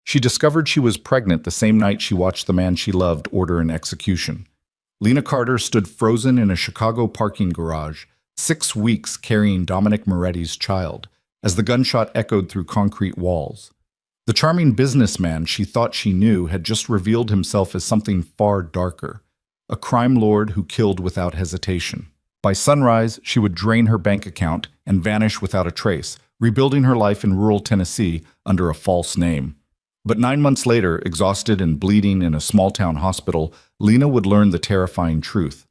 She discovered she was pregnant the same night she watched the man she loved order an execution. Lena Carter stood frozen in a Chicago parking garage, 6 weeks carrying Dominic Moretti's child, as the gunshot echoed through concrete walls. The charming businessman she thought she knew had just revealed himself as something far darker, a crime lord who killed without hesitation. By sunrise, she would drain her bank account and vanish without a trace, rebuilding her life in rural Tennessee under a false name. But 9 months later, exhausted and bleeding in a small-town hospital, Lena would learn the terrifying truth.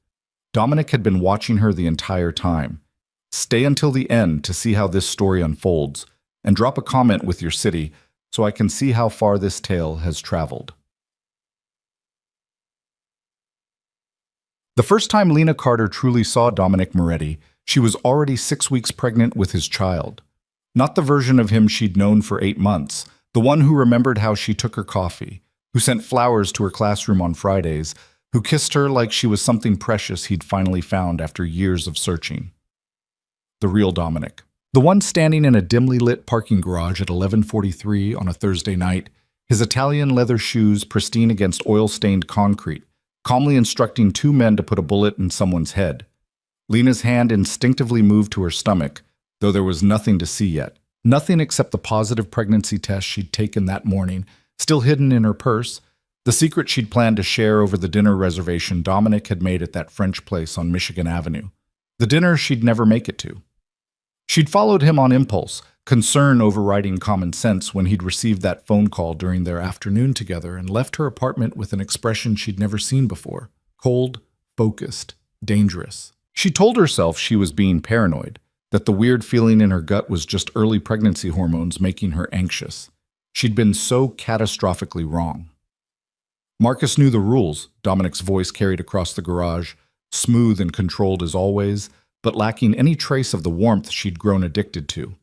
Dominic had been watching her the entire time. Stay until the end to see how this story unfolds, and drop a comment with your city so I can see how far this tale has traveled. The first time Lena Carter truly saw Dominic Moretti, she was already 6 weeks pregnant with his child. Not the version of him she'd known for 8 months, the one who remembered how she took her coffee, who sent flowers to her classroom on Fridays, who kissed her like she was something precious he'd finally found after years of searching. The real Dominic. The one standing in a dimly lit parking garage at 11:43 on a Thursday night, his Italian leather shoes pristine against oil-stained concrete, calmly instructing 2 men to put a bullet in someone's head. Lena's hand instinctively moved to her stomach, though there was nothing to see yet. Nothing except the positive pregnancy test she'd taken that morning, still hidden in her purse, the secret she'd planned to share over the dinner reservation Dominic had made at that French place on Michigan Avenue. The dinner she'd never make it to. She'd followed him on impulse, concern overriding common sense when he'd received that phone call during their afternoon together and left her apartment with an expression she'd never seen before. Cold, focused, dangerous. She told herself she was being paranoid, that the weird feeling in her gut was just early pregnancy hormones making her anxious. She'd been so catastrophically wrong. Marcus knew the rules, Dominic's voice carried across the garage, smooth and controlled as always, but lacking any trace of the warmth she'd grown addicted to.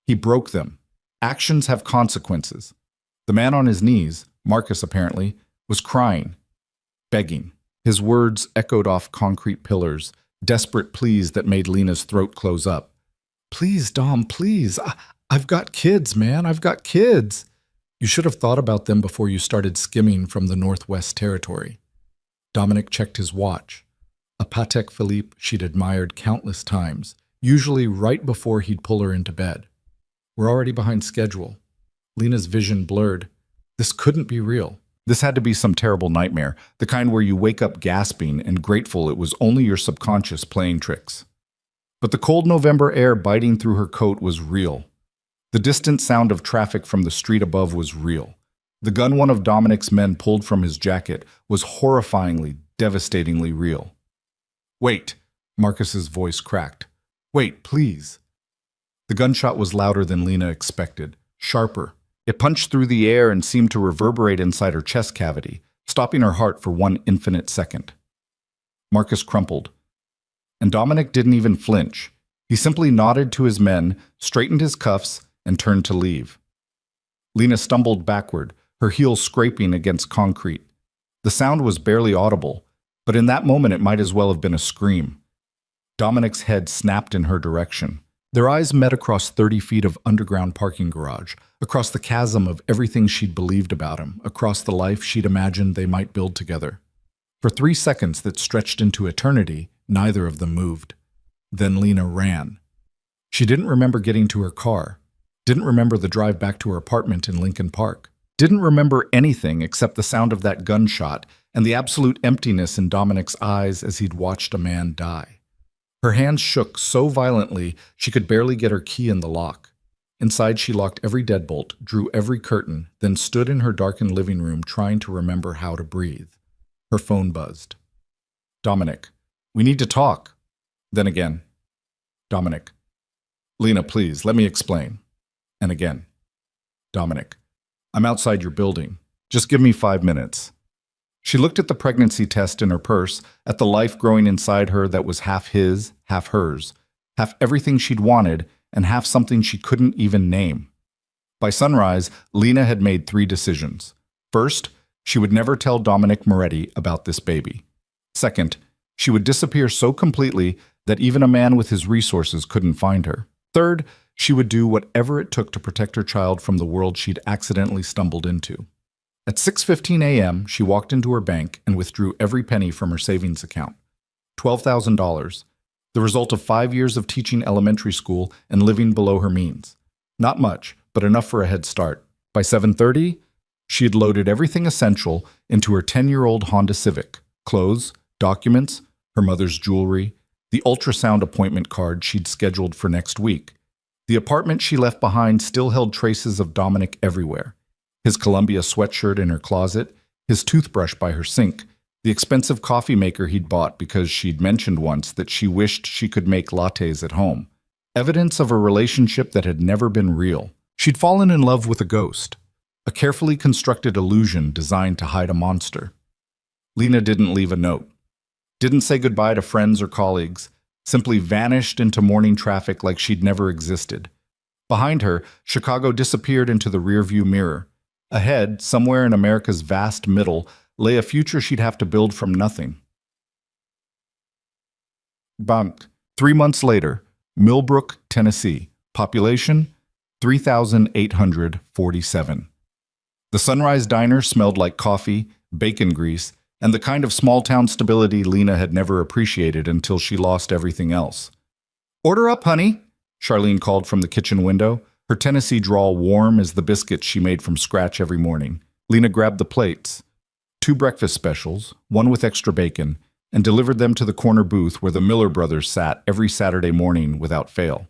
He broke them. Actions have consequences. The man on his knees, Marcus apparently, was crying, begging. His words echoed off concrete pillars, desperate pleas that made Lena's throat close up. "Please, Dom, please. I've got kids, man. I've got kids." You should have thought about them before you started skimming from the Northwest Territory. Dominic checked his watch. A Patek Philippe she'd admired countless times, usually right before he'd pull her into bed. We're already behind schedule. Lena's vision blurred. This couldn't be real. This had to be some terrible nightmare, the kind where you wake up gasping and grateful it was only your subconscious playing tricks. But the cold November air biting through her coat was real. The distant sound of traffic from the street above was real. The gun one of Dominic's men pulled from his jacket was horrifyingly, devastatingly real. "Wait," Marcus's voice cracked. "Wait, please." The gunshot was louder than Lena expected, sharper. It punched through the air and seemed to reverberate inside her chest cavity, stopping her heart for one infinite second. Marcus crumpled. And Dominic didn't even flinch. He simply nodded to his men, straightened his cuffs, and turned to leave. Lena stumbled backward, her heels scraping against concrete. The sound was barely audible, but in that moment it might as well have been a scream. Dominic's head snapped in her direction. Their eyes met across 30 feet of underground parking garage, across the chasm of everything she'd believed about him, across the life she'd imagined they might build together. For 3 seconds that stretched into eternity, neither of them moved. Then Lena ran. She didn't remember getting to her car, didn't remember the drive back to her apartment in Lincoln Park, didn't remember anything except the sound of that gunshot and the absolute emptiness in Dominic's eyes as he'd watched a man die. Her hands shook so violently she could barely get her key in the lock. Inside, she locked every deadbolt, drew every curtain, then stood in her darkened living room trying to remember how to breathe. Her phone buzzed. "Dominic, we need to talk." Then again. "Dominic. Lena, please, let me explain." And again. "Dominic, I'm outside your building. Just give me 5 minutes." She looked at the pregnancy test in her purse, at the life growing inside her that was half his, half hers, half everything she'd wanted, and half something she couldn't even name. By sunrise, Lena had made 3 decisions. First, she would never tell Dominic Moretti about this baby. Second, she would disappear so completely that even a man with his resources couldn't find her. Third, She would do whatever it took to protect her child from the world she'd accidentally stumbled into. At 6:15 a.m., she walked into her bank and withdrew every penny from her savings account. $12,000, the result of 5 years of teaching elementary school and living below her means. Not much, but enough for a head start. By 7:30, she had loaded everything essential into her 10-year-old Honda Civic: clothes, documents, her mother's jewelry, the ultrasound appointment card she'd scheduled for next week. The apartment she left behind still held traces of Dominic everywhere. His Columbia sweatshirt in her closet, his toothbrush by her sink, the expensive coffee maker he'd bought because she'd mentioned once that she wished she could make lattes at home. Evidence of a relationship that had never been real. She'd fallen in love with a ghost, a carefully constructed illusion designed to hide a monster. Lena didn't leave a note, didn't say goodbye to friends or colleagues, simply vanished into morning traffic like she'd never existed. Behind her, Chicago disappeared into the rearview mirror. Ahead, somewhere in America's vast middle, lay a future she'd have to build from nothing. Bunk. 3 months later, Millbrook, Tennessee. Population, 3,847. The Sunrise Diner smelled like coffee, bacon grease, and the kind of small-town stability Lena had never appreciated until she lost everything else. "Order up, honey," Charlene called from the kitchen window, her Tennessee drawl warm as the biscuits she made from scratch every morning. Lena grabbed the plates, 2 breakfast specials, 1 with extra bacon, and delivered them to the corner booth where the Miller brothers sat every Saturday morning without fail.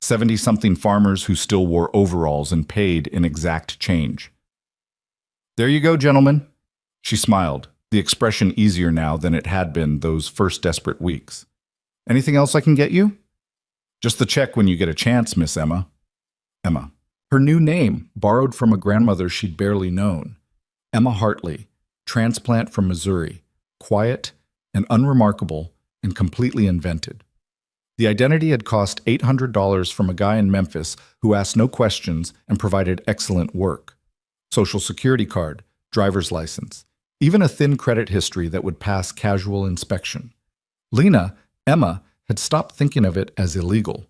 70-something farmers who still wore overalls and paid in exact change. "There you go, gentlemen." She smiled, the expression easier now than it had been those first desperate weeks. "Anything else I can get you?" "Just the check when you get a chance, Miss Emma." Emma. Her new name, borrowed from a grandmother she'd barely known. Emma Hartley, transplant from Missouri, quiet and unremarkable and completely invented. The identity had cost $800 from a guy in Memphis who asked no questions and provided excellent work. Social Security card, driver's license, even a thin credit history that would pass casual inspection. Lena, Emma, had stopped thinking of it as illegal.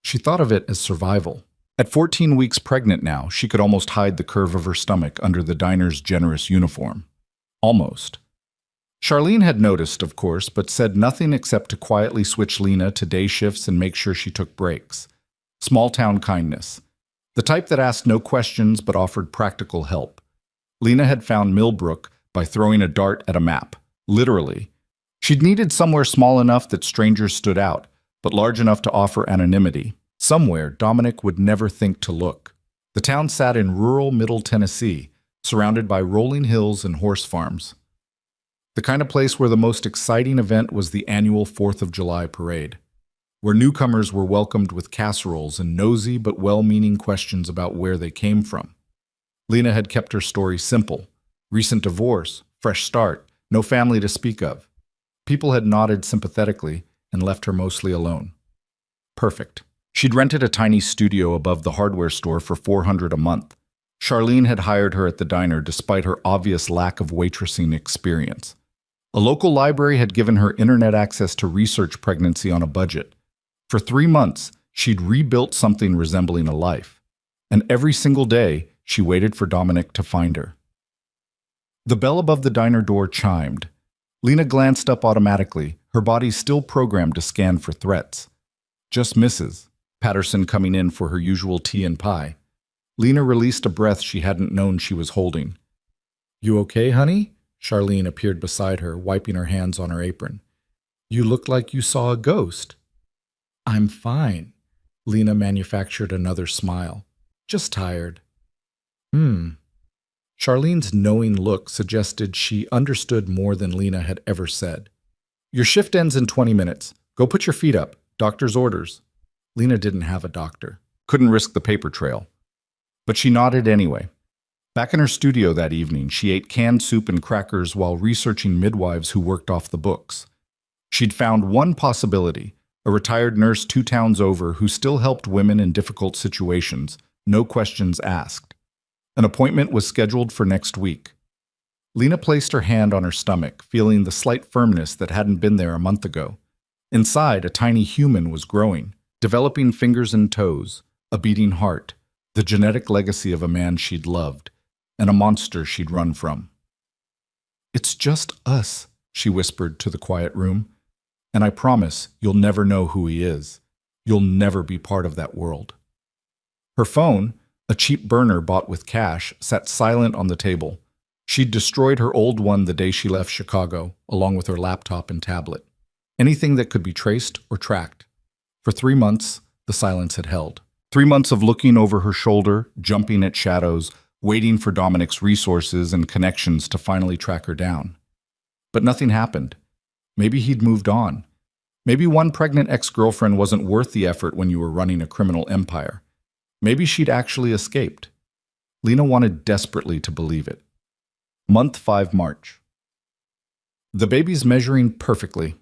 She thought of it as survival. At 14 weeks pregnant now, she could almost hide the curve of her stomach under the diner's generous uniform. Almost. Charlene had noticed, of course, but said nothing except to quietly switch Lena to day shifts and make sure she took breaks. Small-town kindness. The type that asked no questions but offered practical help. Lena had found Millbrook by throwing a dart at a map. Literally. She'd needed somewhere small enough that strangers stood out, but large enough to offer anonymity. Somewhere Dominic would never think to look. The town sat in rural Middle Tennessee, surrounded by rolling hills and horse farms. The kind of place where the most exciting event was the annual 4th of July parade, where newcomers were welcomed with casseroles and nosy but well-meaning questions about where they came from. Lena had kept her story simple. Recent divorce, fresh start, no family to speak of. People had nodded sympathetically and left her mostly alone. Perfect. She'd rented a tiny studio above the hardware store for $400 a month. Charlene had hired her at the diner despite her obvious lack of waitressing experience. A local library had given her internet access to research pregnancy on a budget. For 3 months, she'd rebuilt something resembling a life. And every single day, she waited for Dominic to find her. The bell above the diner door chimed. Lena glanced up automatically, her body still programmed to scan for threats. Just misses. Patterson coming in for her usual tea and pie. Lena released a breath she hadn't known she was holding. "You okay, honey?" Charlene appeared beside her, wiping her hands on her apron. "You looked like you saw a ghost." "I'm fine." Lena manufactured another smile. "Just tired." Charlene's knowing look suggested she understood more than Lena had ever said. "Your shift ends in 20 minutes. Go put your feet up. Doctor's orders." Lena didn't have a doctor. Couldn't risk the paper trail. But she nodded anyway. Back in her studio that evening, she ate canned soup and crackers while researching midwives who worked off the books. She'd found one possibility, a retired nurse 2 towns over who still helped women in difficult situations, no questions asked. An appointment was scheduled for next week. Lena placed her hand on her stomach, feeling the slight firmness that hadn't been there a month ago. Inside, a tiny human was growing, developing fingers and toes, a beating heart, the genetic legacy of a man she'd loved, and a monster she'd run from. "It's just us," she whispered to the quiet room, "and I promise you'll never know who he is. You'll never be part of that world." Her phone, a cheap burner bought with cash, sat silent on the table. She'd destroyed her old one the day she left Chicago, along with her laptop and tablet. Anything that could be traced or tracked. For 3 months, the silence had held. 3 months of looking over her shoulder, jumping at shadows, waiting for Dominic's resources and connections to finally track her down. But nothing happened. Maybe he'd moved on. Maybe one pregnant ex-girlfriend wasn't worth the effort when you were running a criminal empire. Maybe she'd actually escaped. Lena wanted desperately to believe it. Month 5, March. The baby's measuring perfectly.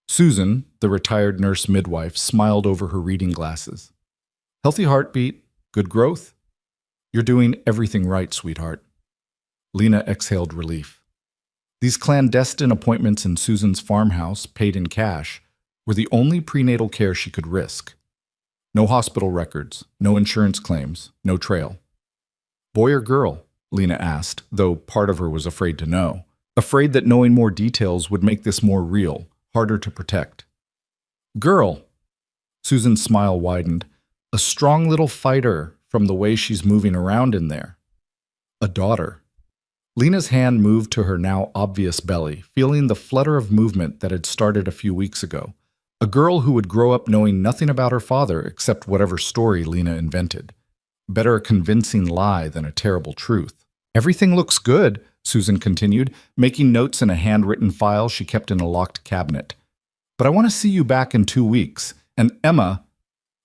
Susan, the retired nurse midwife, smiled over her reading glasses. "Healthy heartbeat, good growth. You're doing everything right, sweetheart." Lena exhaled relief. These clandestine appointments in Susan's farmhouse, paid in cash, were the only prenatal care she could risk. No hospital records, no insurance claims, no trail. "Boy or girl?" Lena asked, though part of her was afraid to know. Afraid that knowing more details would make this more real, harder to protect. "Girl." Susan's smile widened. "A strong little fighter from the way she's moving around in there." "A daughter." Lena's hand moved to her now obvious belly, feeling the flutter of movement that had started a few weeks ago. A girl who would grow up knowing nothing about her father except whatever story Lena invented. Better a convincing lie than a terrible truth. "Everything looks good," Susan continued, making notes in a handwritten file she kept in a locked cabinet. "But I want to see you back in 2 weeks. And Emma—"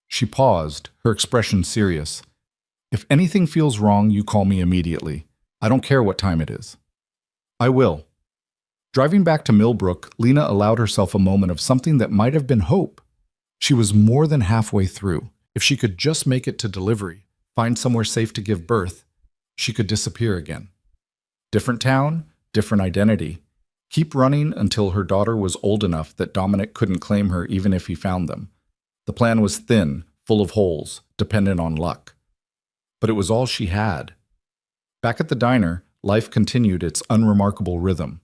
She paused, her expression serious. "If anything feels wrong, you call me immediately. I don't care what time it is." "I will." Driving back to Millbrook, Lena allowed herself a moment of something that might have been hope. She was more than halfway through. If she could just make it to delivery, find somewhere safe to give birth, she could disappear again. Different town, different identity. Keep running until her daughter was old enough that Dominic couldn't claim her even if he found them. The plan was thin, full of holes, dependent on luck. But it was all she had. Back at the diner, life continued its unremarkable rhythm.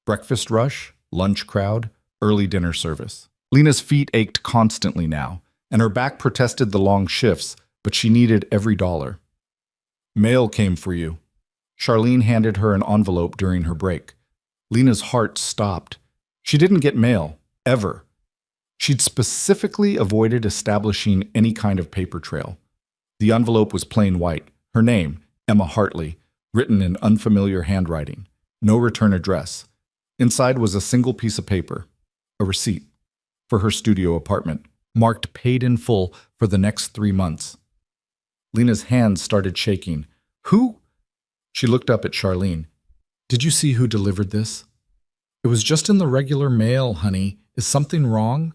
Breakfast rush, lunch crowd, early dinner service. Lena's feet ached constantly now, and her back protested the long shifts, but she needed every dollar. "Mail came for you." Charlene handed her an envelope during her break. Lena's heart stopped. She didn't get mail, ever. She'd specifically avoided establishing any kind of paper trail. The envelope was plain white, her name, Emma Hartley, written in unfamiliar handwriting. No return address. Inside was a single piece of paper, a receipt, for her studio apartment, marked paid in full for the next 3 months. Lena's hands started shaking. "Who?" She looked up at Charlene. "Did you see who delivered this?" "It was just in the regular mail, honey. Is something wrong?"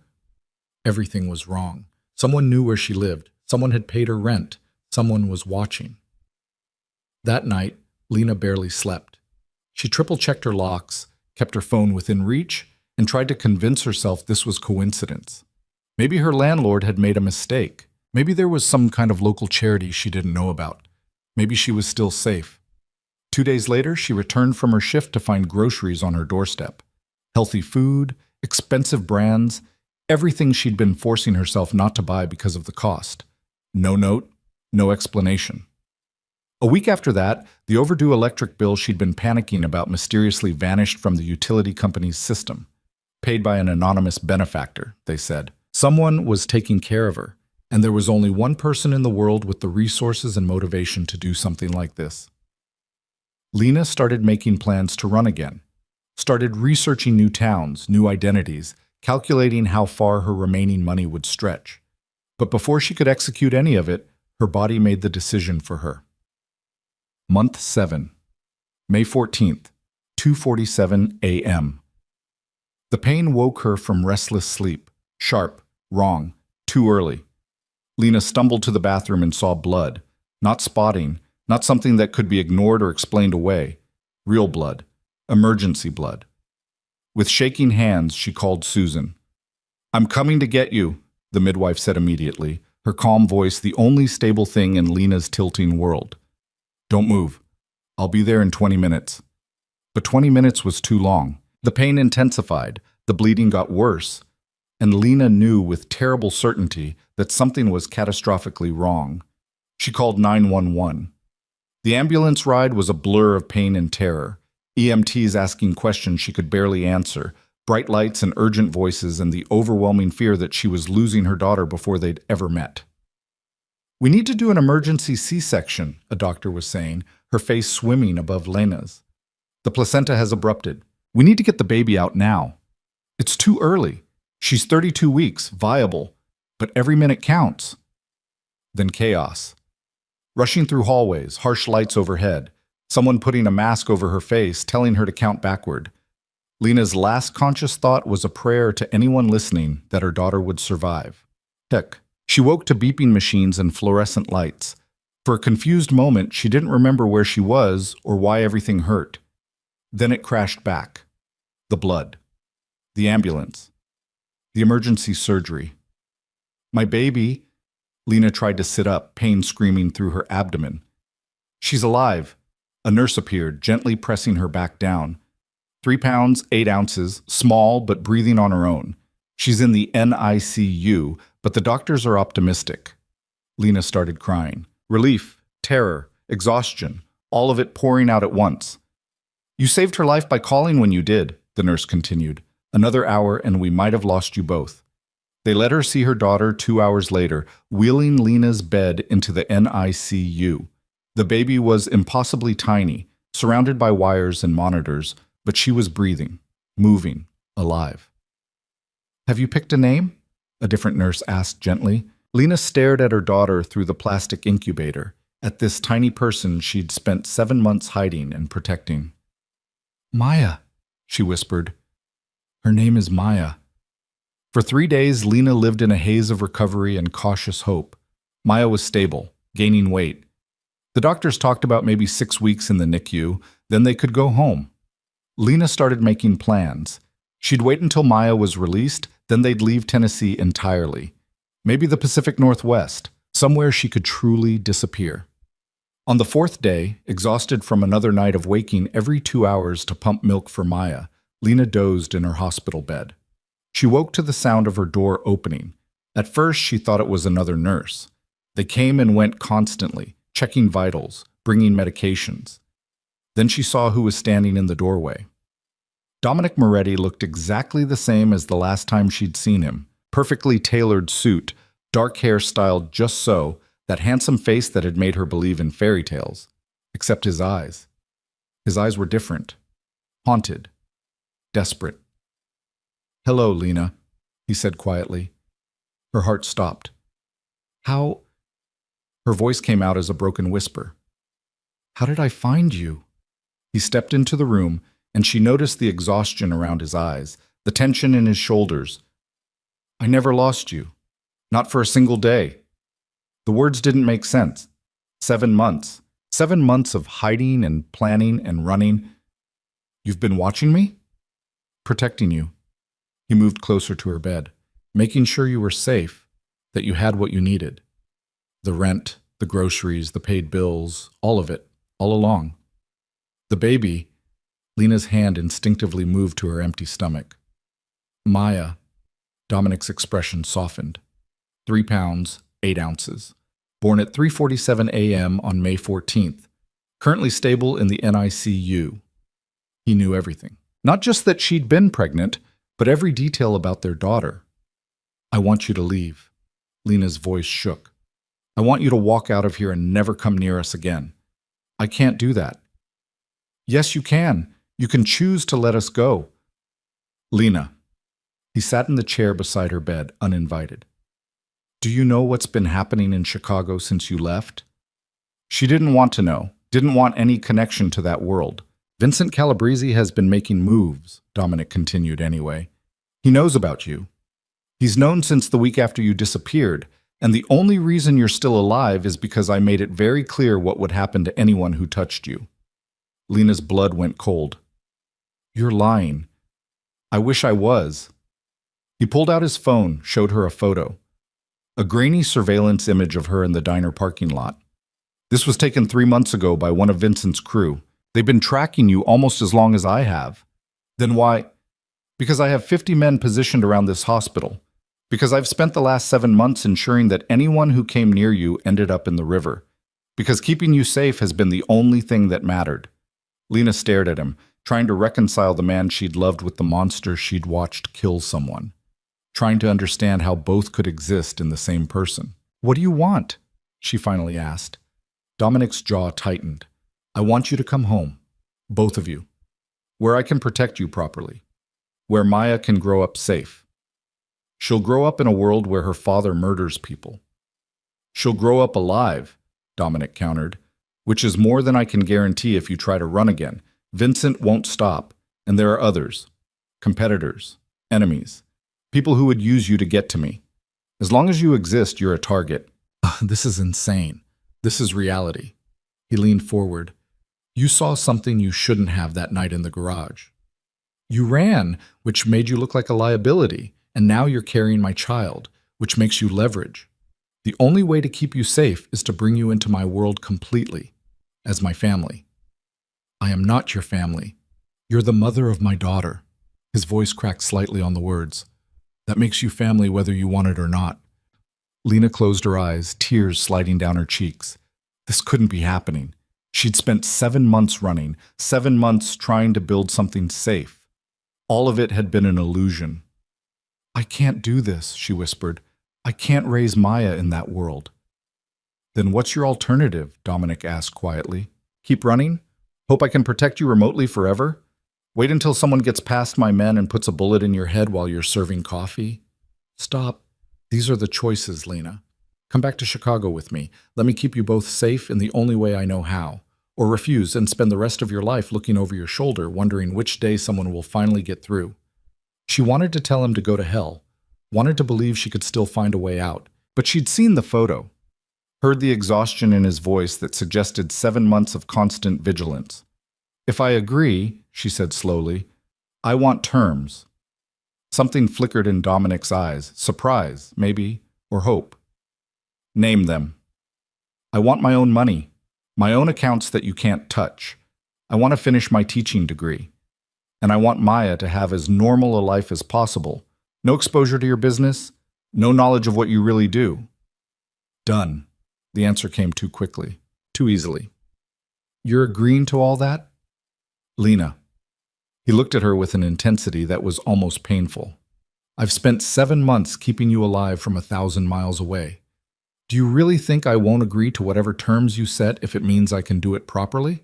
Everything was wrong. Someone knew where she lived. Someone had paid her rent. Someone was watching. That night, Lena barely slept. She triple-checked her locks, kept her phone within reach, and tried to convince herself this was coincidence. Maybe her landlord had made a mistake. Maybe there was some kind of local charity she didn't know about. Maybe she was still safe. 2 days later, she returned from her shift to find groceries on her doorstep. Healthy food, expensive brands, everything she'd been forcing herself not to buy because of the cost. No note, no explanation. A week after that, the overdue electric bill she'd been panicking about mysteriously vanished from the utility company's system. Paid by an anonymous benefactor, they said. Someone was taking care of her, and there was only one person in the world with the resources and motivation to do something like this. Lena started making plans to run again. Started researching new towns, new identities, calculating how far her remaining money would stretch. But before she could execute any of it, her body made the decision for her. Month 7, May 14th, 2:47 a.m. The pain woke her from restless sleep. Sharp, wrong, too early. Lena stumbled to the bathroom and saw blood. Not spotting, not something that could be ignored or explained away. Real blood. Emergency blood. With shaking hands, she called Susan. "I'm coming to get you," the midwife said immediately, her calm voice the only stable thing in Lena's tilting world. "Don't move. I'll be there in 20 minutes." But 20 minutes was too long. The pain intensified, the bleeding got worse, and Lena knew with terrible certainty that something was catastrophically wrong. She called 911. The ambulance ride was a blur of pain and terror, EMTs asking questions she could barely answer, bright lights and urgent voices, and the overwhelming fear that she was losing her daughter before they'd ever met. "We need to do an emergency C-section," a doctor was saying, her face swimming above Lena's. "The placenta has abrupted. We need to get the baby out now. It's too early. She's 32 weeks, viable, but every minute counts." Then chaos. Rushing through hallways, harsh lights overhead, someone putting a mask over her face, telling her to count backward. Lena's last conscious thought was a prayer to anyone listening that her daughter would survive. Heck, she woke to beeping machines and fluorescent lights. For a confused moment, she didn't remember where she was or why everything hurt. Then it crashed back. The blood. The ambulance. The emergency surgery. "My baby." Lena tried to sit up, pain screaming through her abdomen. "She's alive." A nurse appeared, gently pressing her back down. 3 pounds, 8 ounces, small but breathing on her own. "She's in the NICU, but the doctors are optimistic." Lena started crying. Relief, terror, exhaustion, all of it pouring out at once. "You saved her life by calling when you did," the nurse continued. "Another hour and we might have lost you both." They let her see her daughter 2 hours later, wheeling Lena's bed into the NICU. The baby was impossibly tiny, surrounded by wires and monitors, but she was breathing, moving, alive. "Have you picked a name?" a different nurse asked gently. Lena stared at her daughter through the plastic incubator, at this tiny person she'd spent 7 months hiding and protecting. "Maya," she whispered. "Her name is Maya." For 3 days, Lena lived in a haze of recovery and cautious hope. Maya was stable, gaining weight. The doctors talked about maybe 6 weeks in the NICU, then they could go home. Lena started making plans. She'd wait until Maya was released, then they'd leave Tennessee entirely. Maybe the Pacific Northwest, somewhere she could truly disappear. On the 4th day, exhausted from another night of waking every 2 hours to pump milk for Maya, Lena dozed in her hospital bed. She woke to the sound of her door opening. At first, she thought it was another nurse. They came and went constantly, checking vitals, bringing medications. Then she saw who was standing in the doorway. Dominic Moretti looked exactly the same as the last time she'd seen him. Perfectly tailored suit, dark hair styled just so, that handsome face that had made her believe in fairy tales. Except his eyes. His eyes were different. Haunted. Desperate. "Hello, Lena," he said quietly. Her heart stopped. "How—" Her voice came out as a broken whisper. "How did I find you?" He stepped into the room, and she noticed the exhaustion around his eyes, the tension in his shoulders. "I never lost you. Not for a single day." The words didn't make sense. 7 months. 7 months of hiding and planning and running. "You've been watching me?" "Protecting you." He moved closer to her bed, making sure you were safe, that you had what you needed. The rent, the groceries, the paid bills, all of it, all along. The baby, Lena's hand instinctively moved to her empty stomach. "Maya," Dominic's expression softened. 3 pounds, 8 ounces. Born at 3:47 a.m. on May 14th. Currently stable in the NICU. He knew everything. Not just that she'd been pregnant, but every detail about their daughter. "I want you to leave." Lena's voice shook. "I want you to walk out of here and never come near us again." "I can't do that." "Yes, you can. You can choose to let us go." "Lena." He sat in the chair beside her bed, uninvited. "Do you know what's been happening in Chicago since you left?" She didn't want to know, didn't want any connection to that world. "Vincent Calabrese has been making moves," Dominic continued anyway. "He knows about you. He's known since the week after you disappeared, and the only reason you're still alive is because I made it very clear what would happen to anyone who touched you." Lena's blood went cold. "You're lying." "I wish I was." He pulled out his phone, showed her a photo. A grainy surveillance image of her in the diner parking lot. This was taken 3 months ago by one of Vincent's crew. They've been tracking you almost as long as I have. Then why? Because I have 50 men positioned around this hospital. Because I've spent the last 7 months ensuring that anyone who came near you ended up in the river. Because keeping you safe has been the only thing that mattered. Lena stared at him, trying to reconcile the man she'd loved with the monster she'd watched kill someone. Trying to understand how both could exist in the same person. "What do you want?" she finally asked. Dominic's jaw tightened. "I want you to come home. Both of you. Where I can protect you properly. Where Maya can grow up safe. She'll grow up in a world where her father murders people. She'll grow up alive," Dominic countered, "which is more than I can guarantee if you try to run again. Vincent won't stop, and there are others. Competitors. Enemies. People who would use you to get to me. As long as you exist, you're a target." This is insane. This is reality. He leaned forward. "You saw something you shouldn't have that night in the garage. You ran, which made you look like a liability, and now you're carrying my child, which makes you leverage. The only way to keep you safe is to bring you into my world completely, as my family. I am not your family. You're the mother of my daughter." His voice cracked slightly on the words. "That makes you family whether you want it or not." Lena closed her eyes, tears sliding down her cheeks. This couldn't be happening. She'd spent 7 months running, 7 months trying to build something safe. All of it had been an illusion. "I can't do this," she whispered. "I can't raise Maya in that world." "Then what's your alternative?" Dominic asked quietly. "Keep running? Hope I can protect you remotely forever? Wait until someone gets past my men and puts a bullet in your head while you're serving coffee?" "Stop. These are the choices, Lena. Come back to Chicago with me. Let me keep you both safe in the only way I know how. Or refuse and spend the rest of your life looking over your shoulder, wondering which day someone will finally get through." She wanted to tell him to go to hell, wanted to believe she could still find a way out, but she'd seen the photo, heard the exhaustion in his voice that suggested 7 months of constant vigilance. "If I agree," she said slowly, "I want terms." Something flickered in Dominic's eyes, surprise, maybe, or hope. "Name them." "I want my own money. My own accounts that you can't touch. I want to finish my teaching degree. And I want Maya to have as normal a life as possible. No exposure to your business, no knowledge of what you really do." "Done." The answer came too quickly, too easily. "You're agreeing to all that?" "Lena." He looked at her with an intensity that was almost painful. "I've spent 7 months keeping you alive from 1,000 miles away. Do you really think I won't agree to whatever terms you set if it means I can do it properly?"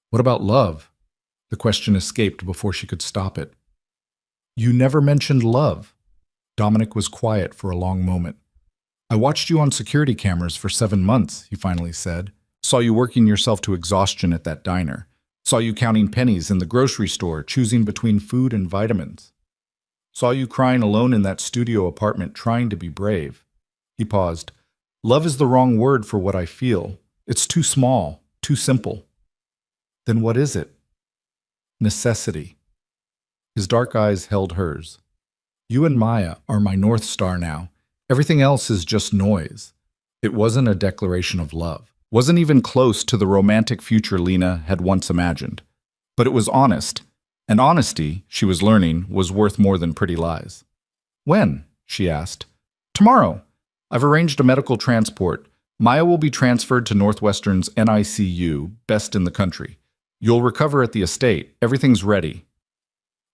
"What about love?" The question escaped before she could stop it. "You never mentioned love." Dominic was quiet for a long moment. "I watched you on security cameras for 7 months, he finally said. Saw you working yourself to exhaustion at that diner. Saw you counting pennies in the grocery store, choosing between food and vitamins. Saw you crying alone in that studio apartment, trying to be brave." He paused. "Love is the wrong word for what I feel. It's too small, too simple." "Then what is it?" "Necessity." His dark eyes held hers. "You and Maya are my North Star now. Everything else is just noise." It wasn't a declaration of love. Wasn't even close to the romantic future Lena had once imagined. But it was honest. And honesty, she was learning, was worth more than pretty lies. "When?" she asked. "Tomorrow. I've arranged a medical transport. Maya will be transferred to Northwestern's NICU, best in the country. You'll recover at the estate. Everything's ready."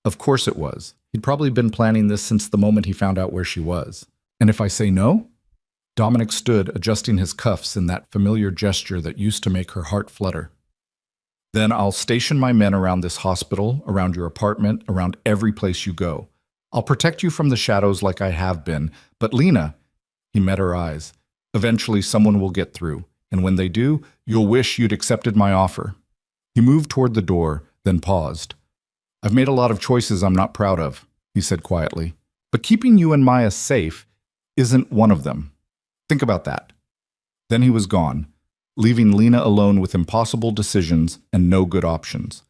Of course it was. He'd probably been planning this since the moment he found out where she was. "And if I say no?" Dominic stood, adjusting his cuffs in that familiar gesture that used to make her heart flutter. "Then I'll station my men around this hospital, around your apartment, around every place you go. I'll protect you from the shadows like I have been. But Lena," he met her eyes, "eventually someone will get through. And when they do, you'll wish you'd accepted my offer." He moved toward the door, then paused. "I've made a lot of choices I'm not proud of," he said quietly. "But keeping you and Maya safe isn't one of them. Think about that." Then he was gone, leaving Lena alone with impossible decisions and no good options.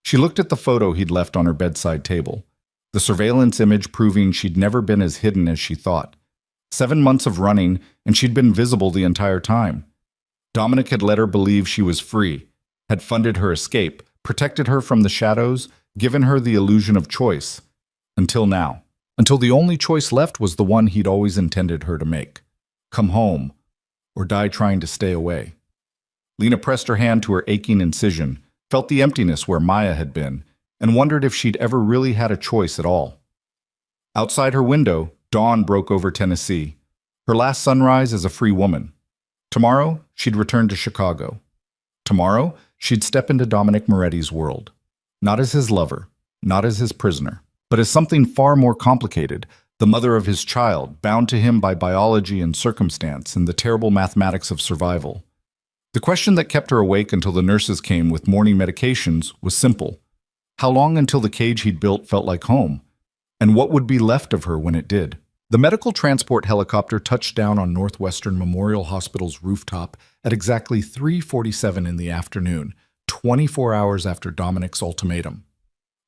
She looked at the photo he'd left on her bedside table, the surveillance image proving she'd never been as hidden as she thought. 7 months of running, and she'd been visible the entire time. Dominic had let her believe she was free, had funded her escape, protected her from the shadows, given her the illusion of choice. Until now. Until the only choice left was the one he'd always intended her to make. Come home, or die trying to stay away. Lena pressed her hand to her aching incision, felt the emptiness where Maya had been, and wondered if she'd ever really had a choice at all. Outside her window, dawn broke over Tennessee, her last sunrise as a free woman. Tomorrow, she'd return to Chicago. Tomorrow, she'd step into Dominic Moretti's world. Not as his lover, not as his prisoner, but as something far more complicated, the mother of his child, bound to him by biology and circumstance and the terrible mathematics of survival. The question that kept her awake until the nurses came with morning medications was simple. How long until the cage he'd built felt like home? And what would be left of her when it did? The medical transport helicopter touched down on Northwestern Memorial Hospital's rooftop at exactly 3:47 in the afternoon, 24 hours after Dominic's ultimatum.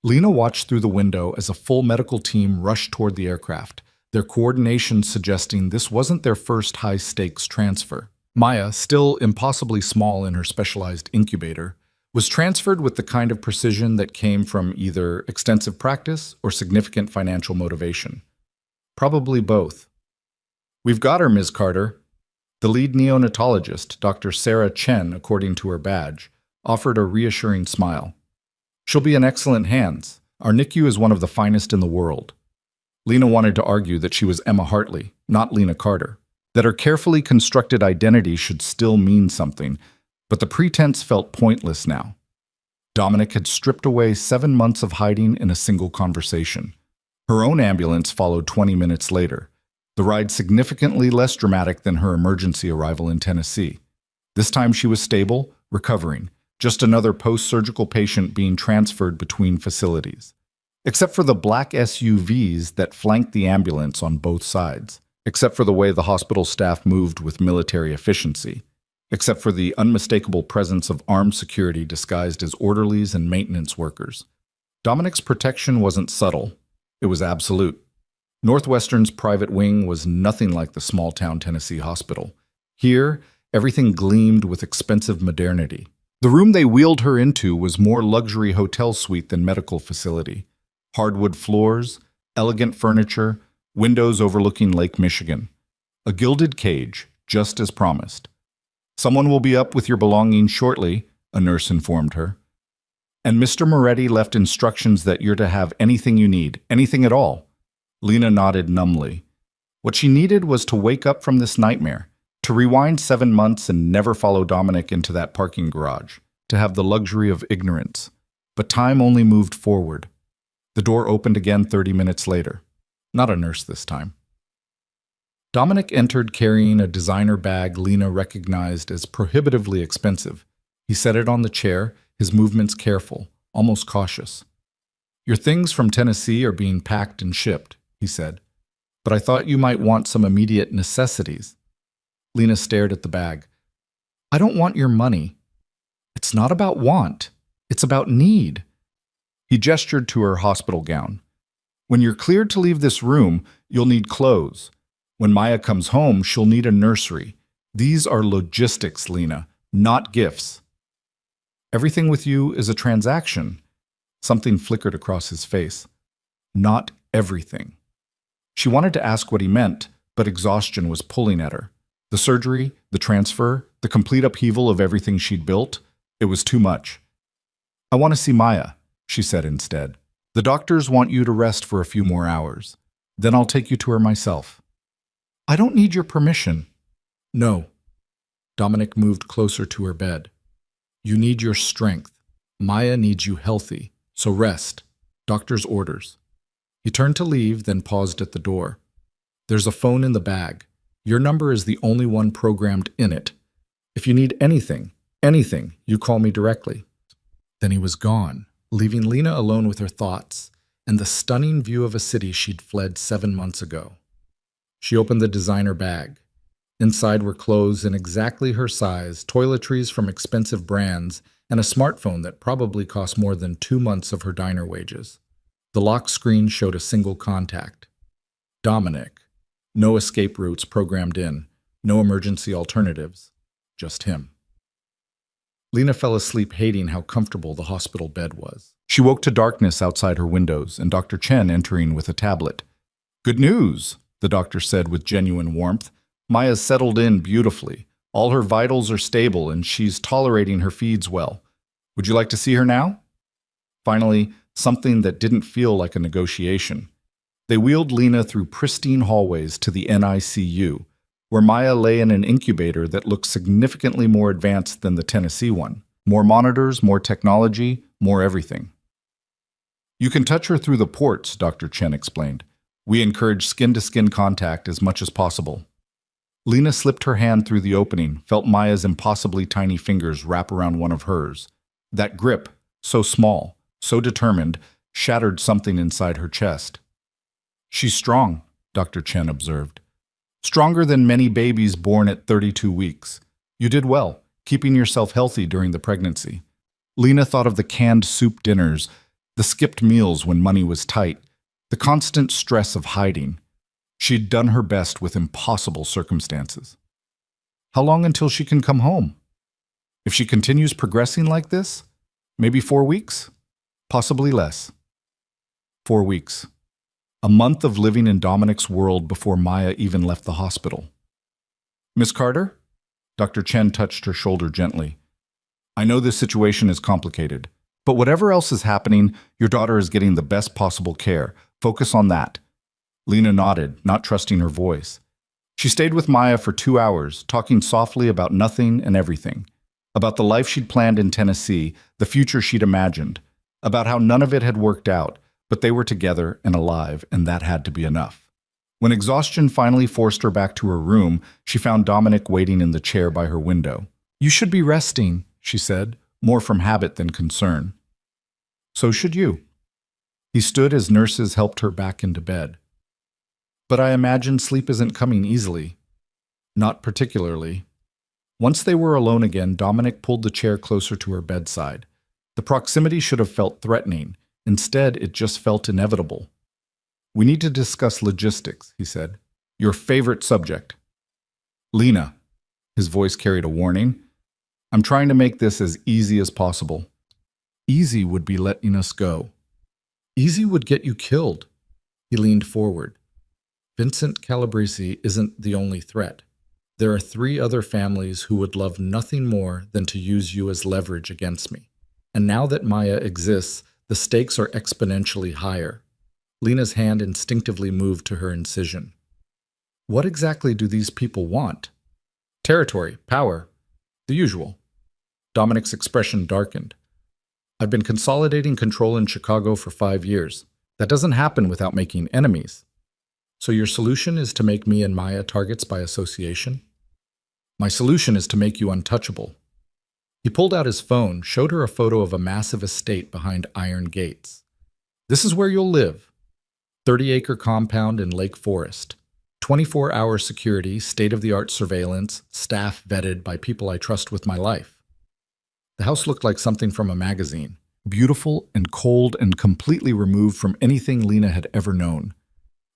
Lena watched through the window as a full medical team rushed toward the aircraft, their coordination suggesting this wasn't their first high-stakes transfer. Maya, still impossibly small in her specialized incubator, was transferred with the kind of precision that came from either extensive practice or significant financial motivation. Probably both. "We've got her, Ms. Carter." The lead neonatologist, Dr. Sarah Chen, according to her badge, offered a reassuring smile. "She'll be in excellent hands. Our NICU is one of the finest in the world." Lena wanted to argue that she was Emma Hartley, not Lena Carter, that her carefully constructed identity should still mean something, but the pretense felt pointless now. Dominic had stripped away 7 months of hiding in a single conversation. Her own ambulance followed 20 minutes later, the ride significantly less dramatic than her emergency arrival in Tennessee. This time she was stable, recovering, just another post-surgical patient being transferred between facilities. Except for the black SUVs that flanked the ambulance on both sides, except for the way the hospital staff moved with military efficiency, except for the unmistakable presence of armed security disguised as orderlies and maintenance workers. Dominic's protection wasn't subtle. It was absolute. Northwestern's private wing was nothing like the small-town Tennessee hospital. Here, everything gleamed with expensive modernity. The room they wheeled her into was more luxury hotel suite than medical facility. Hardwood floors, elegant furniture, windows overlooking Lake Michigan. A gilded cage, just as promised. "Someone will be up with your belongings shortly," a nurse informed her. "And Mr. Moretti left instructions that you're to have anything you need, anything at all." Lena nodded numbly. What she needed was to wake up from this nightmare, to rewind 7 months and never follow Dominic into that parking garage, to have the luxury of ignorance. But time only moved forward. The door opened again 30 minutes later. Not a nurse this time. Dominic entered carrying a designer bag Lena recognized as prohibitively expensive. He set it on the chair, his movements careful, almost cautious. "Your things from Tennessee are being packed and shipped," he said. "But I thought you might want some immediate necessities." Lena stared at the bag. "I don't want your money." "It's not about want. It's about need." He gestured to her hospital gown. "When you're cleared to leave this room, you'll need clothes. When Maya comes home, she'll need a nursery. These are logistics, Lena, not gifts." "Everything with you is a transaction." Something flickered across his face. "Not everything." She wanted to ask what he meant, but exhaustion was pulling at her. The surgery, the transfer, the complete upheaval of everything she'd built, it was too much. "I want to see Maya," she said instead. "The doctors want you to rest for a few more hours. Then I'll take you to her myself." "I don't need your permission." "No." Dominic moved closer to her bed. "You need your strength. Maya needs you healthy, so rest. Doctor's orders." He turned to leave, then paused at the door. "There's a phone in the bag. Your number is the only one programmed in it. If you need anything, you call me directly." Then he was gone, leaving Lena alone with her thoughts and the stunning view of a city she'd fled 7 months ago. She opened the designer bag. Inside were clothes in exactly her size, toiletries from expensive brands, and a smartphone that probably cost more than 2 months of her diner wages. The lock screen showed a single contact. Dominic. No escape routes programmed in, no emergency alternatives, just him. Lena fell asleep hating how comfortable the hospital bed was. She woke to darkness outside her windows and Dr. Chen entering with a tablet. "Good news," the doctor said with genuine warmth. "Maya's settled in beautifully. All her vitals are stable and she's tolerating her feeds well. Would you like to see her now?" Finally, something that didn't feel like a negotiation. They wheeled Lena through pristine hallways to the NICU, where Maya lay in an incubator that looked significantly more advanced than the Tennessee one. More monitors, more technology, more everything. "You can touch her through the ports," Dr. Chen explained. "We encourage skin-to-skin contact as much as possible." Lena slipped her hand through the opening, felt Maya's impossibly tiny fingers wrap around one of hers. That grip, so small, so determined, shattered something inside her chest. "She's strong," Dr. Chen observed. "Stronger than many babies born at 32 weeks. You did well, keeping yourself healthy during the pregnancy." Lena thought of the canned soup dinners, the skipped meals when money was tight, the constant stress of hiding. She'd done her best with impossible circumstances. How long until she can come home? If she continues progressing like this, maybe 4 weeks? Possibly less. 4 weeks. A month of living in Dominic's world before Maya even left the hospital. "Miss Carter?" Dr. Chen touched her shoulder gently. "I know this situation is complicated, but whatever else is happening, your daughter is getting the best possible care. Focus on that." Lena nodded, not trusting her voice. She stayed with Maya for 2 hours, talking softly about nothing and everything. About the life she'd planned in Tennessee, the future she'd imagined. About how none of it had worked out, but they were together and alive, and that had to be enough. When exhaustion finally forced her back to her room, she found Dominic waiting in the chair by her window. "You should be resting," she said, more from habit than concern. "So should you." He stood as nurses helped her back into bed. "But I imagine sleep isn't coming easily." "Not particularly." Once they were alone again, Dominic pulled the chair closer to her bedside. The proximity should have felt threatening. Instead, it just felt inevitable. "We need to discuss logistics," he said. "Your favorite subject." "Lena," his voice carried a warning, "I'm trying to make this as easy as possible." "Easy would be letting us go." "Easy would get you killed." He leaned forward. "Vincent Calabrese isn't the only threat. There are 3 other families who would love nothing more than to use you as leverage against me. And now that Maya exists, the stakes are exponentially higher." Lena's hand instinctively moved to her incision. "What exactly do these people want?" "Territory, power, the usual." Dominic's expression darkened. "I've been consolidating control in Chicago for 5 years. That doesn't happen without making enemies. So your solution is to make me and Maya targets by association?" "My solution is to make you untouchable." He pulled out his phone, showed her a photo of a massive estate behind iron gates. "This is where you'll live. 30-acre compound in Lake Forest. 24-hour security, state-of-the-art surveillance, staff vetted by people I trust with my life." The house looked like something from a magazine. Beautiful and cold and completely removed from anything Lena had ever known.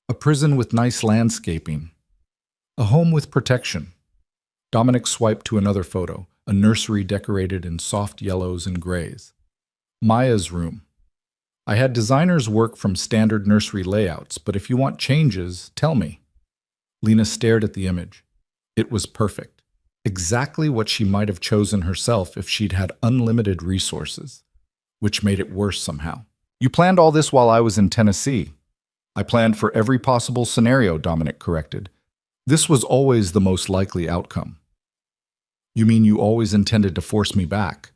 A prison with nice landscaping. A home with protection. Dominic swiped to another photo, a nursery decorated in soft yellows and grays. Maya's room. "I had designers work from standard nursery layouts, but if you want changes, tell me." Lena stared at the image. It was perfect. Exactly what she might have chosen herself if she'd had unlimited resources. Which made it worse somehow. "You planned all this while I was in Tennessee." "I planned for every possible scenario," Dominic corrected. "This was always the most likely outcome." "You mean you always intended to force me back?"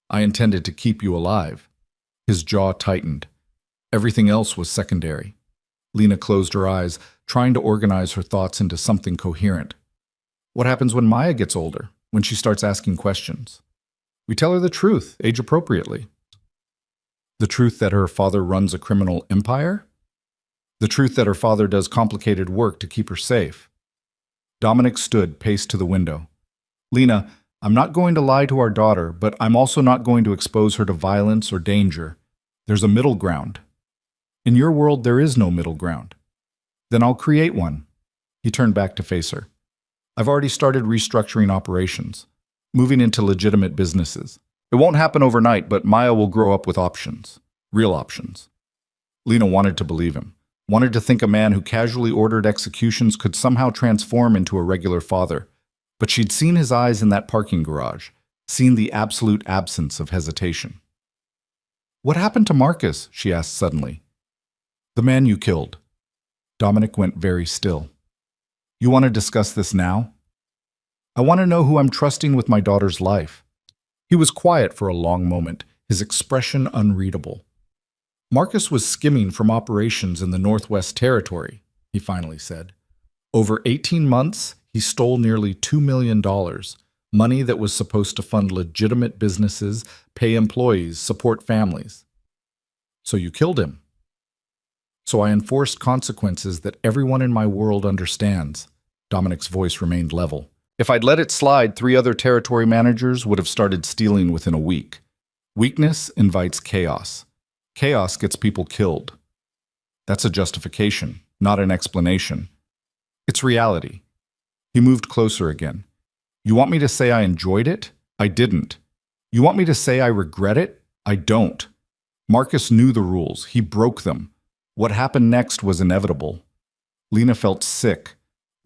"I intended to keep you alive." His jaw tightened. Everything else was secondary. Lena closed her eyes, trying to organize her thoughts into something coherent. "What happens when Maya gets older, when she starts asking questions?" "We tell her the truth, age-appropriately." "The truth that her father runs a criminal empire?" "The truth that her father does complicated work to keep her safe." Dominic stood, paced to the window. "Lena, I'm not going to lie to our daughter, but I'm also not going to expose her to violence or danger. There's a middle ground." "In your world, there is no middle ground." "Then I'll create one." He turned back to face her. I've already started restructuring operations, moving into legitimate businesses. It won't happen overnight, but Maya will grow up with options. Real options. Lena wanted to believe him. Wanted to think a man who casually ordered executions could somehow transform into a regular father. But she'd seen his eyes in that parking garage, seen the absolute absence of hesitation. What happened to Marcus? She asked suddenly. The man you killed. Dominic went very still. You want to discuss this now? I want to know who I'm trusting with my daughter's life. He was quiet for a long moment, his expression unreadable. Marcus was skimming from operations in the Northwest Territory, he finally said. Over 18 months, he stole nearly $2 million, money that was supposed to fund legitimate businesses, pay employees, support families. So you killed him. So I enforced consequences that everyone in my world understands. Dominic's voice remained level. If I'd let it slide, 3 other territory managers would have started stealing within a week. Weakness invites chaos. Chaos gets people killed. That's a justification, not an explanation. It's reality. He moved closer again. You want me to say I enjoyed it? I didn't. You want me to say I regret it? I don't. Marcus knew the rules. He broke them. What happened next was inevitable. Lena felt sick.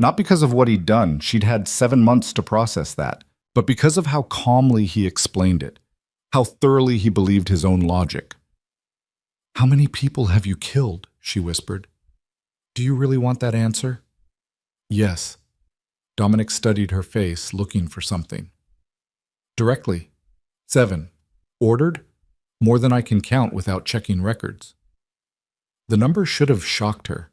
Not because of what he'd done, she'd had 7 months to process that, but because of how calmly he explained it, how thoroughly he believed his own logic. How many people have you killed? She whispered. Do you really want that answer? Yes. Dominic studied her face, looking for something. Directly. 7. Ordered? More than I can count without checking records. The number should have shocked her.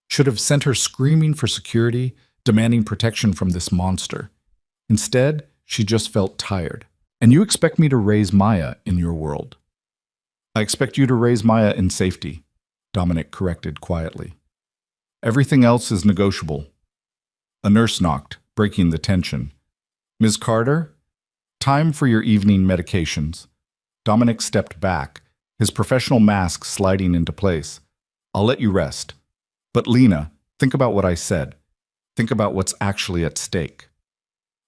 Should have sent her screaming for security, demanding protection from this monster. Instead, she just felt tired. And you expect me to raise Maya in your world. I expect you to raise Maya in safety, Dominic corrected quietly. Everything else is negotiable. A nurse knocked, breaking the tension. Ms. Carter, time for your evening medications. Dominic stepped back, his professional mask sliding into place. I'll let you rest. But Lena, think about what I said. Think about what's actually at stake.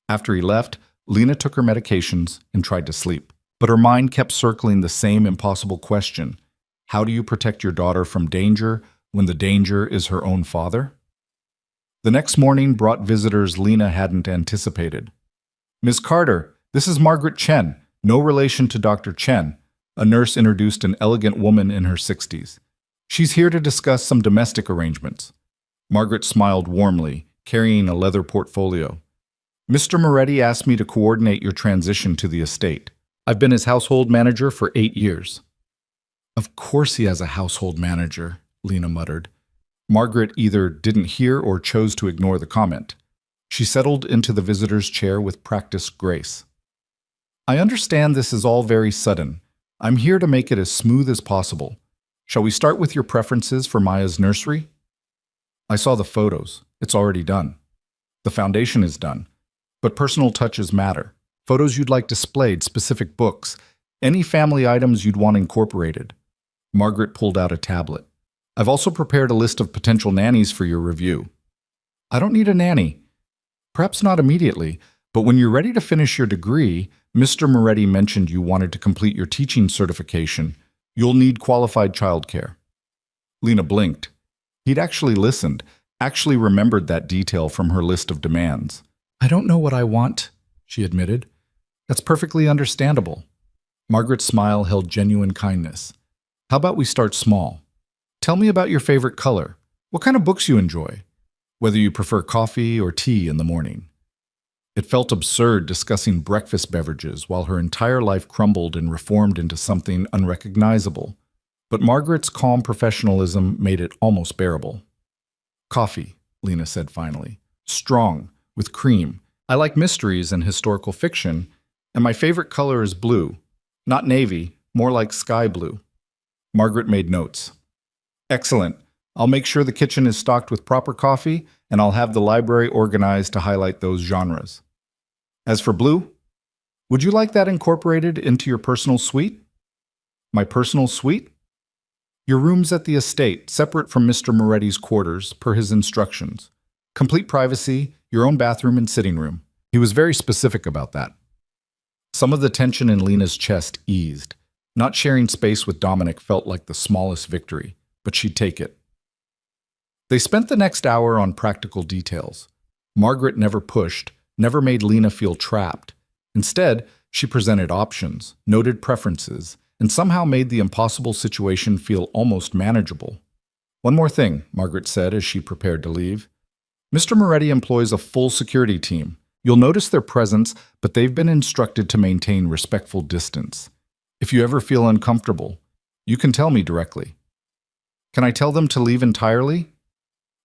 After he left, Lena took her medications and tried to sleep. But her mind kept circling the same impossible question. How do you protect your daughter from danger when the danger is her own father? The next morning brought visitors Lena hadn't anticipated. Ms. Carter, this is Margaret Chen, no relation to Dr. Chen. A nurse introduced an elegant woman in her 60s. She's here to discuss some domestic arrangements. Margaret smiled warmly, carrying a leather portfolio. Mr. Moretti asked me to coordinate your transition to the estate. I've been his household manager for 8 years. Of course he has a household manager, Lena muttered. Margaret either didn't hear or chose to ignore the comment. She settled into the visitor's chair with practiced grace. I understand this is all very sudden. I'm here to make it as smooth as possible. Shall we start with your preferences for Maya's nursery? I saw the photos. It's already done. The foundation is done. But personal touches matter. Photos you'd like displayed, specific books, any family items you'd want incorporated. Margaret pulled out a tablet. I've also prepared a list of potential nannies for your review. I don't need a nanny. Perhaps not immediately, but when you're ready to finish your degree, Mr. Moretti mentioned you wanted to complete your teaching certification. You'll need qualified childcare. Lena blinked. He'd actually listened, actually remembered that detail from her list of demands. I don't know what I want, she admitted. That's perfectly understandable. Margaret's smile held genuine kindness. How about we start small? Tell me about your favorite color. What kind of books you enjoy? Whether you prefer coffee or tea in the morning. It felt absurd discussing breakfast beverages while her entire life crumbled and reformed into something unrecognizable. But Margaret's calm professionalism made it almost bearable. Coffee, Lena said finally. Strong, with cream. I like mysteries and historical fiction, and my favorite color is blue. Not navy, more like sky blue. Margaret made notes. Excellent. I'll make sure the kitchen is stocked with proper coffee, and I'll have the library organized to highlight those genres. As for blue, would you like that incorporated into your personal suite? My personal suite? Your room's at the estate, separate from Mr. Moretti's quarters, per his instructions. Complete privacy, your own bathroom and sitting room. He was very specific about that. Some of the tension in Lena's chest eased. Not sharing space with Dominic felt like the smallest victory, but she'd take it. They spent the next hour on practical details. Margaret never pushed, never made Lena feel trapped. Instead, she presented options, noted preferences, and somehow made the impossible situation feel almost manageable. One more thing, Margaret said as she prepared to leave. Mr. Moretti employs a full security team. You'll notice their presence, but they've been instructed to maintain respectful distance. If you ever feel uncomfortable, you can tell me directly. Can I tell them to leave entirely?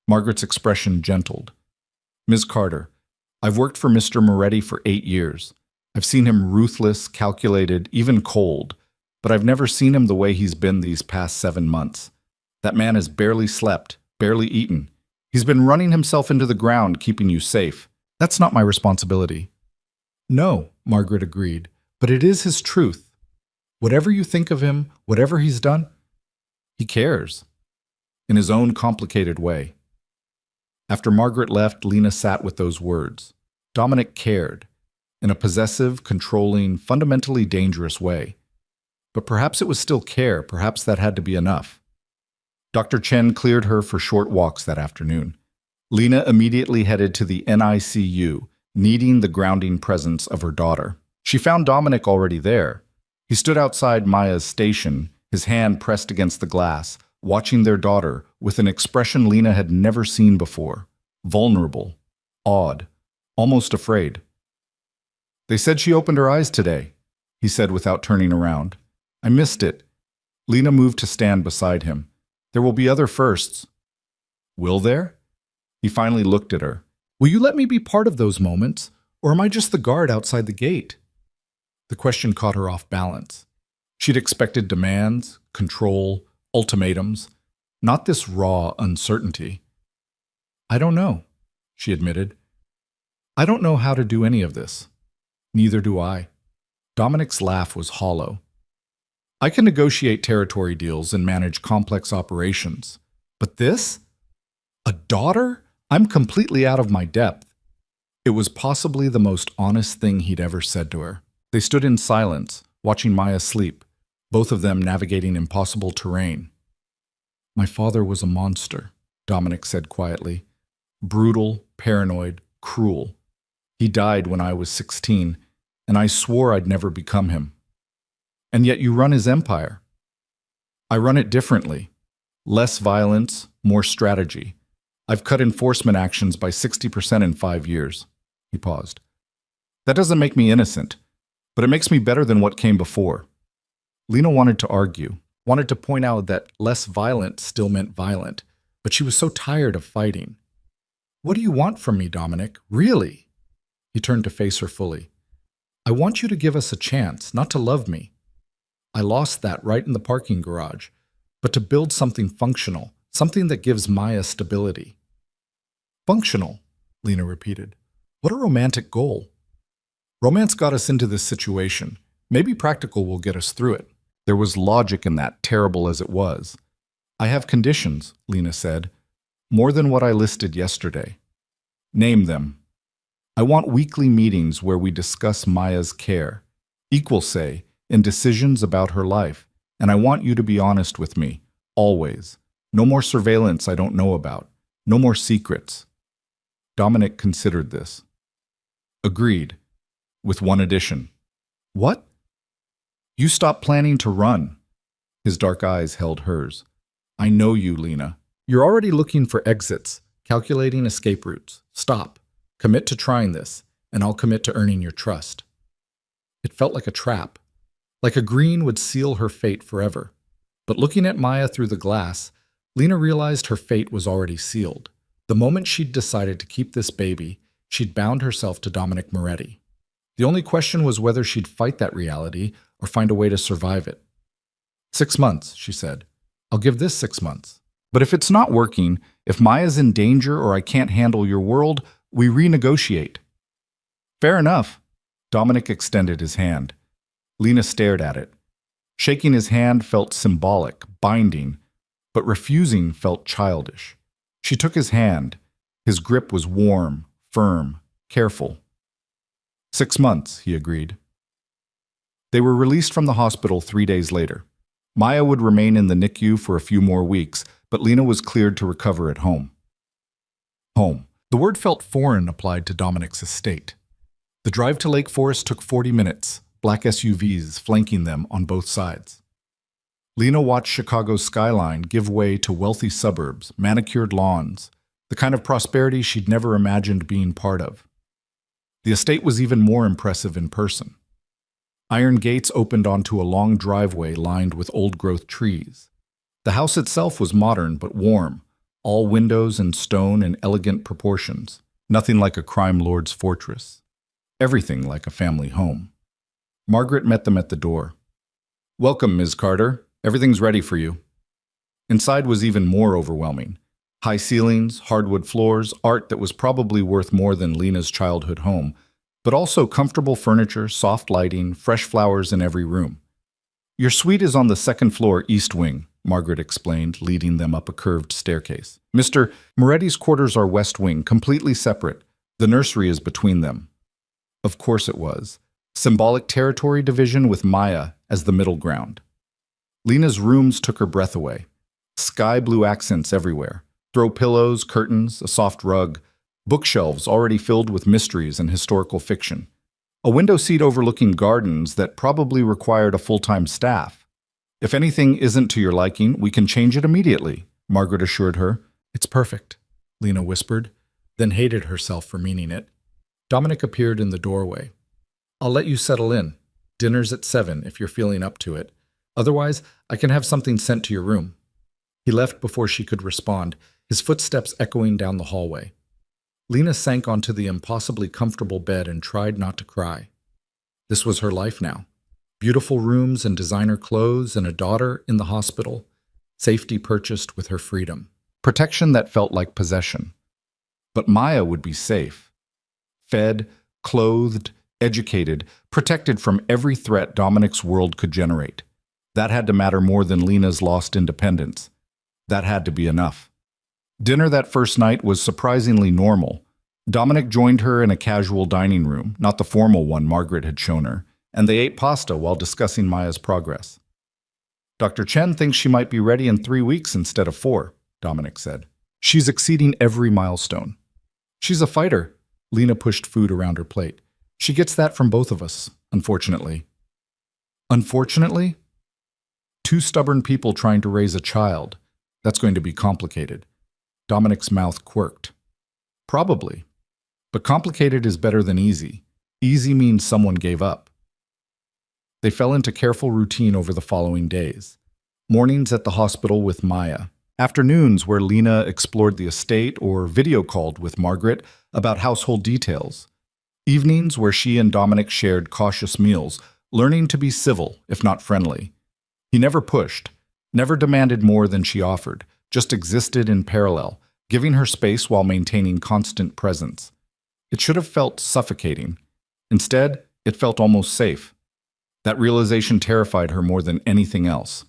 Margaret's expression gentled. Ms. Carter, I've worked for Mr. Moretti for 8 years. I've seen him ruthless, calculated, even cold, but I've never seen him the way he's been these past 7 months. That man has barely slept, barely eaten. He's been running himself into the ground, keeping you safe. That's not my responsibility. No, Margaret agreed, but it is his truth. Whatever you think of him, whatever he's done, he cares. In his own complicated way. After Margaret left, Lena sat with those words. Dominic cared, in a possessive, controlling, fundamentally dangerous way. But perhaps it was still care, perhaps that had to be enough. Dr. Chen cleared her for short walks that afternoon. Lena immediately headed to the NICU, needing the grounding presence of her daughter. She found Dominic already there. He stood outside Maya's station, his hand pressed against the glass, watching their daughter with an expression Lena had never seen before. Vulnerable, awed, almost afraid. They said she opened her eyes today, he said without turning around. I missed it. Lena moved to stand beside him. There will be other firsts. Will there? He finally looked at her. Will you let me be part of those moments, or am I just the guard outside the gate? The question caught her off balance. She'd expected demands, control, ultimatums, not this raw uncertainty. I don't know, she admitted. I don't know how to do any of this. Neither do I. Dominic's laugh was hollow. I can negotiate territory deals and manage complex operations. But this? A daughter? I'm completely out of my depth. It was possibly the most honest thing he'd ever said to her. They stood in silence, watching Maya sleep, both of them navigating impossible terrain. My father was a monster, Dominic said quietly. Brutal, paranoid, cruel. He died when I was 16, and I swore I'd never become him. And yet you run his empire. I run it differently. Less violence, more strategy. I've cut enforcement actions by 60% in 5 years. He paused. That doesn't make me innocent, but it makes me better than what came before. Lena wanted to argue, wanted to point out that less violent still meant violent, but she was so tired of fighting. What do you want from me, Dominic? Really? He turned to face her fully. I want you to give us a chance, not to love me. I lost that right in the parking garage, but to build something functional, something that gives Maya stability. Functional, Lena repeated. What a romantic goal. Romance got us into this situation. Maybe practical will get us through it. There was logic in that, terrible as it was. I have conditions, Lena said. More than what I listed yesterday. Name them. I want weekly meetings where we discuss Maya's care. Equal say in decisions about her life. And I want you to be honest with me. Always. No more surveillance I don't know about. No more secrets. Dominic considered this. Agreed. With one addition. What? You stop planning to run. His dark eyes held hers. I know you, Lena. You're already looking for exits, calculating escape routes. Stop. Commit to trying this, and I'll commit to earning your trust. It felt like a trap. Like a green would seal her fate forever. But looking at Maya through the glass, Lena realized her fate was already sealed. The moment she'd decided to keep this baby, she'd bound herself to Dominic Moretti. The only question was whether she'd fight that reality or find a way to survive it. 6 months, she said. I'll give this 6 months. But if it's not working, if Maya's in danger or I can't handle your world, we renegotiate. Fair enough. Dominic extended his hand. Lena stared at it. Shaking his hand felt symbolic, binding, but refusing felt childish. She took his hand, His grip was warm, firm, careful. 6 months, he agreed. They were released from the hospital 3 days later. Maya would remain in the NICU for a few more weeks, but Lena was cleared to recover at home. Home. The word felt foreign applied to Dominic's estate. The drive to Lake Forest took 40 minutes, black SUVs flanking them on both sides. Lena watched Chicago's skyline give way to wealthy suburbs, manicured lawns, the kind of prosperity she'd never imagined being part of. The estate was even more impressive in person. Iron gates opened onto a long driveway lined with old-growth trees. The house itself was modern but warm, all windows and stone in elegant proportions, nothing like a crime lord's fortress. Everything like a family home. Margaret met them at the door. "Welcome, Ms. Carter. Everything's ready for you." Inside was even more overwhelming. High ceilings, hardwood floors, art that was probably worth more than Lena's childhood home, but also comfortable furniture, soft lighting, fresh flowers in every room. "Your suite is on the second floor east wing," Margaret explained, leading them up a curved staircase. "Mr. Moretti's quarters are west wing, completely separate. The nursery is between them." Of course it was. Symbolic territory division with Maya as the middle ground. Lena's rooms took her breath away. Sky blue accents everywhere. Throw pillows, curtains, a soft rug. Bookshelves already filled with mysteries and historical fiction. A window seat overlooking gardens that probably required a full-time staff. "If anything isn't to your liking, we can change it immediately," Margaret assured her. "It's perfect," Lena whispered, then hated herself for meaning it. Dominic appeared in the doorway. "I'll let you settle in. Dinner's at 7 if you're feeling up to it. Otherwise, I can have something sent to your room." He left before she could respond, his footsteps echoing down the hallway. Lena sank onto the impossibly comfortable bed and tried not to cry. This was her life now. Beautiful rooms and designer clothes and a daughter in the hospital. Safety purchased with her freedom. Protection that felt like possession. But Maya would be safe. Fed, clothed, educated, protected from every threat Dominic's world could generate. That had to matter more than Lena's lost independence. That had to be enough. Dinner that first night was surprisingly normal. Dominic joined her in a casual dining room, not the formal one Margaret had shown her, and they ate pasta while discussing Maya's progress. "Dr. Chen thinks she might be ready in 3 weeks instead of 4, Dominic said. "She's exceeding every milestone." "She's a fighter." Lena pushed food around her plate. "She gets that from both of us, unfortunately." Unfortunately? 2 stubborn people trying to raise a child. That's going to be complicated. Dominic's mouth quirked. Probably. But complicated is better than easy. Easy means someone gave up. They fell into careful routine over the following days. Mornings at the hospital with Maya. Afternoons where Lena explored the estate or video called with Margaret about household details. Evenings where she and Dominic shared cautious meals, learning to be civil, if not friendly. He never pushed, never demanded more than she offered, just existed in parallel, giving her space while maintaining constant presence. It should have felt suffocating. Instead, it felt almost safe. That realization terrified her more than anything else.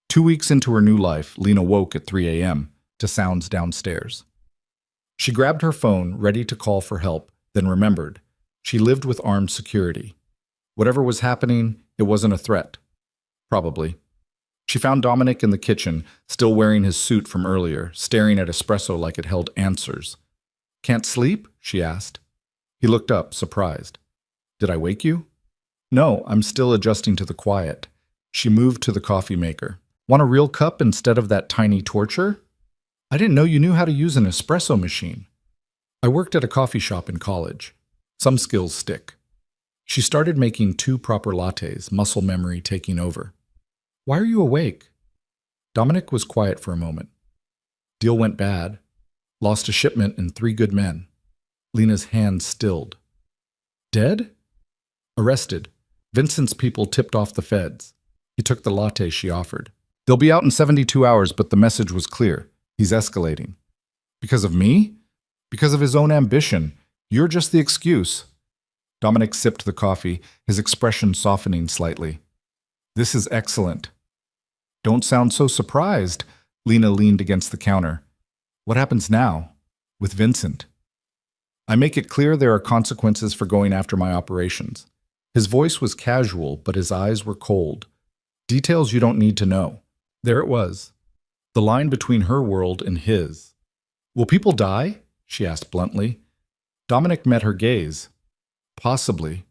2 weeks into her new life, Lena woke at 3 a.m. to sounds downstairs. She grabbed her phone, ready to call for help, then remembered. She lived with armed security. Whatever was happening, it wasn't a threat. Probably. She found Dominic in the kitchen, still wearing his suit from earlier, staring at espresso like it held answers. "Can't sleep?" she asked. He looked up, surprised. "Did I wake you?" "No, I'm still adjusting to the quiet." She moved to the coffee maker. "Want a real cup instead of that tiny torture?" "I didn't know you knew how to use an espresso machine." "I worked at a coffee shop in college. Some skills stick." She started making 2 proper lattes, muscle memory taking over. "Why are you awake?" Dominic was quiet for a moment. "Deal went bad. Lost a shipment and 3 good men." Lena's hands stilled. "Dead?" "Arrested. Vincent's people tipped off the feds." He took the latte she offered. "They'll be out in 72 hours, but the message was clear. He's escalating." "Because of me?" "Because of his own ambition. You're just the excuse." Dominic sipped the coffee, his expression softening slightly. "This is excellent." "Don't sound so surprised." Lena leaned against the counter. "What happens now?" With Vincent. I make it clear there are consequences for going after my operations. His voice was casual, but his eyes were cold. Details you don't need to know. There it was. The line between her world and his. Will people die? She asked bluntly. Dominic met her gaze. Possibly.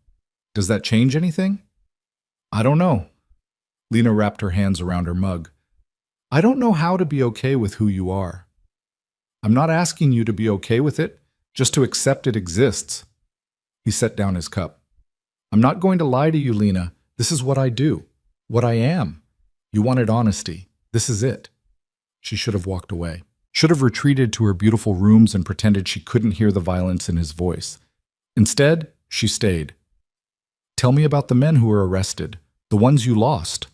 Does that change anything? I don't know. Lena wrapped her hands around her mug. I don't know how to be okay with who you are. I'm not asking you to be okay with it, just to accept it exists. He set down his cup. I'm not going to lie to you, Lena. This is what I do. What I am. You wanted honesty. This is it. She should have walked away. Should have retreated to her beautiful rooms and pretended she couldn't hear the violence in his voice. Instead, she stayed. Tell me about the men who were arrested, the ones you lost.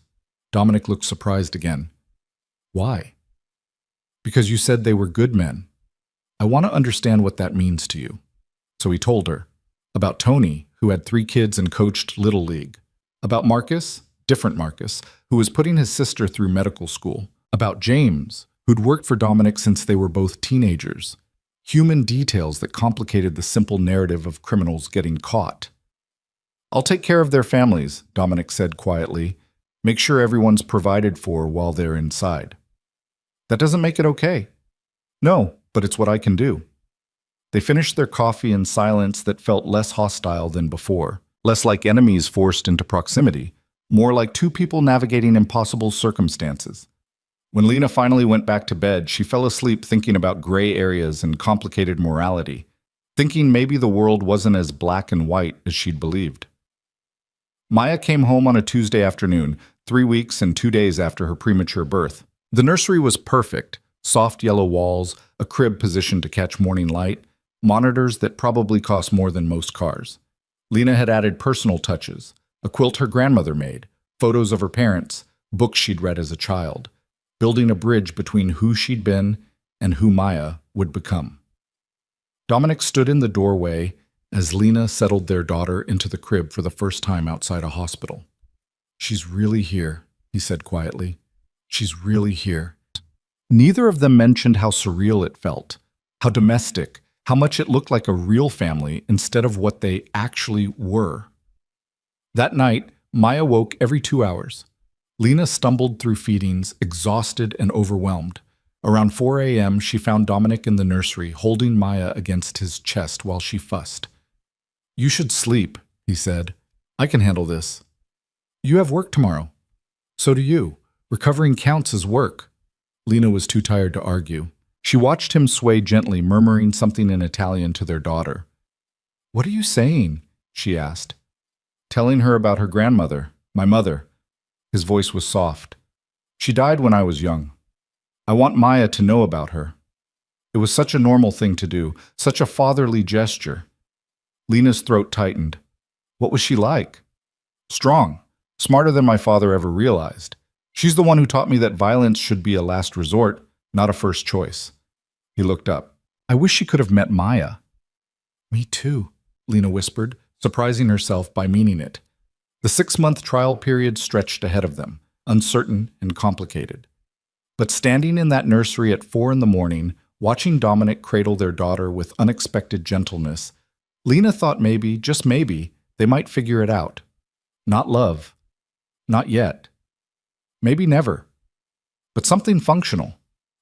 Dominic looked surprised again. Why? Because you said they were good men. I want to understand what that means to you. So he told her. About Tony, who had 3 kids and coached Little League. About Marcus, different Marcus, who was putting his sister through medical school. About James, who'd worked for Dominic since they were both teenagers. Human details that complicated the simple narrative of criminals getting caught. I'll take care of their families, Dominic said quietly. Make sure everyone's provided for while they're inside. That doesn't make it okay. No, but it's what I can do. They finished their coffee in silence that felt less hostile than before, less like enemies forced into proximity, more like 2 people navigating impossible circumstances. When Lena finally went back to bed, she fell asleep thinking about gray areas and complicated morality, thinking maybe the world wasn't as black and white as she'd believed. Maya came home on a Tuesday afternoon, 3 weeks and 2 days after her premature birth. The nursery was perfect, soft yellow walls, a crib positioned to catch morning light, monitors that probably cost more than most cars. Lena had added personal touches, a quilt her grandmother made, photos of her parents, books she'd read as a child, building a bridge between who she'd been and who Maya would become. Dominic stood in the doorway as Lena settled their daughter into the crib for the first time outside a hospital. She's really here, he said quietly. She's really here. Neither of them mentioned how surreal it felt, how domestic, how much it looked like a real family instead of what they actually were. That night, Maya woke every 2 hours. Lena stumbled through feedings, exhausted and overwhelmed. Around 4 a.m., she found Dominic in the nursery, holding Maya against his chest while she fussed. You should sleep, he said. I can handle this. You have work tomorrow. So do you. Recovering counts as work. Lena was too tired to argue. She watched him sway gently, murmuring something in Italian to their daughter. What are you saying? She asked. Telling her about her grandmother, my mother. His voice was soft. She died when I was young. I want Maya to know about her. It was such a normal thing to do, such a fatherly gesture. Lena's throat tightened. What was she like? Strong, smarter than my father ever realized. She's the one who taught me that violence should be a last resort, not a first choice. He looked up. I wish she could have met Maya. Me too, Lena whispered, surprising herself by meaning it. The 6-month trial period stretched ahead of them, uncertain and complicated. But standing in that nursery at 4 a.m, watching Dominic cradle their daughter with unexpected gentleness, Lena thought maybe, just maybe, they might figure it out. Not love. Not yet. Maybe never. But something functional.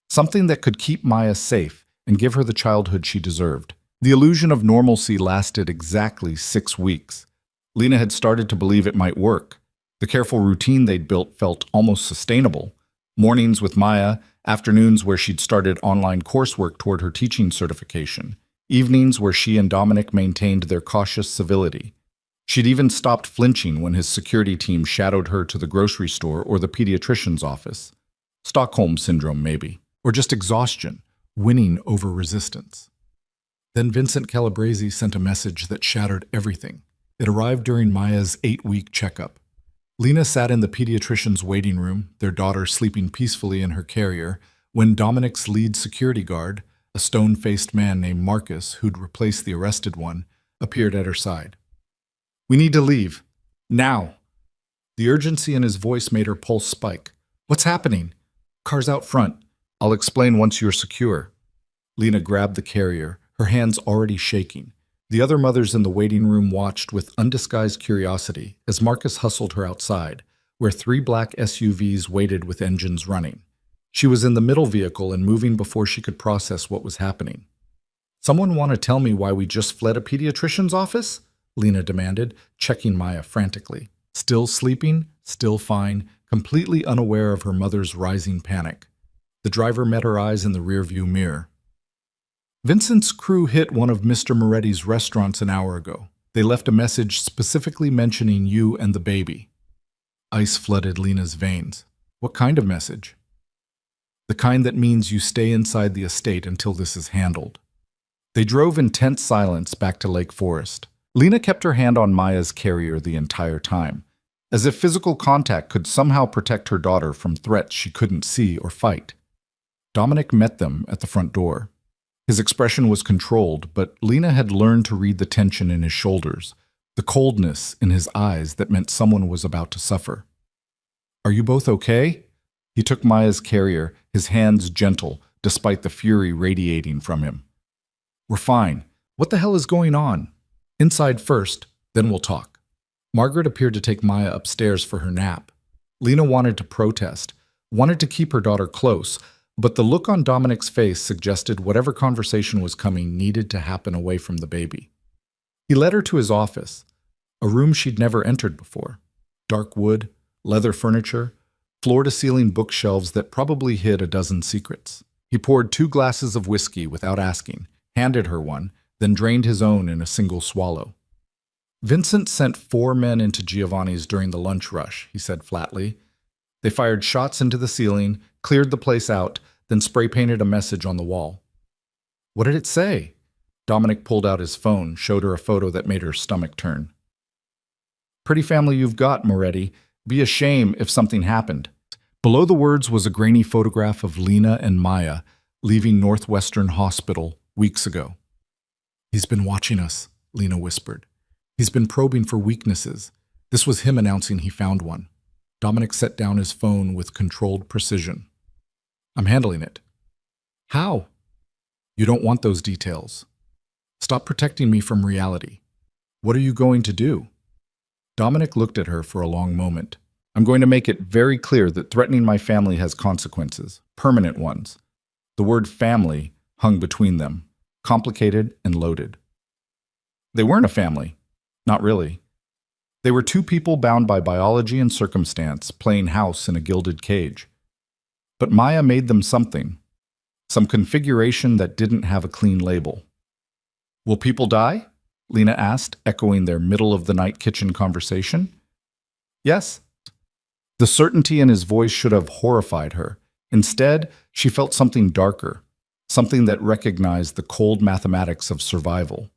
Something that could keep Maya safe and give her the childhood she deserved. The illusion of normalcy lasted exactly 6 weeks. Lena had started to believe it might work. The careful routine they'd built felt almost sustainable. Mornings with Maya, afternoons where she'd started online coursework toward her teaching certification, evenings where she and Dominic maintained their cautious civility. She'd even stopped flinching when his security team shadowed her to the grocery store or the pediatrician's office. Stockholm syndrome, maybe. Or just exhaustion, winning over resistance. Then Vincent Calabrese sent a message that shattered everything. It arrived during Maya's 8-week checkup. Lena sat in the pediatrician's waiting room, their daughter sleeping peacefully in her carrier, when Dominic's lead security guard, a stone-faced man named Marcus, who'd replaced the arrested one, appeared at her side. We need to leave. Now. The urgency in his voice made her pulse spike. What's happening? Car's out front. I'll explain once you're secure. Lena grabbed the carrier, her hands already shaking. The other mothers in the waiting room watched with undisguised curiosity as Marcus hustled her outside, where 3 black SUVs waited with engines running. She was in the middle vehicle and moving before she could process what was happening. "Someone want to tell me why we just fled a pediatrician's office?" Lena demanded, checking Maya frantically. Still sleeping, still fine, completely unaware of her mother's rising panic. The driver met her eyes in the rearview mirror. "Vincent's crew hit one of Mr. Moretti's restaurants an hour ago. They left a message specifically mentioning you and the baby." Ice flooded Lena's veins. "What kind of message?" "The kind that means you stay inside the estate until this is handled." They drove in tense silence back to Lake Forest. Lena kept her hand on Maya's carrier the entire time, as if physical contact could somehow protect her daughter from threats she couldn't see or fight. Dominic met them at the front door. His expression was controlled, but Lena had learned to read the tension in his shoulders, the coldness in his eyes that meant someone was about to suffer. "Are you both okay?" He took Maya's carrier, his hands gentle, despite the fury radiating from him. "We're fine. What the hell is going on? Inside first, then we'll talk." Margaret appeared to take Maya upstairs for her nap. Lena wanted to protest, wanted to keep her daughter close, but the look on Dominic's face suggested whatever conversation was coming needed to happen away from the baby. He led her to his office, a room she'd never entered before. Dark wood, leather furniture, floor-to-ceiling bookshelves that probably hid a dozen secrets. He poured 2 glasses of whiskey without asking, handed her one, then drained his own in a single swallow. "Vincent sent 4 men into Giovanni's during the lunch rush," he said flatly. "They fired shots into the ceiling, cleared the place out, then spray-painted a message on the wall." "What did it say?" Dominic pulled out his phone, showed her a photo that made her stomach turn. "Pretty family you've got, Moretti. Be a shame if something happened." Below the words was a grainy photograph of Lena and Maya leaving Northwestern Hospital weeks ago. "He's been watching us," Lena whispered. "He's been probing for weaknesses." This was him announcing he found one. Dominic set down his phone with controlled precision. "I'm handling it." "How?" "You don't want those details. Stop protecting me from reality. What are you going to do?" Dominic looked at her for a long moment. "I'm going to make it very clear that threatening my family has consequences, permanent ones." The word family hung between them, complicated and loaded. They weren't a family. Not really. They were 2 people bound by biology and circumstance, playing house in a gilded cage. But Maya made them something, some configuration that didn't have a clean label. "Will people die?" Lena asked, echoing their middle-of-the-night kitchen conversation. "Yes." The certainty in his voice should have horrified her. Instead, she felt something darker, something that recognized the cold mathematics of survival.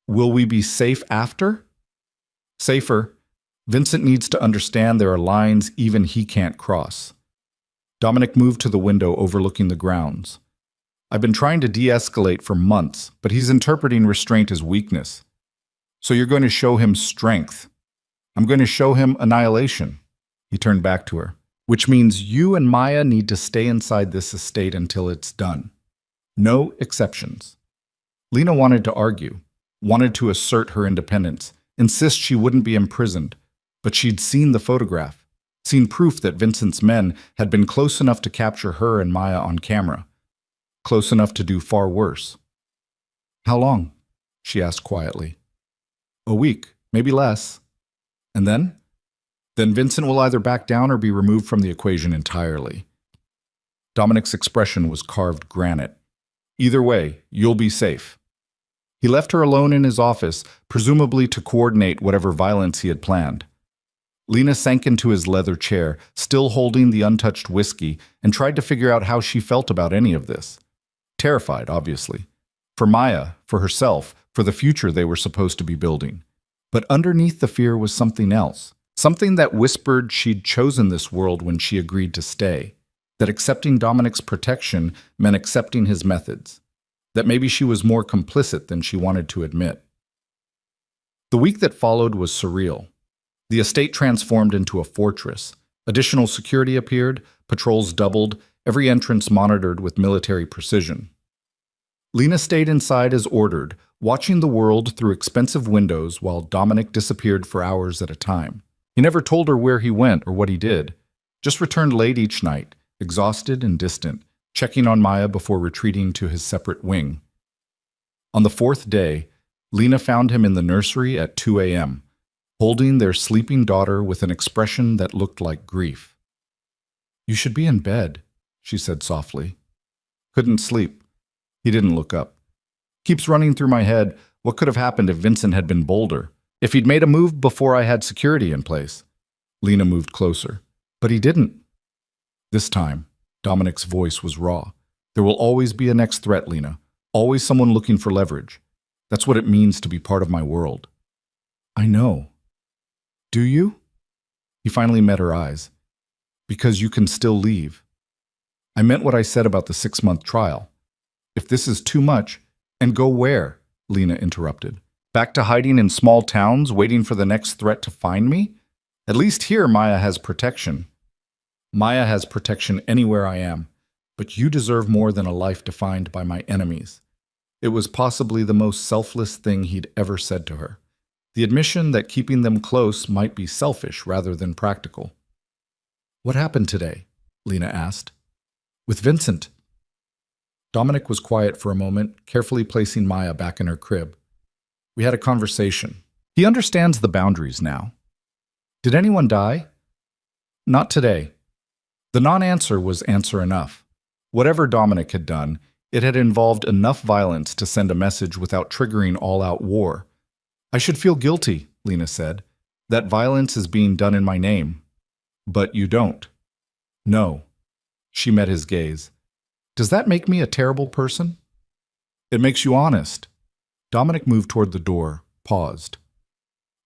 "Will we be safe after?" "Safer. Vincent needs to understand there are lines even he can't cross." Dominic moved to the window overlooking the grounds. "I've been trying to de-escalate for months, but he's interpreting restraint as weakness. So you're going to show him strength. I'm going to show him annihilation." He turned back to her. "Which means you and Maya need to stay inside this estate until it's done. No exceptions." Lena wanted to argue, wanted to assert her independence, insist she wouldn't be imprisoned, but she'd seen the photograph, seen proof that Vincent's men had been close enough to capture her and Maya on camera, close enough to do far worse. "How long?" she asked quietly. "A week, maybe less. And then? Then Vincent will either back down or be removed from the equation entirely." Dominic's expression was carved granite. "Either way, you'll be safe." He left her alone in his office, presumably to coordinate whatever violence he had planned. Lena sank into his leather chair, still holding the untouched whiskey, and tried to figure out how she felt about any of this. Terrified, obviously. For Maya, for herself, for the future they were supposed to be building. But underneath the fear was something else. Something that whispered she'd chosen this world when she agreed to stay. That accepting Dominic's protection meant accepting his methods. That maybe she was more complicit than she wanted to admit. The week that followed was surreal. The estate transformed into a fortress. Additional security appeared, patrols doubled, every entrance monitored with military precision. Lena stayed inside as ordered, watching the world through expensive windows while Dominic disappeared for hours at a time. He never told her where he went or what he did, just returned late each night, exhausted and distant, checking on Maya before retreating to his separate wing. On the fourth day, Lena found him in the nursery at 2 a.m., holding their sleeping daughter with an expression that looked like grief. "You should be in bed," she said softly. "Couldn't sleep." He didn't look up. "Keeps running through my head, what could have happened if Vincent had been bolder? If he'd made a move before I had security in place?" Lena moved closer. "But he didn't." This time, Dominic's voice was raw. "There will always be a next threat, Lena. Always someone looking for leverage. That's what it means to be part of my world." "I know." "Do you?" He finally met her eyes. "Because you can still leave." "I meant what I said about the 6-month trial. If this is too much—" "And go where?" Lena interrupted. "Back to hiding in small towns, waiting for the next threat to find me? At least here Maya has protection." "Maya has protection anywhere I am, but you deserve more than a life defined by my enemies." It was possibly the most selfless thing he'd ever said to her. The admission that keeping them close might be selfish rather than practical. "What happened today?" Lena asked. "With Vincent." Dominic was quiet for a moment, carefully placing Maya back in her crib. "We had a conversation. He understands the boundaries now." "Did anyone die?" "Not today." The non-answer was answer enough. Whatever Dominic had done, it had involved enough violence to send a message without triggering all-out war. "I should feel guilty," Lena said. "That violence is being done in my name." "But you don't." "No." She met his gaze. "Does that make me a terrible person?" "It makes you honest." Dominic moved toward the door, paused.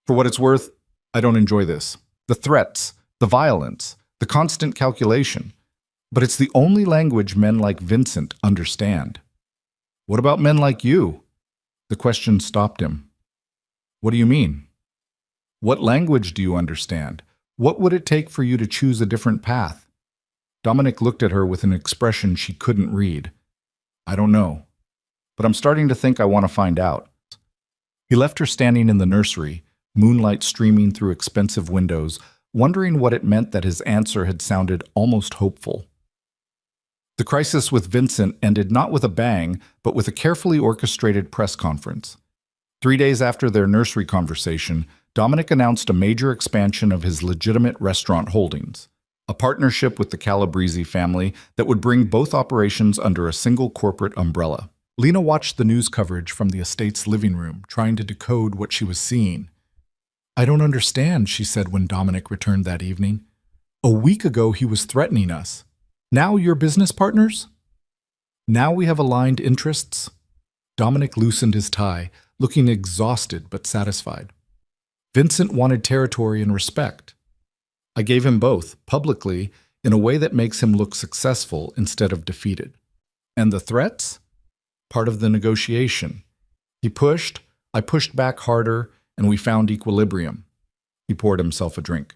"For what it's worth, I don't enjoy this. The threats, the violence, the constant calculation. But it's the only language men like Vincent understand." "What about men like you?" The question stopped him. "What do you mean?" "What language do you understand? What would it take for you to choose a different path?" Dominic looked at her with an expression she couldn't read. "I don't know. But I'm starting to think I want to find out." He left her standing in the nursery, moonlight streaming through expensive windows, wondering what it meant that his answer had sounded almost hopeful. The crisis with Vincent ended not with a bang, but with a carefully orchestrated press conference. 3 days after their nursery conversation, Dominic announced a major expansion of his legitimate restaurant holdings, a partnership with the Calabrese family that would bring both operations under a single corporate umbrella. Lena watched the news coverage from the estate's living room, trying to decode what she was seeing. "I don't understand," she said when Dominic returned that evening. "A week ago he was threatening us. Now you're business partners? Now we have aligned interests?" Dominic loosened his tie, looking exhausted but satisfied. "Vincent wanted territory and respect. I gave him both, publicly, in a way that makes him look successful instead of defeated. And the threats? Part of the negotiation. He pushed, I pushed back harder, and we found equilibrium." He poured himself a drink.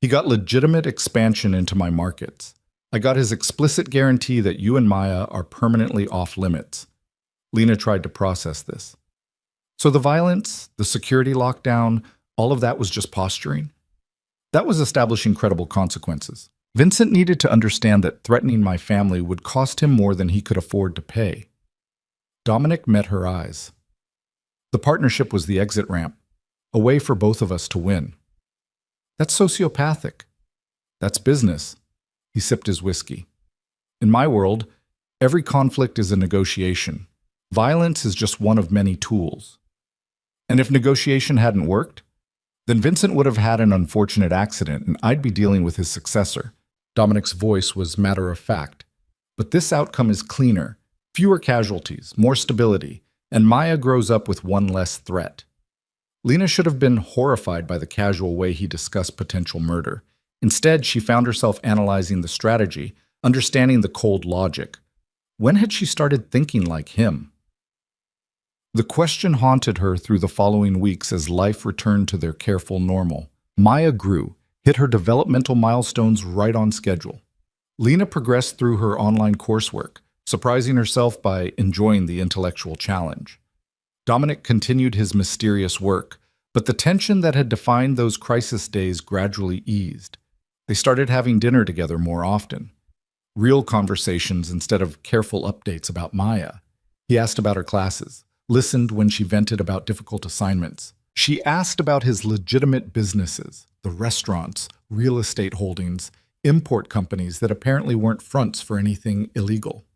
"He got legitimate expansion into my markets. I got his explicit guarantee that you and Maya are permanently off limits." Lena tried to process this. "So the violence, the security lockdown, all of that was just posturing?" "That was establishing credible consequences. Vincent needed to understand that threatening my family would cost him more than he could afford to pay." Dominic met her eyes. "The partnership was the exit ramp, a way for both of us to win." "That's sociopathic." "That's business." He sipped his whiskey. "In my world, every conflict is a negotiation. Violence is just one of many tools. And if negotiation hadn't worked, then Vincent would have had an unfortunate accident and I'd be dealing with his successor." Dominic's voice was matter of fact. "But this outcome is cleaner, fewer casualties, more stability, and Maya grows up with one less threat." Lena should have been horrified by the casual way he discussed potential murder. Instead, she found herself analyzing the strategy, understanding the cold logic. When had she started thinking like him? The question haunted her through the following weeks as life returned to their careful normal. Maya grew, hit her developmental milestones right on schedule. Lena progressed through her online coursework, surprising herself by enjoying the intellectual challenge. Dominic continued his mysterious work, but the tension that had defined those crisis days gradually eased. They started having dinner together more often. Real conversations instead of careful updates about Maya. He asked about her classes, listened when she vented about difficult assignments. She asked about his legitimate businesses, the restaurants, real estate holdings, import companies that apparently weren't fronts for anything illegal.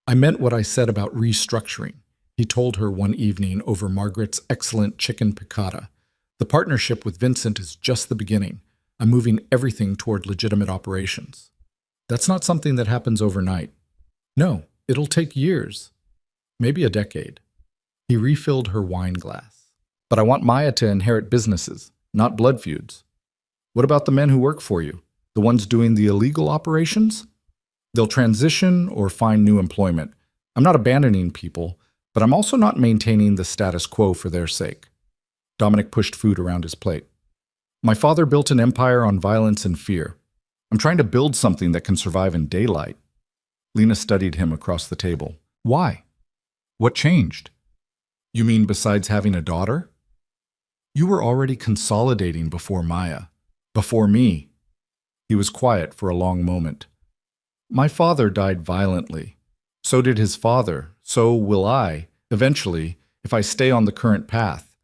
I meant what I said about restructuring, he told her one evening over Margaret's excellent chicken piccata. The partnership with Vincent is just the beginning. I'm moving everything toward legitimate operations. That's not something that happens overnight. No, it'll take years. Maybe a decade. He refilled her wine glass. But I want Maya to inherit businesses, not blood feuds. What about the men who work for you? The ones doing the illegal operations? They'll transition or find new employment. I'm not abandoning people, but I'm also not maintaining the status quo for their sake. Dominic pushed food around his plate. My father built an empire on violence and fear. I'm trying to build something that can survive in daylight. Lena studied him across the table. Why? What changed? You mean besides having a daughter? You were already consolidating before Maya. Before me. He was quiet for a long moment. My father died violently. So did his father. So will I, eventually, if I stay on the current path.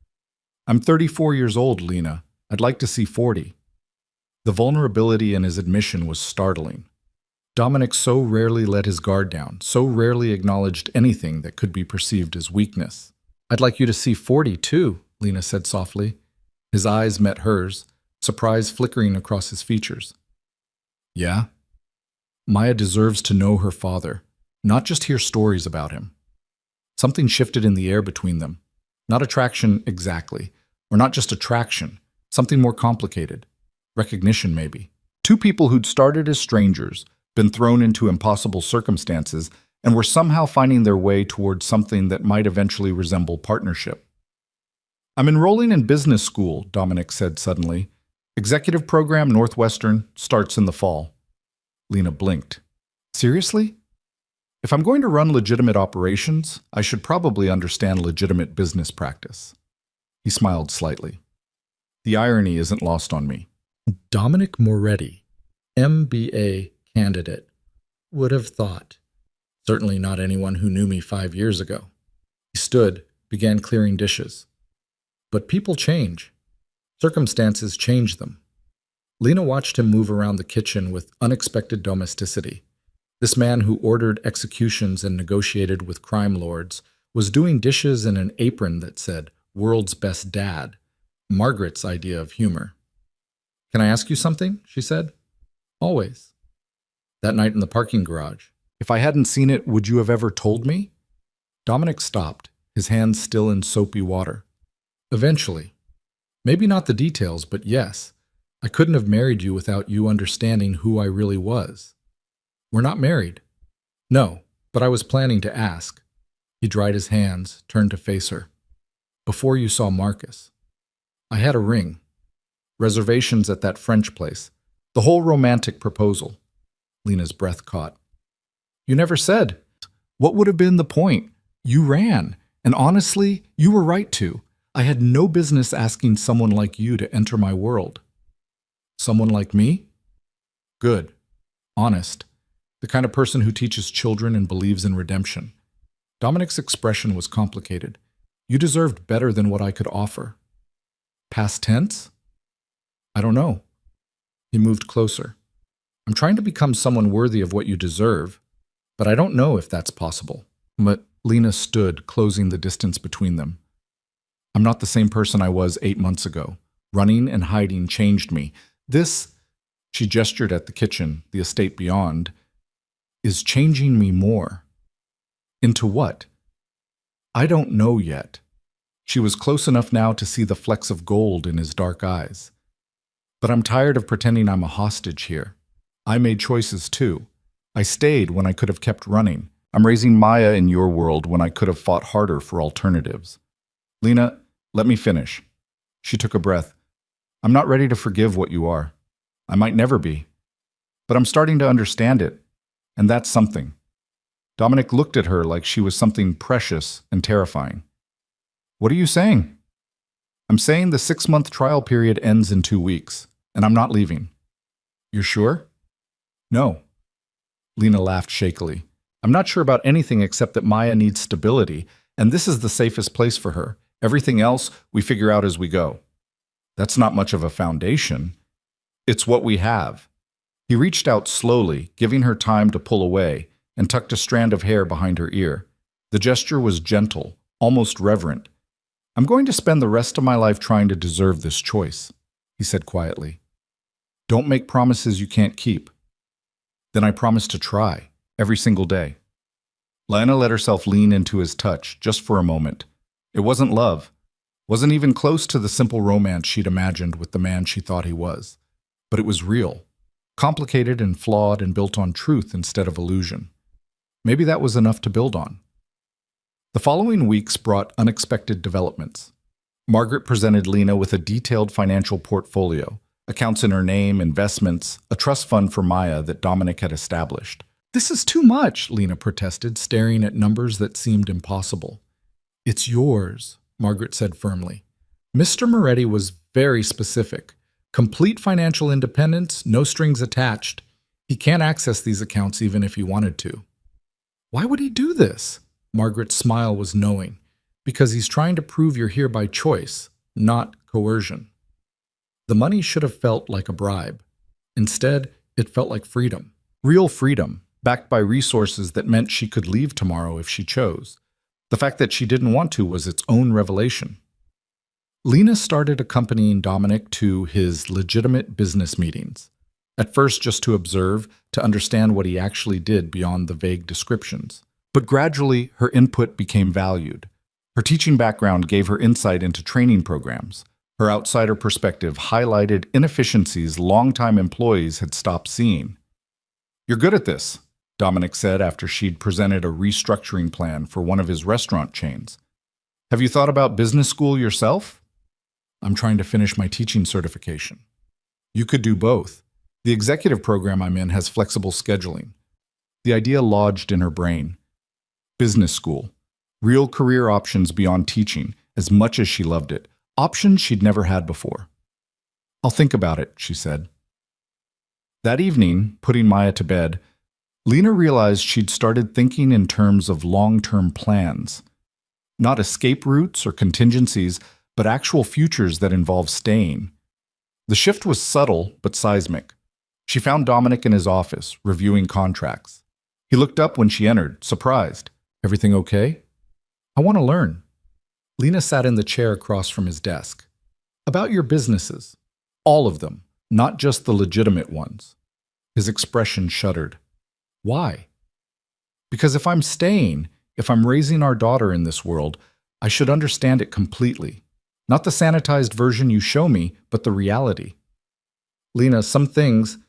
I'm 34 years old, Lena. I'd like to see 40. The vulnerability in his admission was startling. Dominic so rarely let his guard down, so rarely acknowledged anything that could be perceived as weakness. I'd like you to see 40, too, Lena said softly. His eyes met hers, surprise flickering across his features. Yeah? Maya deserves to know her father, not just hear stories about him. Something shifted in the air between them. Not attraction exactly, or not just attraction, something more complicated. Recognition, maybe. Two people who'd started as strangers, been thrown into impossible circumstances, and were somehow finding their way towards something that might eventually resemble partnership. I'm enrolling in business school, Dominic said suddenly. Executive program Northwestern starts in the fall. Lena blinked. Seriously? If I'm going to run legitimate operations, I should probably understand legitimate business practice. He smiled slightly. The irony isn't lost on me. Dominic Moretti, MBA candidate. Would have thought. Certainly not anyone who knew me 5 years ago. He stood, began clearing dishes. But people change. Circumstances change them. Lena watched him move around the kitchen with unexpected domesticity. This man who ordered executions and negotiated with crime lords was doing dishes in an apron that said, "World's Best Dad," Margaret's idea of humor. Can I ask you something? She said. Always. That night in the parking garage. If I hadn't seen it, would you have ever told me? Dominic stopped, his hands still in soapy water. Eventually. Maybe not the details, but yes. I couldn't have married you without you understanding who I really was. We're not married. No, but I was planning to ask. He dried his hands, turned to face her. Before you saw Marcus. I had a ring. Reservations at that French place. The whole romantic proposal. Lena's breath caught. You never said. What would have been the point? You ran. And honestly, you were right to. I had no business asking someone like you to enter my world. Someone like me? Good. Honest. The kind of person who teaches children and believes in redemption. Dominic's expression was complicated. You deserved better than what I could offer. Past tense? I don't know. He moved closer. I'm trying to become someone worthy of what you deserve, but I don't know if that's possible. But Lena stood, closing the distance between them. I'm not the same person I was 8 months ago. Running and hiding changed me. This, she gestured at the kitchen, the estate beyond, is changing me more. Into what? I don't know yet. She was close enough now to see the flecks of gold in his dark eyes. But I'm tired of pretending I'm a hostage here. I made choices too. I stayed when I could have kept running. I'm raising Maya in your world when I could have fought harder for alternatives. Lena, let me finish. She took a breath. I'm not ready to forgive what you are. I might never be. But I'm starting to understand it, and that's something. Dominic looked at her like she was something precious and terrifying. What are you saying? I'm saying the 6-month trial period ends in 2 weeks, and I'm not leaving. You're sure? No. Lena laughed shakily. I'm not sure about anything except that Maya needs stability, and this is the safest place for her. Everything else we figure out as we go. That's not much of a foundation. It's what we have. He reached out slowly, giving her time to pull away, and tucked a strand of hair behind her ear. The gesture was gentle, almost reverent. I'm going to spend the rest of my life trying to deserve this choice, he said quietly. Don't make promises you can't keep. Then I promise to try, every single day. Lena let herself lean into his touch, just for a moment. It wasn't love, wasn't even close to the simple romance she'd imagined with the man she thought he was. But it was real, complicated and flawed and built on truth instead of illusion. Maybe that was enough to build on. The following weeks brought unexpected developments. Margaret presented Lena with a detailed financial portfolio, accounts in her name, investments, a trust fund for Maya that Dominic had established. This is too much, Lena protested, staring at numbers that seemed impossible. It's yours, Margaret said firmly. Mr. Moretti was very specific. Complete financial independence, no strings attached. He can't access these accounts even if he wanted to. Why would he do this? Margaret's smile was knowing. Because he's trying to prove you're here by choice, not coercion. The money should have felt like a bribe. Instead, it felt like freedom. Real freedom, backed by resources that meant she could leave tomorrow if she chose. The fact that she didn't want to was its own revelation. Lena started accompanying Dominic to his legitimate business meetings. At first just to observe, to understand what he actually did beyond the vague descriptions. But gradually, her input became valued. Her teaching background gave her insight into training programs. Her outsider perspective highlighted inefficiencies longtime employees had stopped seeing. You're good at this, Dominic said after she'd presented a restructuring plan for one of his restaurant chains. Have you thought about business school yourself? I'm trying to finish my teaching certification. You could do both. The executive program I'm in has flexible scheduling. The idea lodged in her brain. Business school. Real career options beyond teaching, as much as she loved it. Options she'd never had before. I'll think about it, she said. That evening, putting Maya to bed, Lena realized she'd started thinking in terms of long-term plans. Not escape routes or contingencies, but actual futures that involve staying. The shift was subtle but seismic. She found Dominic in his office, reviewing contracts. He looked up when she entered, surprised. Everything okay? I want to learn. Lena sat in the chair across from his desk. About your businesses. All of them, not just the legitimate ones. His expression shuddered. Why? Because if I'm staying, if I'm raising our daughter in this world, I should understand it completely. Not the sanitized version you show me, but the reality. Lena, some things...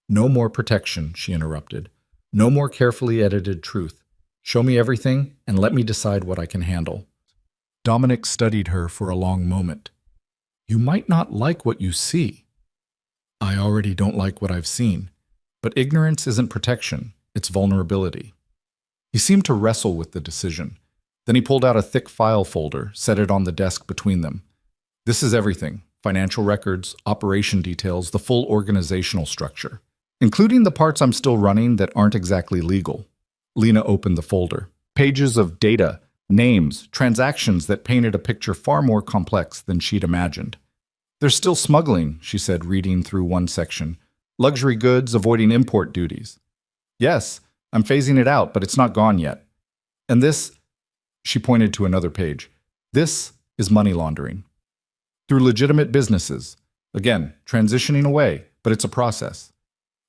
No more protection, she interrupted. No more carefully edited truth. Show me everything and let me decide what I can handle. Dominic studied her for a long moment. You might not like what you see. I already don't like what I've seen. But ignorance isn't protection, it's vulnerability. He seemed to wrestle with the decision. Then he pulled out a thick file folder, set it on the desk between them. This is everything. Financial records, operation details, the full organizational structure. Including the parts I'm still running that aren't exactly legal. Lena opened the folder. Pages of data, names, transactions that painted a picture far more complex than she'd imagined. There's still smuggling, she said, reading through one section. Luxury goods avoiding import duties. Yes, I'm phasing it out, but it's not gone yet. And this, she pointed to another page, this is money laundering. Through legitimate businesses. Again, transitioning away, but it's a process.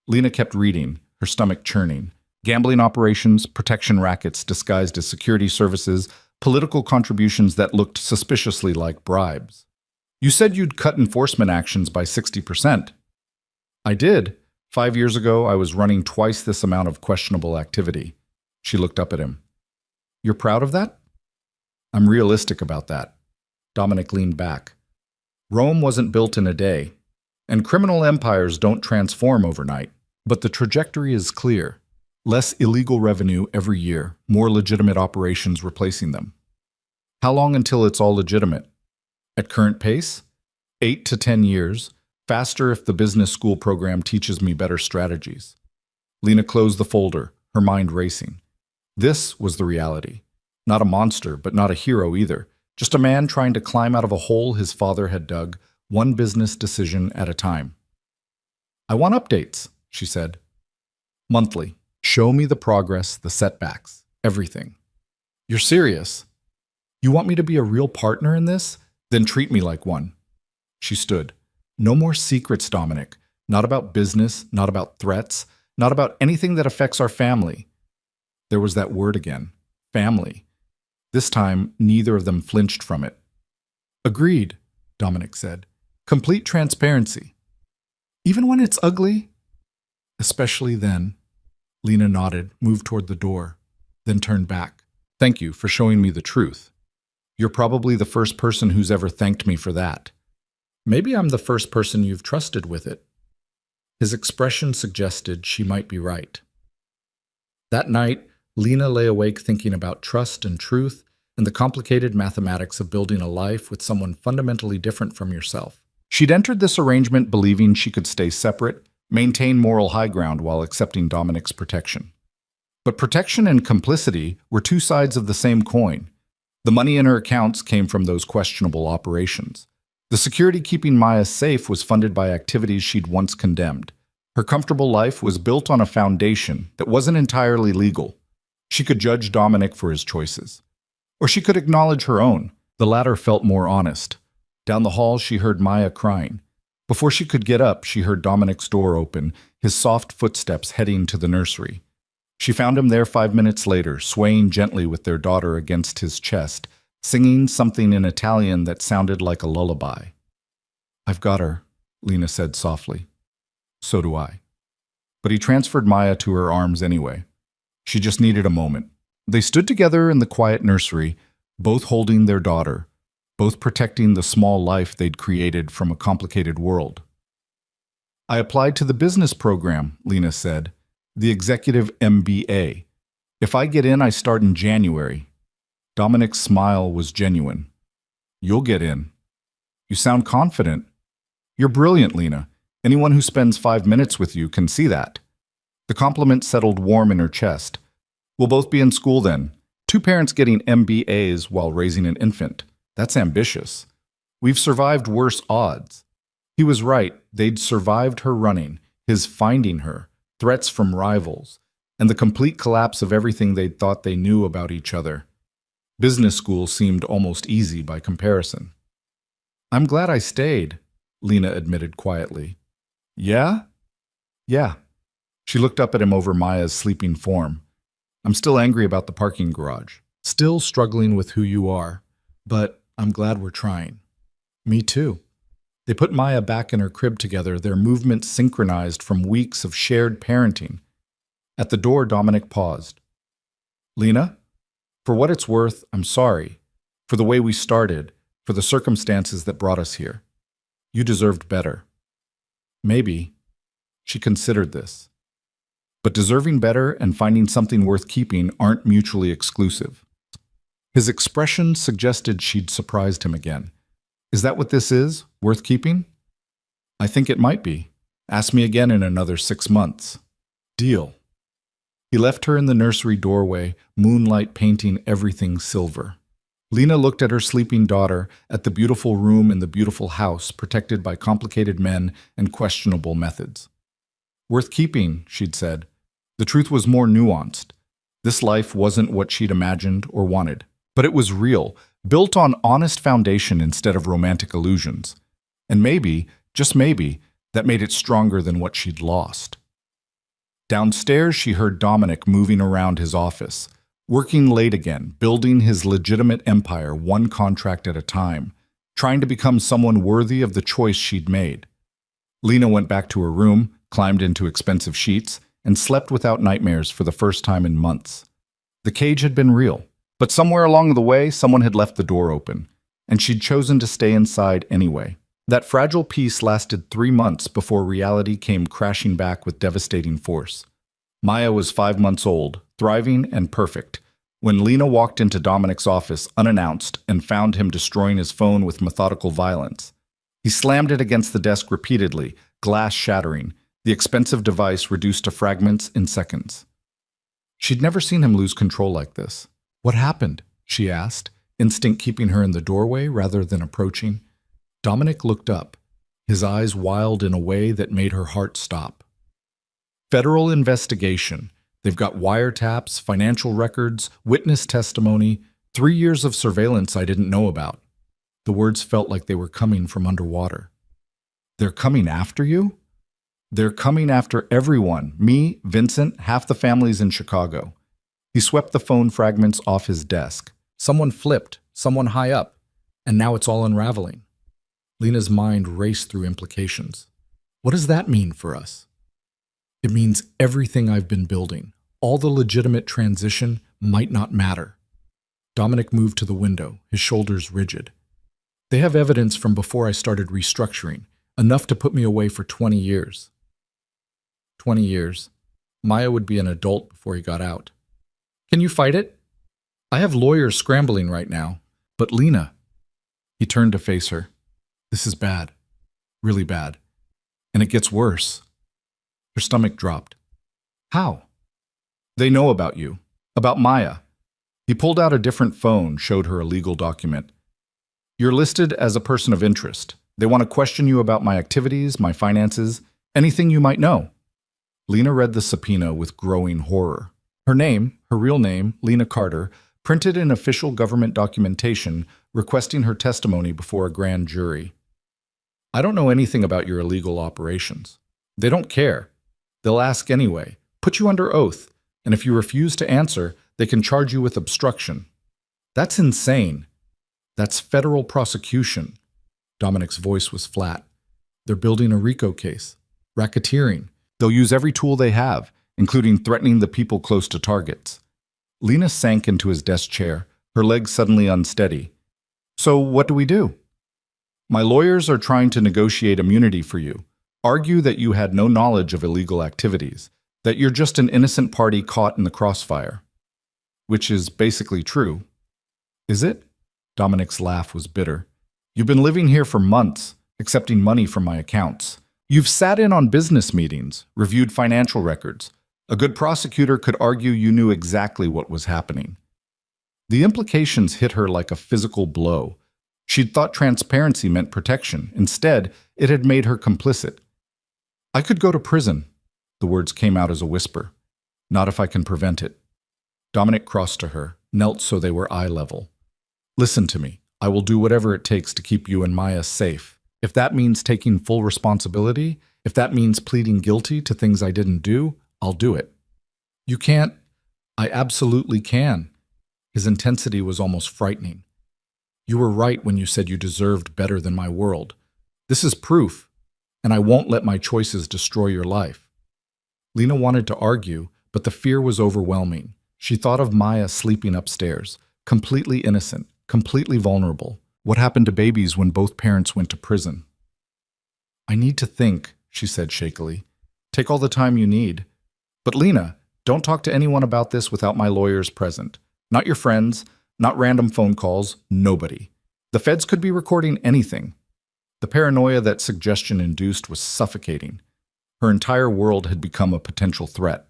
Lena kept reading, her stomach churning. Gambling operations, protection rackets disguised as security services, political contributions that looked suspiciously like bribes. You said you'd cut enforcement actions by 60%. I did. 5 years ago, I was running twice this amount of questionable activity. She looked up at him. You're proud of that? I'm realistic about that. Dominic leaned back. Rome wasn't built in a day. And criminal empires don't transform overnight, but the trajectory is clear. Less illegal revenue every year, more legitimate operations replacing them. How long until it's all legitimate? At current pace? 8 to 10 years, faster if the business school program teaches me better strategies. Lena closed the folder, her mind racing. This was the reality. Not a monster, but not a hero either. Just a man trying to climb out of a hole his father had dug, one business decision at a time. I want updates, she said. Monthly. Show me the progress, the setbacks, everything. You're serious? You want me to be a real partner in this? Then treat me like one. She stood. No more secrets, Dominic. Not about business, not about threats, not about anything that affects our family. There was that word again. Family. This time, neither of them flinched from it. Agreed, Dominic said. Complete transparency. Even when it's ugly? Especially then. Lena nodded, moved toward the door, then turned back. Thank you for showing me the truth. You're probably the first person who's ever thanked me for that. Maybe I'm the first person you've trusted with it. His expression suggested she might be right. That night, Lena lay awake thinking about trust and truth and the complicated mathematics of building a life with someone fundamentally different from yourself. She'd entered this arrangement believing she could stay separate, maintain moral high ground while accepting Dominic's protection. But protection and complicity were two sides of the same coin. The money in her accounts came from those questionable operations. The security keeping Maya safe was funded by activities she'd once condemned. Her comfortable life was built on a foundation that wasn't entirely legal. She could judge Dominic for his choices. Or she could acknowledge her own. The latter felt more honest. Down the hall, she heard Maya crying. Before she could get up, she heard Dominic's door open, his soft footsteps heading to the nursery. She found him there 5 minutes later, swaying gently with their daughter against his chest, singing something in Italian that sounded like a lullaby. I've got her, Lena said softly. So do I. But he transferred Maya to her arms anyway. She just needed a moment. They stood together in the quiet nursery, both holding their daughter, both protecting the small life they'd created from a complicated world. I applied to the business program, Lena said, the executive MBA. If I get in, I start in January. Dominic's smile was genuine. You'll get in. You sound confident. You're brilliant, Lena. Anyone who spends 5 minutes with you can see that. The compliment settled warm in her chest. We'll both be in school then. 2 parents getting MBAs while raising an infant. That's ambitious. We've survived worse odds. He was right. They'd survived her running, his finding her, threats from rivals, and the complete collapse of everything they'd thought they knew about each other. Business school seemed almost easy by comparison. I'm glad I stayed, Lena admitted quietly. Yeah? Yeah. She looked up at him over Maya's sleeping form. I'm still angry about the parking garage. Still struggling with who you are. But I'm glad we're trying. Me too. They put Maya back in her crib together, their movements synchronized from weeks of shared parenting. At the door, Dominic paused. Lena, for what it's worth, I'm sorry. For the way we started, for the circumstances that brought us here. You deserved better. Maybe. She considered this. But deserving better and finding something worth keeping aren't mutually exclusive. His expression suggested she'd surprised him again. Is that what this is? Worth keeping? I think it might be. Ask me again in another 6 months. Deal. He left her in the nursery doorway, moonlight painting everything silver. Lena looked at her sleeping daughter, at the beautiful room in the beautiful house protected by complicated men and questionable methods. Worth keeping, she'd said. The truth was more nuanced. This life wasn't what she'd imagined or wanted. But it was real, built on honest foundation instead of romantic illusions. And maybe, just maybe, that made it stronger than what she'd lost. Downstairs, she heard Dominic moving around his office, working late again, building his legitimate empire one contract at a time, trying to become someone worthy of the choice she'd made. Lena went back to her room, climbed into expensive sheets, and slept without nightmares for the first time in months. The cage had been real. But somewhere along the way, someone had left the door open, and she'd chosen to stay inside anyway. That fragile peace lasted 3 months before reality came crashing back with devastating force. Maya was 5 months old, thriving and perfect, when Lena walked into Dominic's office unannounced and found him destroying his phone with methodical violence. He slammed it against the desk repeatedly, glass shattering, the expensive device reduced to fragments in seconds. She'd never seen him lose control like this. "What happened?" she asked, instinct keeping her in the doorway rather than approaching. Dominic looked up, his eyes wild in a way that made her heart stop. "Federal investigation. They've got wiretaps, financial records, witness testimony, 3 years of surveillance I didn't know about." The words felt like they were coming from underwater. "They're coming after you?" "They're coming after everyone. Me, Vincent, half the families in Chicago." He swept the phone fragments off his desk. Someone flipped, someone high up, and now it's all unraveling. Lena's mind raced through implications. What does that mean for us? It means everything I've been building, all the legitimate transition, might not matter. Dominic moved to the window, his shoulders rigid. "They have evidence from before I started restructuring, enough to put me away for 20 years. 20 years. Maya would be an adult before he got out. Can you fight it? I have lawyers scrambling right now. But Lena." He turned to face her. "This is bad. Really bad. And it gets worse." Her stomach dropped. "How?" "They know about you. About Maya." He pulled out a different phone, showed her a legal document. "You're listed as a person of interest. They want to question you about my activities, my finances, anything you might know." Lena read the subpoena with growing horror. Her name, her real name, Lena Carter, printed in official government documentation requesting her testimony before a grand jury. "I don't know anything about your illegal operations. They don't care. They'll ask anyway, put you under oath, and if you refuse to answer, they can charge you with obstruction." "That's insane. That's federal prosecution." Dominic's voice was flat. "They're building a RICO case. Racketeering. They'll use every tool they have, including threatening the people close to targets." Lena sank into his desk chair, her legs suddenly unsteady. "So what do we do?" "My lawyers are trying to negotiate immunity for you. Argue that you had no knowledge of illegal activities, that you're just an innocent party caught in the crossfire." "Which is basically true." "Is it?" Dominic's laugh was bitter. "You've been living here for months, accepting money from my accounts. You've sat in on business meetings, reviewed financial records. A good prosecutor could argue you knew exactly what was happening." The implications hit her like a physical blow. She'd thought transparency meant protection. Instead, it had made her complicit. "I could go to prison." The words came out as a whisper. "Not if I can prevent it." Dominic crossed to her, knelt so they were eye level. "Listen to me. I will do whatever it takes to keep you and Maya safe. If that means taking full responsibility, if that means pleading guilty to things I didn't do, I'll do it." "You can't." "I absolutely can." His intensity was almost frightening. "You were right when you said you deserved better than my world. This is proof, and I won't let my choices destroy your life." Lena wanted to argue, but the fear was overwhelming. She thought of Maya sleeping upstairs, completely innocent, completely vulnerable. What happened to babies when both parents went to prison? "I need to think," she said shakily. "Take all the time you need. But Lena, don't talk to anyone about this without my lawyers present. Not your friends, not random phone calls, nobody. The feds could be recording anything." The paranoia that suggestion induced was suffocating. Her entire world had become a potential threat.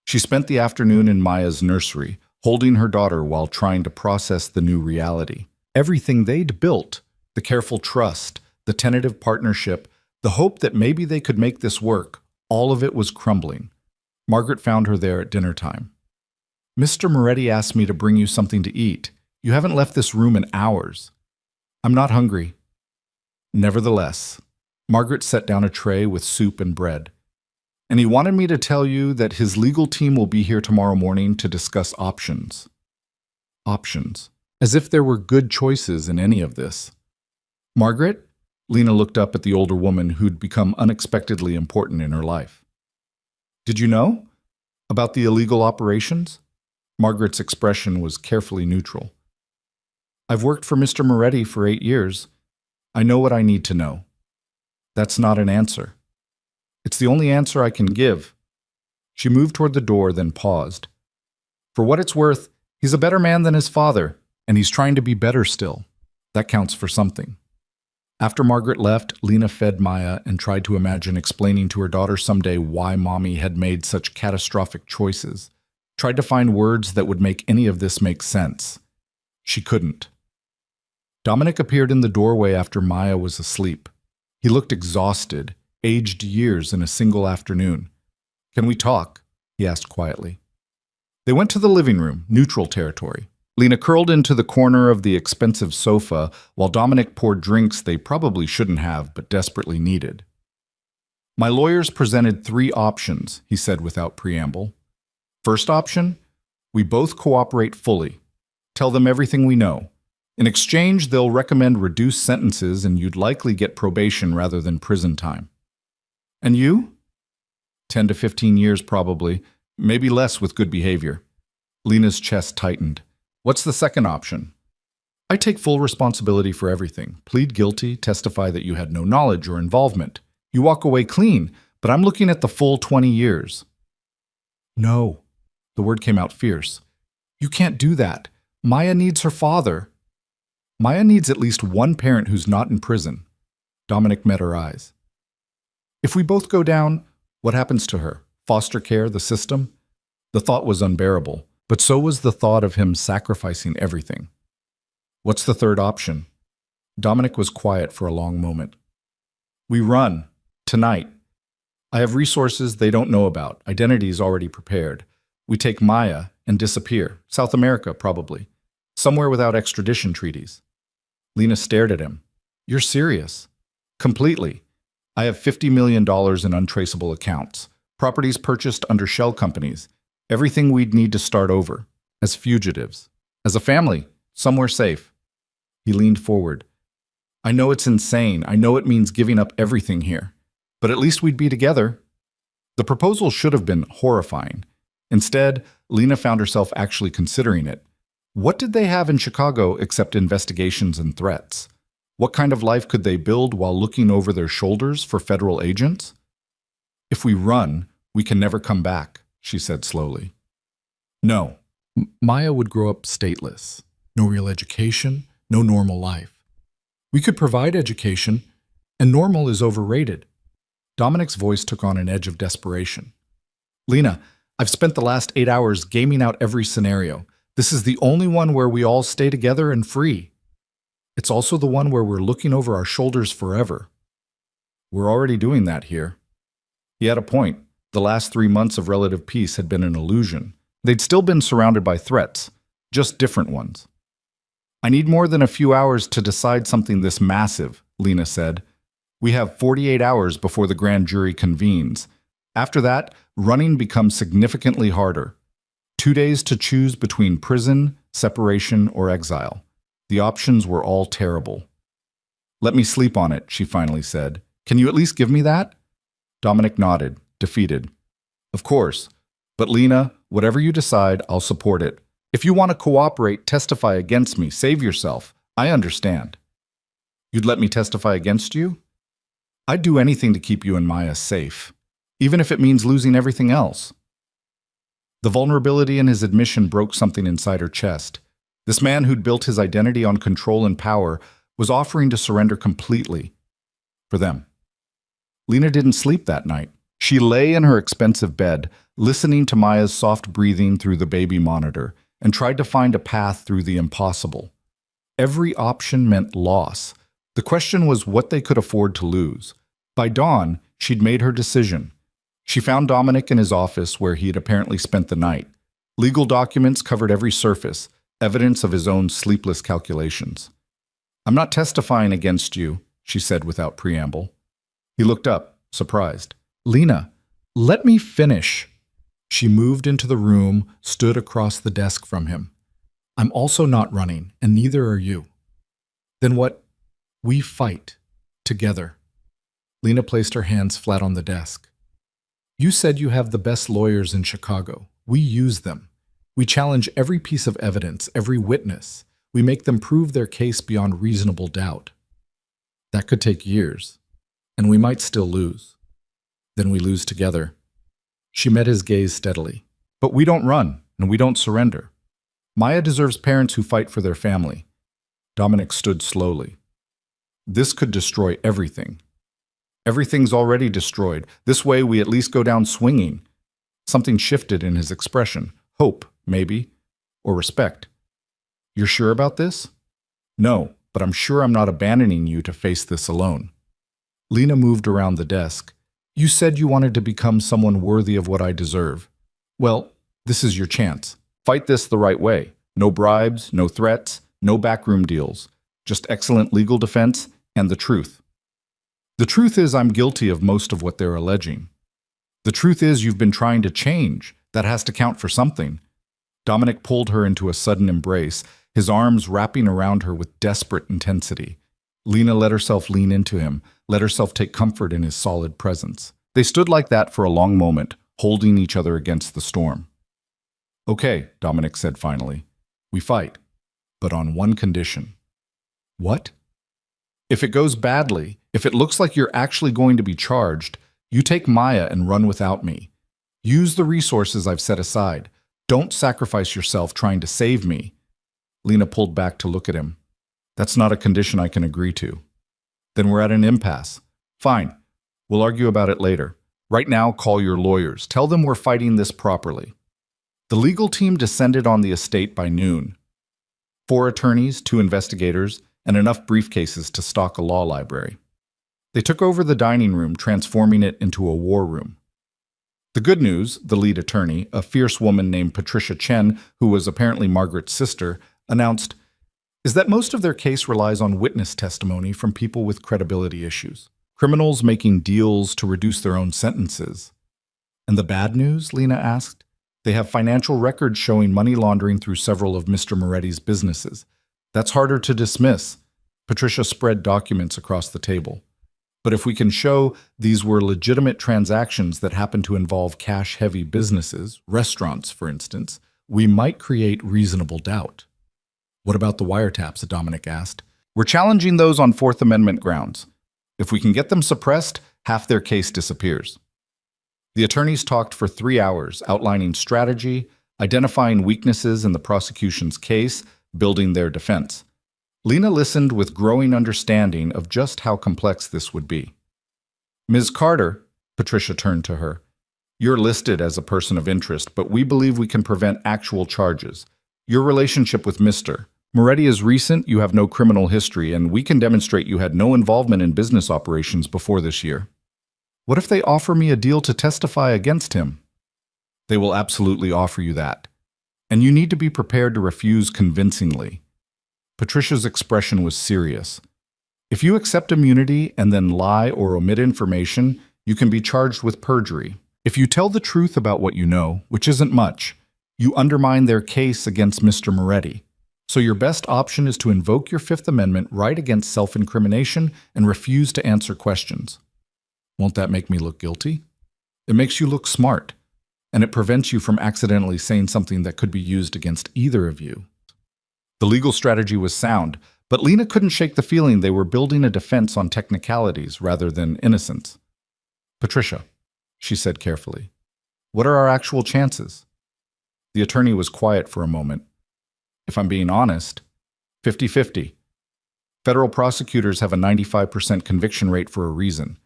She spent the afternoon in Maya's nursery, holding her daughter while trying to process the new reality. Everything they'd built, the careful trust, the tentative partnership, the hope that maybe they could make this work, all of it was crumbling. Margaret found her there at dinner time. "Mr. Moretti asked me to bring you something to eat. You haven't left this room in hours." "I'm not hungry." Nevertheless, Margaret set down a tray with soup and bread. "And he wanted me to tell you that his legal team will be here tomorrow morning to discuss options." Options. As if there were good choices in any of this. "Margaret?" Lena looked up at the older woman who'd become unexpectedly important in her life. "Did you know? About the illegal operations?" Margaret's expression was carefully neutral. "I've worked for Mr. Moretti for 8 years. I know what I need to know." "That's not an answer." "It's the only answer I can give." She moved toward the door, then paused. For what it's worth, he's a better man than his father, and he's trying to be better still. That counts for something. After Margaret left, Lena fed Maya and tried to imagine explaining to her daughter someday why Mommy had made such catastrophic choices. Tried to find words that would make any of this make sense. She couldn't. Dominic appeared in the doorway after Maya was asleep. He looked exhausted, aged years in a single afternoon. Can we talk? He asked quietly. They went to the living room, neutral territory. Lena curled into the corner of the expensive sofa while Dominic poured drinks they probably shouldn't have but desperately needed. My lawyers presented 3 options, he said without preamble. First option, we both cooperate fully. Tell them everything we know. In exchange, they'll recommend reduced sentences and you'd likely get probation rather than prison time. And you? 10 to 15 years probably, maybe less with good behavior. Lena's chest tightened. What's the second option? I take full responsibility for everything. Plead guilty, testify that you had no knowledge or involvement. You walk away clean, but I'm looking at the full 20 years. No. The word came out fierce. You can't do that. Maya needs her father. Maya needs at least one parent who's not in prison. Dominic met her eyes. If we both go down, what happens to her? Foster care, the system? The thought was unbearable, but so was the thought of him sacrificing everything. What's the third option? Dominic was quiet for a long moment. We run. Tonight. I have resources they don't know about. Identities already prepared. We take Maya and disappear. South America, probably. Somewhere without extradition treaties. Lena stared at him. You're serious? Completely. I have $50 million in untraceable accounts. Properties purchased under shell companies. Everything we'd need to start over. As fugitives. As a family. Somewhere safe. He leaned forward. I know it's insane. I know it means giving up everything here. But at least we'd be together. The proposal should have been horrifying. Instead, Lena found herself actually considering it. What did they have in Chicago except investigations and threats? What kind of life could they build while looking over their shoulders for federal agents? If we run, we can never come back, she said slowly. No. Maya would grow up stateless. No real education, no normal life. We could provide education, and normal is overrated. Dominic's voice took on an edge of desperation. Lena, I've spent the last 8 hours gaming out every scenario. This is the only one where we all stay together and free. It's also the one where we're looking over our shoulders forever. We're already doing that here. He had a point. The last 3 months of relative peace had been an illusion. They'd still been surrounded by threats, just different ones. I need more than a few hours to decide something this massive, Lena said. We have 48 hours before the grand jury convenes. After that, running becomes significantly harder. 2 days to choose between prison, separation, or exile. The options were all terrible. Let me sleep on it, she finally said. Can you at least give me that? Dominic nodded, defeated. Of course. But Lena, whatever you decide, I'll support it. If you want to cooperate, testify against me. Save yourself. I understand. You'd let me testify against you? I'd do anything to keep you and Maya safe, even if it means losing everything else. The vulnerability in his admission broke something inside her chest. This man who'd built his identity on control and power was offering to surrender completely for them. Lena didn't sleep that night. She lay in her expensive bed, listening to Maya's soft breathing through the baby monitor, and tried to find a path through the impossible. Every option meant loss. The question was what they could afford to lose. By dawn, she'd made her decision. She found Dominic in his office where he had apparently spent the night. Legal documents covered every surface, evidence of his own sleepless calculations. I'm not testifying against you, she said without preamble. He looked up, surprised. Lena, let me finish. She moved into the room, stood across the desk from him. I'm also not running, and neither are you. Then what? We fight. Together. Lena placed her hands flat on the desk. You said you have the best lawyers in Chicago. We use them. We challenge every piece of evidence, every witness. We make them prove their case beyond reasonable doubt. That could take years, and we might still lose. Then we lose together. She met his gaze steadily. But we don't run, and we don't surrender. Maya deserves parents who fight for their family. Dominic stood slowly. This could destroy everything. Everything's already destroyed. This way we at least go down swinging. Something shifted in his expression. Hope, maybe. Or respect. You're sure about this? No, but I'm sure I'm not abandoning you to face this alone. Lena moved around the desk. You said you wanted to become someone worthy of what I deserve. Well, this is your chance. Fight this the right way. No bribes, no threats, no backroom deals. Just excellent legal defense and the truth. The truth is I'm guilty of most of what they're alleging. The truth is you've been trying to change. That has to count for something. Dominic pulled her into a sudden embrace, his arms wrapping around her with desperate intensity. Lena let herself lean into him, let herself take comfort in his solid presence. They stood like that for a long moment, holding each other against the storm. Okay, Dominic said finally. We fight, but on one condition. What? If it goes badly, if it looks like you're actually going to be charged, you take Maya and run without me. Use the resources I've set aside. Don't sacrifice yourself trying to save me. Lena pulled back to look at him. That's not a condition I can agree to. Then we're at an impasse. Fine. We'll argue about it later. Right now, call your lawyers. Tell them we're fighting this properly. The legal team descended on the estate by noon. 4 attorneys, 2 investigators, and enough briefcases to stock a law library. They took over the dining room, transforming it into a war room. The good news, the lead attorney, a fierce woman named Patricia Chen, who was apparently Margaret's sister, announced, is that most of their case relies on witness testimony from people with credibility issues. Criminals making deals to reduce their own sentences. And the bad news, Lena asked? They have financial records showing money laundering through several of Mr. Moretti's businesses. That's harder to dismiss. Patricia spread documents across the table. But if we can show these were legitimate transactions that happen to involve cash-heavy businesses, restaurants, for instance, we might create reasonable doubt. What about the wiretaps? Dominic asked. We're challenging those on Fourth Amendment grounds. If we can get them suppressed, half their case disappears. The attorneys talked for 3 hours, outlining strategy, identifying weaknesses in the prosecution's case, building their defense. Lena listened with growing understanding of just how complex this would be. Ms. Carter, Patricia turned to her, you're listed as a person of interest, but we believe we can prevent actual charges. Your relationship with Mr. Moretti is recent, you have no criminal history, and we can demonstrate you had no involvement in business operations before this year. What if they offer me a deal to testify against him? They will absolutely offer you that. And you need to be prepared to refuse convincingly. Patricia's expression was serious. If you accept immunity and then lie or omit information, you can be charged with perjury. If you tell the truth about what you know, which isn't much, you undermine their case against Mr. Moretti. So your best option is to invoke your Fifth Amendment right against self-incrimination and refuse to answer questions. Won't that make me look guilty? It makes you look smart, and it prevents you from accidentally saying something that could be used against either of you. The legal strategy was sound, but Lena couldn't shake the feeling they were building a defense on technicalities rather than innocence. Patricia, she said carefully, what are our actual chances? The attorney was quiet for a moment. If I'm being honest, 50-50. Federal prosecutors have a 95% conviction rate for a reason.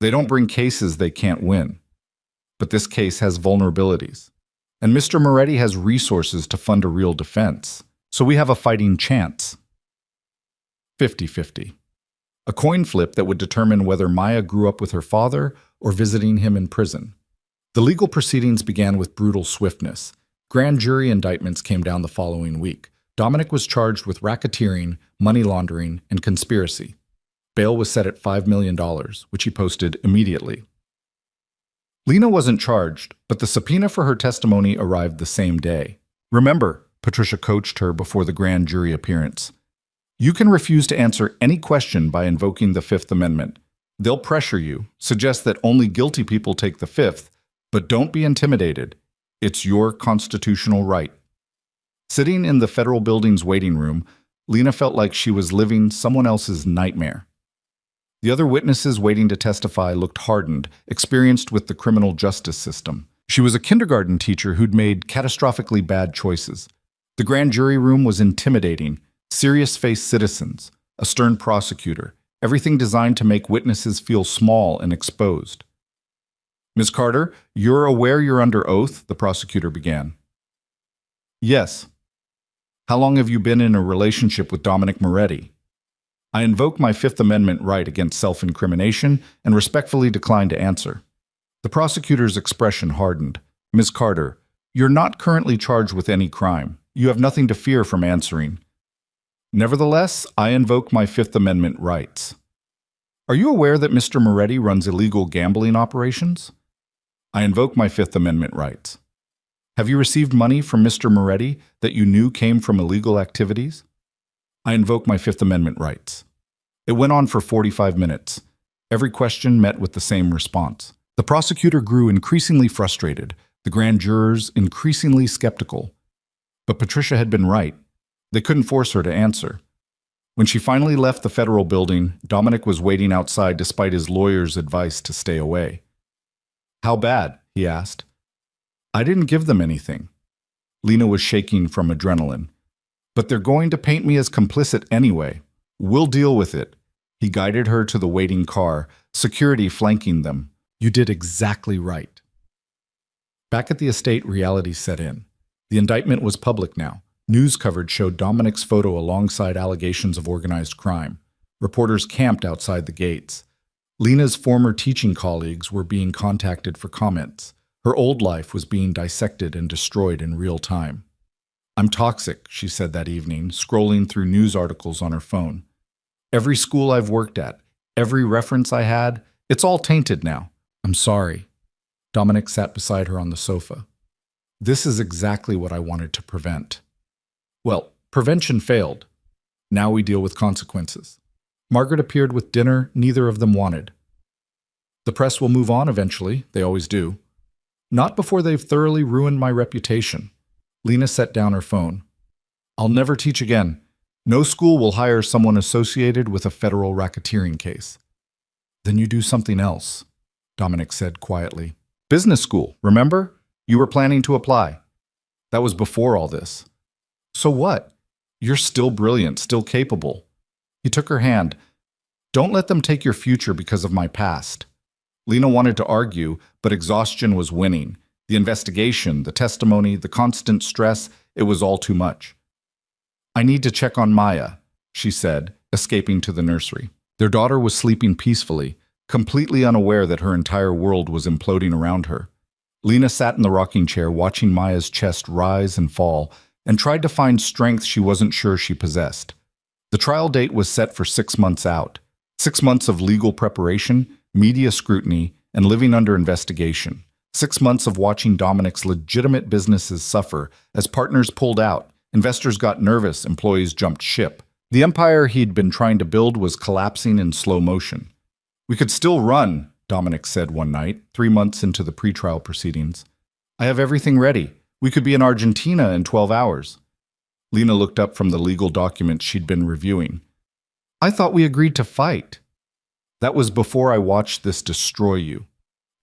They don't bring cases they can't win. But this case has vulnerabilities. And Mr. Moretti has resources to fund a real defense. So we have a fighting chance. 50-50. A coin flip that would determine whether Maya grew up with her father or visiting him in prison. The legal proceedings began with brutal swiftness. Grand jury indictments came down the following week. Dominic was charged with racketeering, money laundering, and conspiracy. Bail was set at $5 million, which he posted immediately. Lena wasn't charged, but the subpoena for her testimony arrived the same day. Remember, Patricia coached her before the grand jury appearance. You can refuse to answer any question by invoking the Fifth Amendment. They'll pressure you, suggest that only guilty people take the Fifth, but don't be intimidated. It's your constitutional right. Sitting in the federal building's waiting room, Lena felt like she was living someone else's nightmare. The other witnesses waiting to testify looked hardened, experienced with the criminal justice system. She was a kindergarten teacher who'd made catastrophically bad choices. The grand jury room was intimidating, serious-faced citizens, a stern prosecutor, everything designed to make witnesses feel small and exposed. "Ms. Carter, you're aware you're under oath?" the prosecutor began. "Yes." "How long have you been in a relationship with Dominic Moretti?" "I invoke my Fifth Amendment right against self-incrimination and respectfully decline to answer." The prosecutor's expression hardened. "Ms. Carter, you're not currently charged with any crime. You have nothing to fear from answering." "Nevertheless, I invoke my Fifth Amendment rights." "Are you aware that Mr. Moretti runs illegal gambling operations?" "I invoke my Fifth Amendment rights." "Have you received money from Mr. Moretti that you knew came from illegal activities?" "I invoke my Fifth Amendment rights." It went on for 45 minutes. Every question met with the same response. The prosecutor grew increasingly frustrated, the grand jurors increasingly skeptical. But Patricia had been right. They couldn't force her to answer. When she finally left the federal building, Dominic was waiting outside despite his lawyer's advice to stay away. "How bad?" he asked. "I didn't give them anything." Lena was shaking from adrenaline. "But they're going to paint me as complicit anyway. We'll deal with it." He guided her to the waiting car, security flanking them. "You did exactly right." Back at the estate, reality set in. The indictment was public now. News coverage showed Dominic's photo alongside allegations of organized crime. Reporters camped outside the gates. Lena's former teaching colleagues were being contacted for comments. Her old life was being dissected and destroyed in real time. "I'm toxic," she said that evening, scrolling through news articles on her phone. "Every school I've worked at, every reference I had, it's all tainted now. I'm sorry." Dominic sat beside her on the sofa. "This is exactly what I wanted to prevent." "Well, prevention failed. Now we deal with consequences." Margaret appeared with dinner neither of them wanted. "The press will move on eventually, they always do. Not before they've thoroughly ruined my reputation." Lena set down her phone. "I'll never teach again. No school will hire someone associated with a federal racketeering case." "Then you do something else," Dominic said quietly. "Business school, remember? You were planning to apply." "That was before all this." "So what? You're still brilliant, still capable." He took her hand. "Don't let them take your future because of my past." Lena wanted to argue, but exhaustion was winning. The investigation, the testimony, the constant stress, it was all too much. "I need to check on Maya," she said, escaping to the nursery. Their daughter was sleeping peacefully, completely unaware that her entire world was imploding around her. Lena sat in the rocking chair watching Maya's chest rise and fall and tried to find strength she wasn't sure she possessed. The trial date was set for 6 months out. 6 months of legal preparation, media scrutiny, and living under investigation. 6 months of watching Dominic's legitimate businesses suffer as partners pulled out, investors got nervous, employees jumped ship. The empire he'd been trying to build was collapsing in slow motion. "We could still run," Dominic said one night, 3 months into the pretrial proceedings. "I have everything ready. We could be in Argentina in 12 hours. Lena looked up from the legal documents she'd been reviewing. "I thought we agreed to fight." "That was before I watched this destroy you."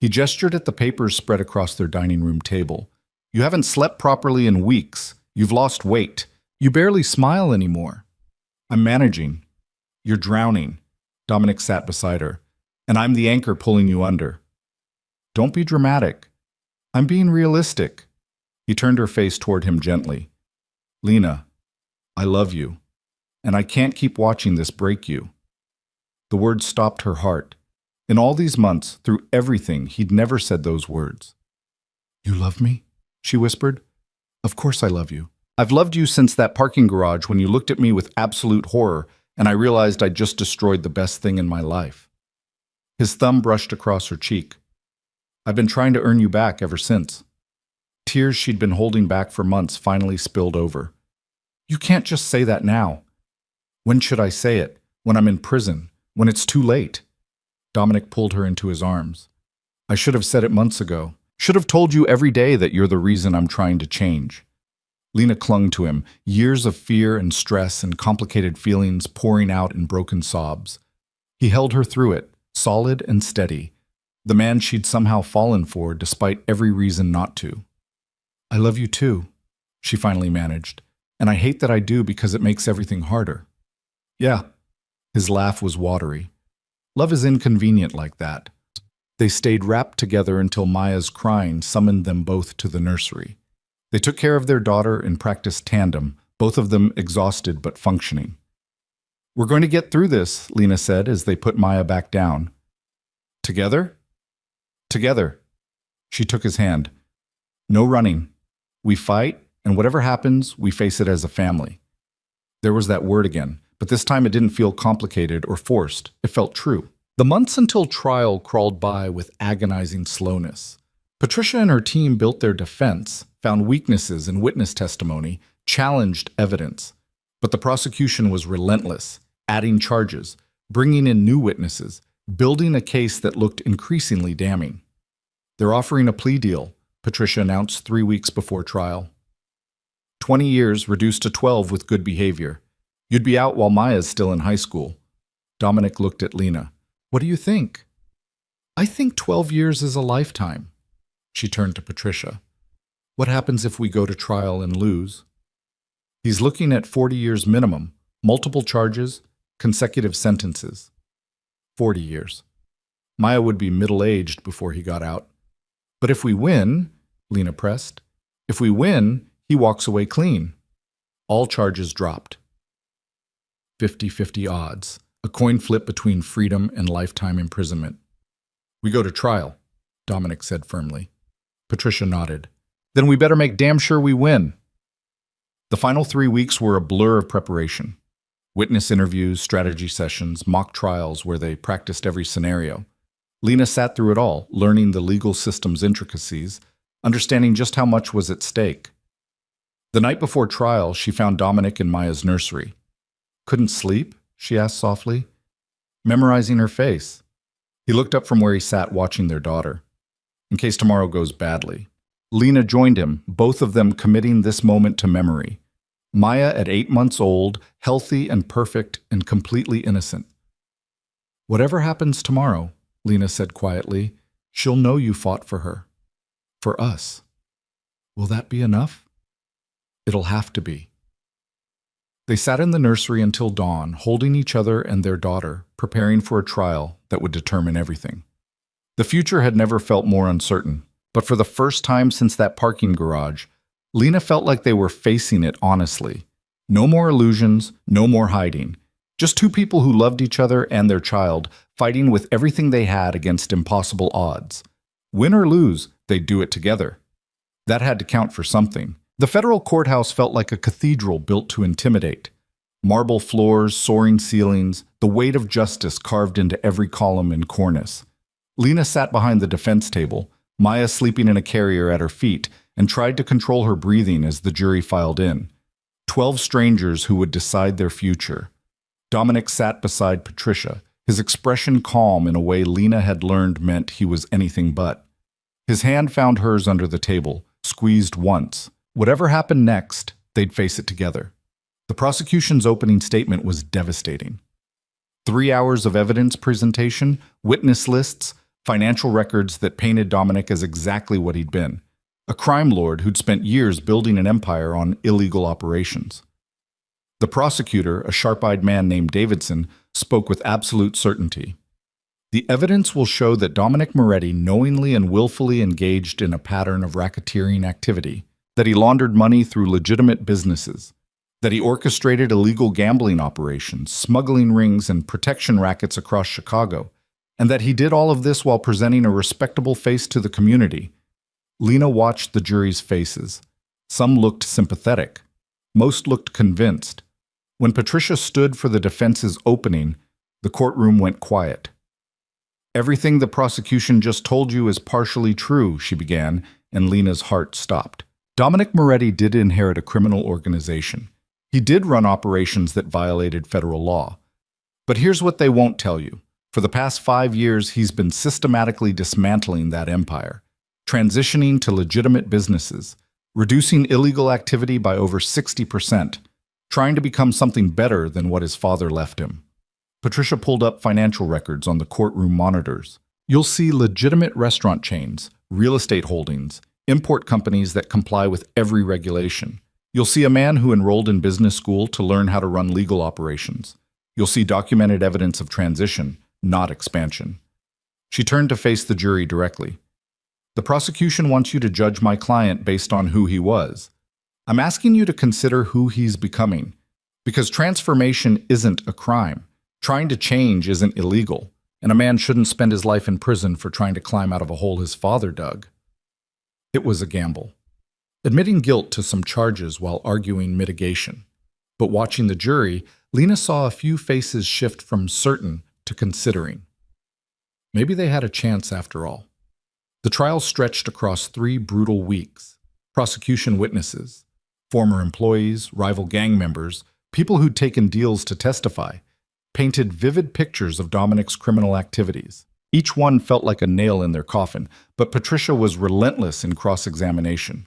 He gestured at the papers spread across their dining room table. "You haven't slept properly in weeks. You've lost weight. You barely smile anymore." "I'm managing." "You're drowning." Dominic sat beside her. "And I'm the anchor pulling you under." "Don't be dramatic." "I'm being realistic." He turned her face toward him gently. "Lena, I love you, and I can't keep watching this break you." The words stopped her heart. In all these months, through everything, he'd never said those words. "You love me?" she whispered. "Of course I love you. I've loved you since that parking garage when you looked at me with absolute horror and I realized I'd just destroyed the best thing in my life." His thumb brushed across her cheek. "I've been trying to earn you back ever since." Tears she'd been holding back for months finally spilled over. "You can't just say that now." "When should I say it? When I'm in prison? When it's too late?" Dominic pulled her into his arms. "I should have said it months ago. Should have told you every day that you're the reason I'm trying to change." Lena clung to him, years of fear and stress and complicated feelings pouring out in broken sobs. He held her through it, solid and steady, the man she'd somehow fallen for despite every reason not to. "I love you too," she finally managed, "and I hate that I do because it makes everything harder." "Yeah." His laugh was watery. "Love is inconvenient like that." They stayed wrapped together until Maya's crying summoned them both to the nursery. They took care of their daughter and practiced tandem, both of them exhausted but functioning. "We're going to get through this," Lena said as they put Maya back down. "Together?" "Together." She took his hand. "No running. We fight, and whatever happens, we face it as a family." There was that word again, but this time it didn't feel complicated or forced. It felt true. The months until trial crawled by with agonizing slowness. Patricia and her team built their defense, found weaknesses in witness testimony, challenged evidence. But the prosecution was relentless, adding charges, bringing in new witnesses, building a case that looked increasingly damning. "They're offering a plea deal," Patricia announced 3 weeks before trial. 20 years reduced to 12 with good behavior. You'd be out while Maya's still in high school. Dominic looked at Lena. "What do you think?" "I think 12 years is a lifetime." She turned to Patricia. "What happens if we go to trial and lose?" "He's looking at 40 years minimum, multiple charges, consecutive sentences." 40 years. Maya would be middle-aged before he got out. "But if we win," Lena pressed, "if we win, he walks away clean." All charges dropped. 50-50 odds, a coin flip between freedom and lifetime imprisonment. "We go to trial," Dominic said firmly. Patricia nodded. "Then we better make damn sure we win." The final 3 weeks were a blur of preparation. Witness interviews, strategy sessions, mock trials where they practiced every scenario. Lena sat through it all, learning the legal system's intricacies, understanding just how much was at stake. The night before trial, she found Dominic in Maya's nursery. "Couldn't sleep?" she asked softly. "Memorizing her face." He looked up from where he sat watching their daughter. "In case tomorrow goes badly." Lena joined him, both of them committing this moment to memory. Maya at 8 months old, healthy and perfect and completely innocent. "Whatever happens tomorrow," Lena said quietly, "she'll know you fought for her. For us. Will that be enough?" "It'll have to be." They sat in the nursery until dawn, holding each other and their daughter, preparing for a trial that would determine everything. The future had never felt more uncertain, but for the first time since that parking garage, Lena felt like they were facing it honestly. No more illusions, no more hiding. Just two people who loved each other and their child, fighting with everything they had against impossible odds. Win or lose, they'd do it together. That had to count for something. The federal courthouse felt like a cathedral built to intimidate. Marble floors, soaring ceilings, the weight of justice carved into every column and cornice. Lena sat behind the defense table, Maya sleeping in a carrier at her feet, and tried to control her breathing as the jury filed in. 12 strangers who would decide their future. Dominic sat beside Patricia, his expression calm in a way Lena had learned meant he was anything but. His hand found hers under the table, squeezed once. Whatever happened next, they'd face it together. The prosecution's opening statement was devastating. 3 hours of evidence presentation, witness lists, financial records that painted Dominic as exactly what he'd been. A crime lord who'd spent years building an empire on illegal operations. The prosecutor, a sharp-eyed man named Davidson, spoke with absolute certainty. "The evidence will show that Dominic Moretti knowingly and willfully engaged in a pattern of racketeering activity, that he laundered money through legitimate businesses, that he orchestrated illegal gambling operations, smuggling rings, and protection rackets across Chicago, and that he did all of this while presenting a respectable face to the community." Lena watched the jury's faces. Some looked sympathetic. Most looked convinced. When Patricia stood for the defense's opening, the courtroom went quiet. "Everything the prosecution just told you is partially true," she began, and Lena's heart stopped. Dominic Moretti did inherit a criminal organization. He did run operations that violated federal law. But here's what they won't tell you. For the past 5 years, he's been systematically dismantling that empire, transitioning to legitimate businesses, reducing illegal activity by over 60%, trying to become something better than what his father left him. Patricia pulled up financial records on the courtroom monitors. You'll see legitimate restaurant chains, real estate holdings, import companies that comply with every regulation. You'll see a man who enrolled in business school to learn how to run legal operations. You'll see documented evidence of transition, not expansion. She turned to face the jury directly. The prosecution wants you to judge my client based on who he was. I'm asking you to consider who he's becoming, because transformation isn't a crime. Trying to change isn't illegal, and a man shouldn't spend his life in prison for trying to climb out of a hole his father dug. It was a gamble. Admitting guilt to some charges while arguing mitigation. But watching the jury, Lena saw a few faces shift from certain to considering. Maybe they had a chance after all. The trial stretched across 3 brutal weeks. Prosecution witnesses, former employees, rival gang members, people who'd taken deals to testify, painted vivid pictures of Dominic's criminal activities. Each one felt like a nail in their coffin, but Patricia was relentless in cross-examination.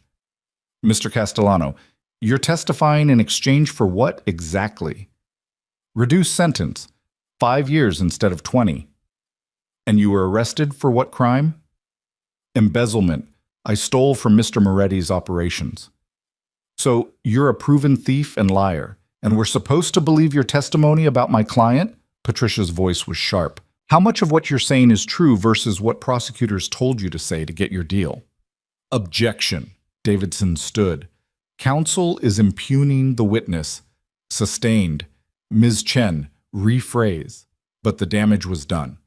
Mr. Castellano, you're testifying in exchange for what exactly? Reduced sentence, 5 years instead of 20. And you were arrested for what crime? Embezzlement. I stole from Mr. Moretti's operations. So you're a proven thief and liar, and we're supposed to believe your testimony about my client? Patricia's voice was sharp. How much of what you're saying is true versus what prosecutors told you to say to get your deal? Objection. Davidson stood. Counsel is impugning the witness. Sustained. Ms. Chen, rephrase. But the damage was done.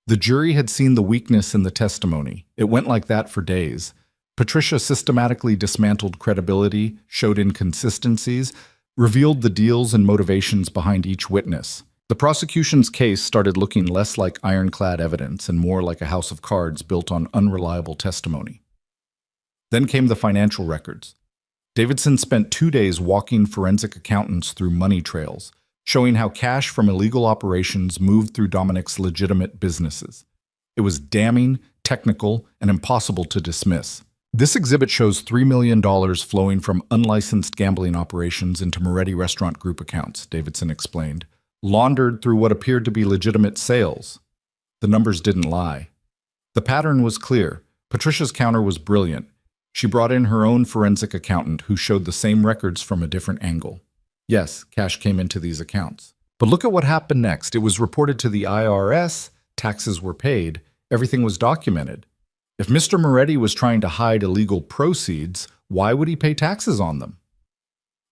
The jury had seen the weakness in the testimony. It went like that for days. Patricia systematically dismantled credibility, showed inconsistencies, revealed the deals and motivations behind each witness. The prosecution's case started looking less like ironclad evidence and more like a house of cards built on unreliable testimony. Then came the financial records. Davidson spent 2 days walking forensic accountants through money trails, showing how cash from illegal operations moved through Dominic's legitimate businesses. It was damning, technical, and impossible to dismiss. This exhibit shows $3 million flowing from unlicensed gambling operations into Moretti Restaurant Group accounts, Davidson explained, laundered through what appeared to be legitimate sales. The numbers didn't lie. The pattern was clear. Patricia's counter was brilliant. She brought in her own forensic accountant who showed the same records from a different angle. Yes, cash came into these accounts. But look at what happened next. It was reported to the IRS, taxes were paid, everything was documented. If Mr. Moretti was trying to hide illegal proceeds, why would he pay taxes on them?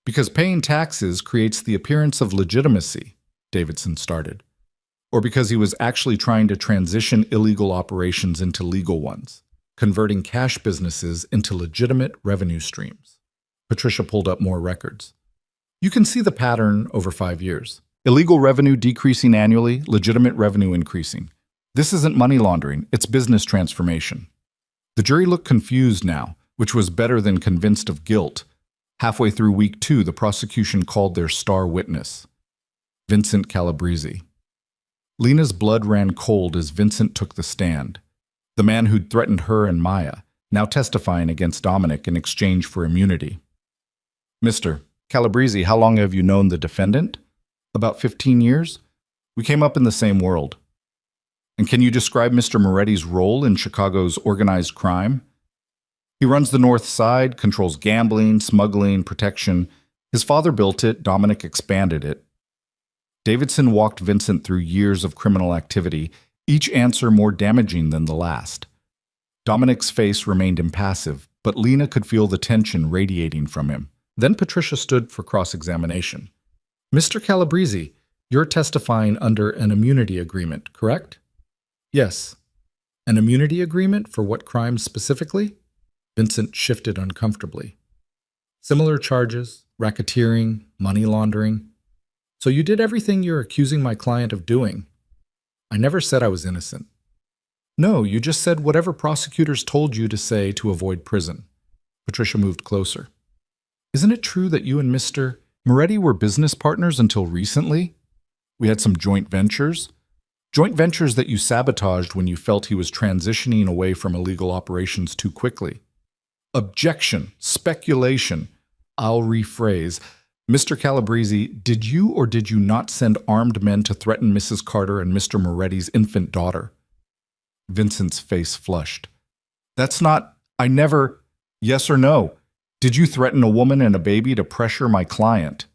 Because paying taxes creates the appearance of legitimacy, Davidson started. Or because he was actually trying to transition illegal operations into legal ones, converting cash businesses into legitimate revenue streams. Patricia pulled up more records. You can see the pattern over 5 years. Illegal revenue decreasing annually, legitimate revenue increasing. This isn't money laundering, it's business transformation. The jury looked confused now, which was better than convinced of guilt. Halfway through week 2, the prosecution called their star witness, Vincent Calabrese. Lena's blood ran cold as Vincent took the stand. The man who'd threatened her and Maya, now testifying against Dominic in exchange for immunity. Mr. Calabrese, how long have you known the defendant? About 15 years. We came up in the same world. And can you describe Mr. Moretti's role in Chicago's organized crime? He runs the North Side, controls gambling, smuggling, protection. His father built it, Dominic expanded it. Davidson walked Vincent through years of criminal activity, each answer more damaging than the last. Dominic's face remained impassive, but Lena could feel the tension radiating from him. Then Patricia stood for cross-examination. Mr. Calabrese, you're testifying under an immunity agreement, correct? Yes. An immunity agreement for what crimes specifically? Vincent shifted uncomfortably. Similar charges, racketeering, money laundering. So you did everything you're accusing my client of doing. I never said I was innocent. No, you just said whatever prosecutors told you to say to avoid prison. Patricia moved closer. Isn't it true that you and Mr. Moretti were business partners until recently? We had some joint ventures. Joint ventures that you sabotaged when you felt he was transitioning away from illegal operations too quickly. Objection, speculation. I'll rephrase. Mr. Calabrese, did you or did you not send armed men to threaten Mrs. Carter and Mr. Moretti's infant daughter? Vincent's face flushed. That's not… I never… Yes or no? Did you threaten a woman and a baby to pressure my client?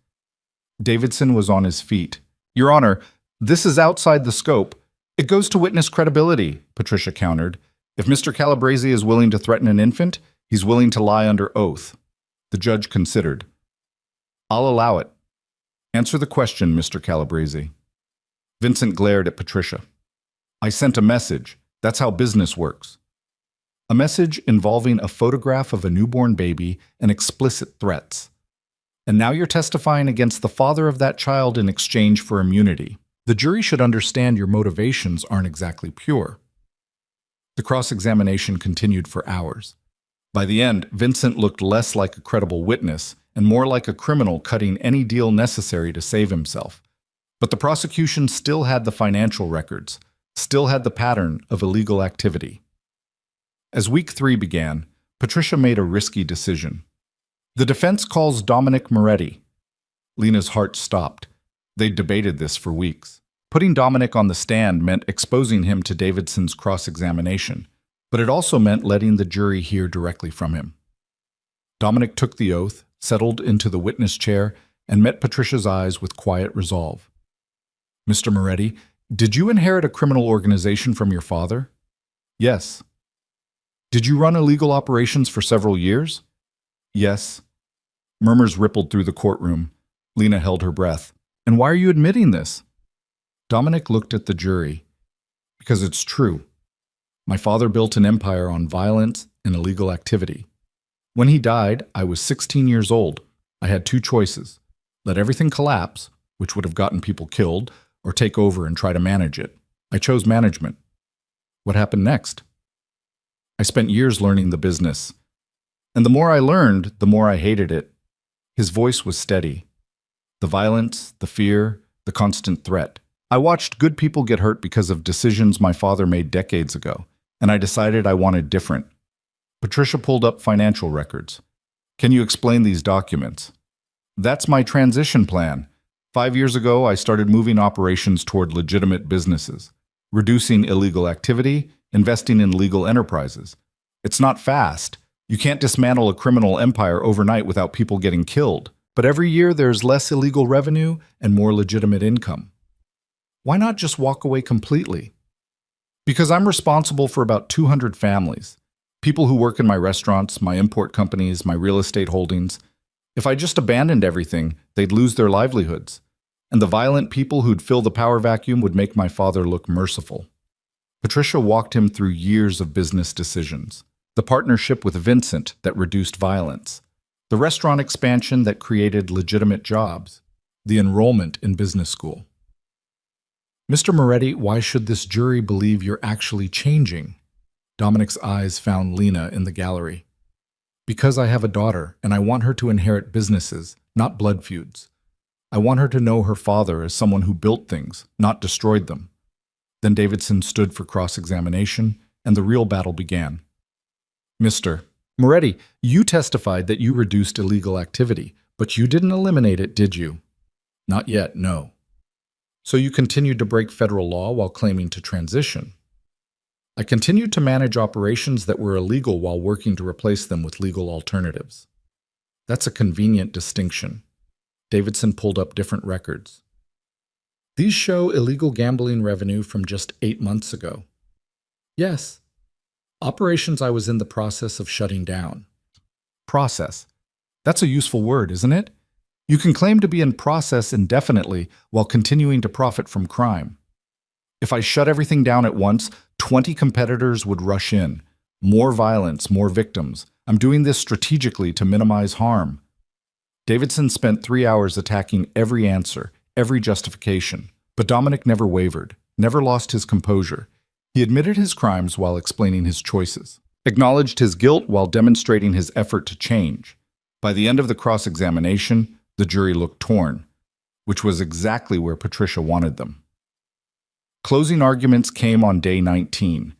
Davidson was on his feet. Your Honor, this is outside the scope. It goes to witness credibility, Patricia countered. If Mr. Calabrese is willing to threaten an infant, he's willing to lie under oath. The judge considered. I'll allow it. Answer the question, Mr. Calabrese. Vincent glared at Patricia. I sent a message. That's how business works. A message involving a photograph of a newborn baby and explicit threats. And now you're testifying against the father of that child in exchange for immunity. The jury should understand your motivations aren't exactly pure. The cross-examination continued for hours. By the end, Vincent looked less like a credible witness and more like a criminal cutting any deal necessary to save himself. But the prosecution still had the financial records, still had the pattern of illegal activity. As week 3 began, Patricia made a risky decision. The defense calls Dominic Moretti. Lena's heart stopped. They'd debated this for weeks. Putting Dominic on the stand meant exposing him to Davidson's cross-examination, but it also meant letting the jury hear directly from him. Dominic took the oath, settled into the witness chair, and met Patricia's eyes with quiet resolve. Mr. Moretti, did you inherit a criminal organization from your father? Yes. Did you run illegal operations for several years? Yes. Murmurs rippled through the courtroom. Lena held her breath. And why are you admitting this? Dominic looked at the jury. Because it's true. My father built an empire on violence and illegal activity. When he died, I was 16 years old. I had 2 choices. Let everything collapse, which would have gotten people killed, or take over and try to manage it. I chose management. What happened next? I spent years learning the business. And the more I learned, the more I hated it. His voice was steady. The violence, the fear, the constant threat. I watched good people get hurt because of decisions my father made decades ago, and I decided I wanted different. Patricia pulled up financial records. Can you explain these documents? That's my transition plan. 5 years ago, I started moving operations toward legitimate businesses, reducing illegal activity, investing in legal enterprises. It's not fast. You can't dismantle a criminal empire overnight without people getting killed. But every year there's less illegal revenue and more legitimate income. Why not just walk away completely? Because I'm responsible for about 200 families. People who work in my restaurants, my import companies, my real estate holdings. If I just abandoned everything, they'd lose their livelihoods. And the violent people who'd fill the power vacuum would make my father look merciful. Patricia walked him through years of business decisions. The partnership with Vincent that reduced violence. The restaurant expansion that created legitimate jobs. The enrollment in business school. Mr. Moretti, why should this jury believe you're actually changing? Dominic's eyes found Lena in the gallery. Because I have a daughter, and I want her to inherit businesses, not blood feuds. I want her to know her father as someone who built things, not destroyed them. Then Davidson stood for cross-examination, and the real battle began. Mr. Moretti, you testified that you reduced illegal activity, but you didn't eliminate it, did you? Not yet, no. So you continued to break federal law while claiming to transition. I continued to manage operations that were illegal while working to replace them with legal alternatives. That's a convenient distinction. Davidson pulled up different records. These show illegal gambling revenue from just 8 months ago. Yes. Operations I was in the process of shutting down. Process. That's a useful word, isn't it? You can claim to be in process indefinitely while continuing to profit from crime. If I shut everything down at once, 20 competitors would rush in. More violence, more victims. I'm doing this strategically to minimize harm. Davidson spent 3 hours attacking every answer, every justification. But Dominic never wavered, never lost his composure. He admitted his crimes while explaining his choices, acknowledged his guilt while demonstrating his effort to change. By the end of the cross-examination, the jury looked torn, which was exactly where Patricia wanted them. Closing arguments came on day 19.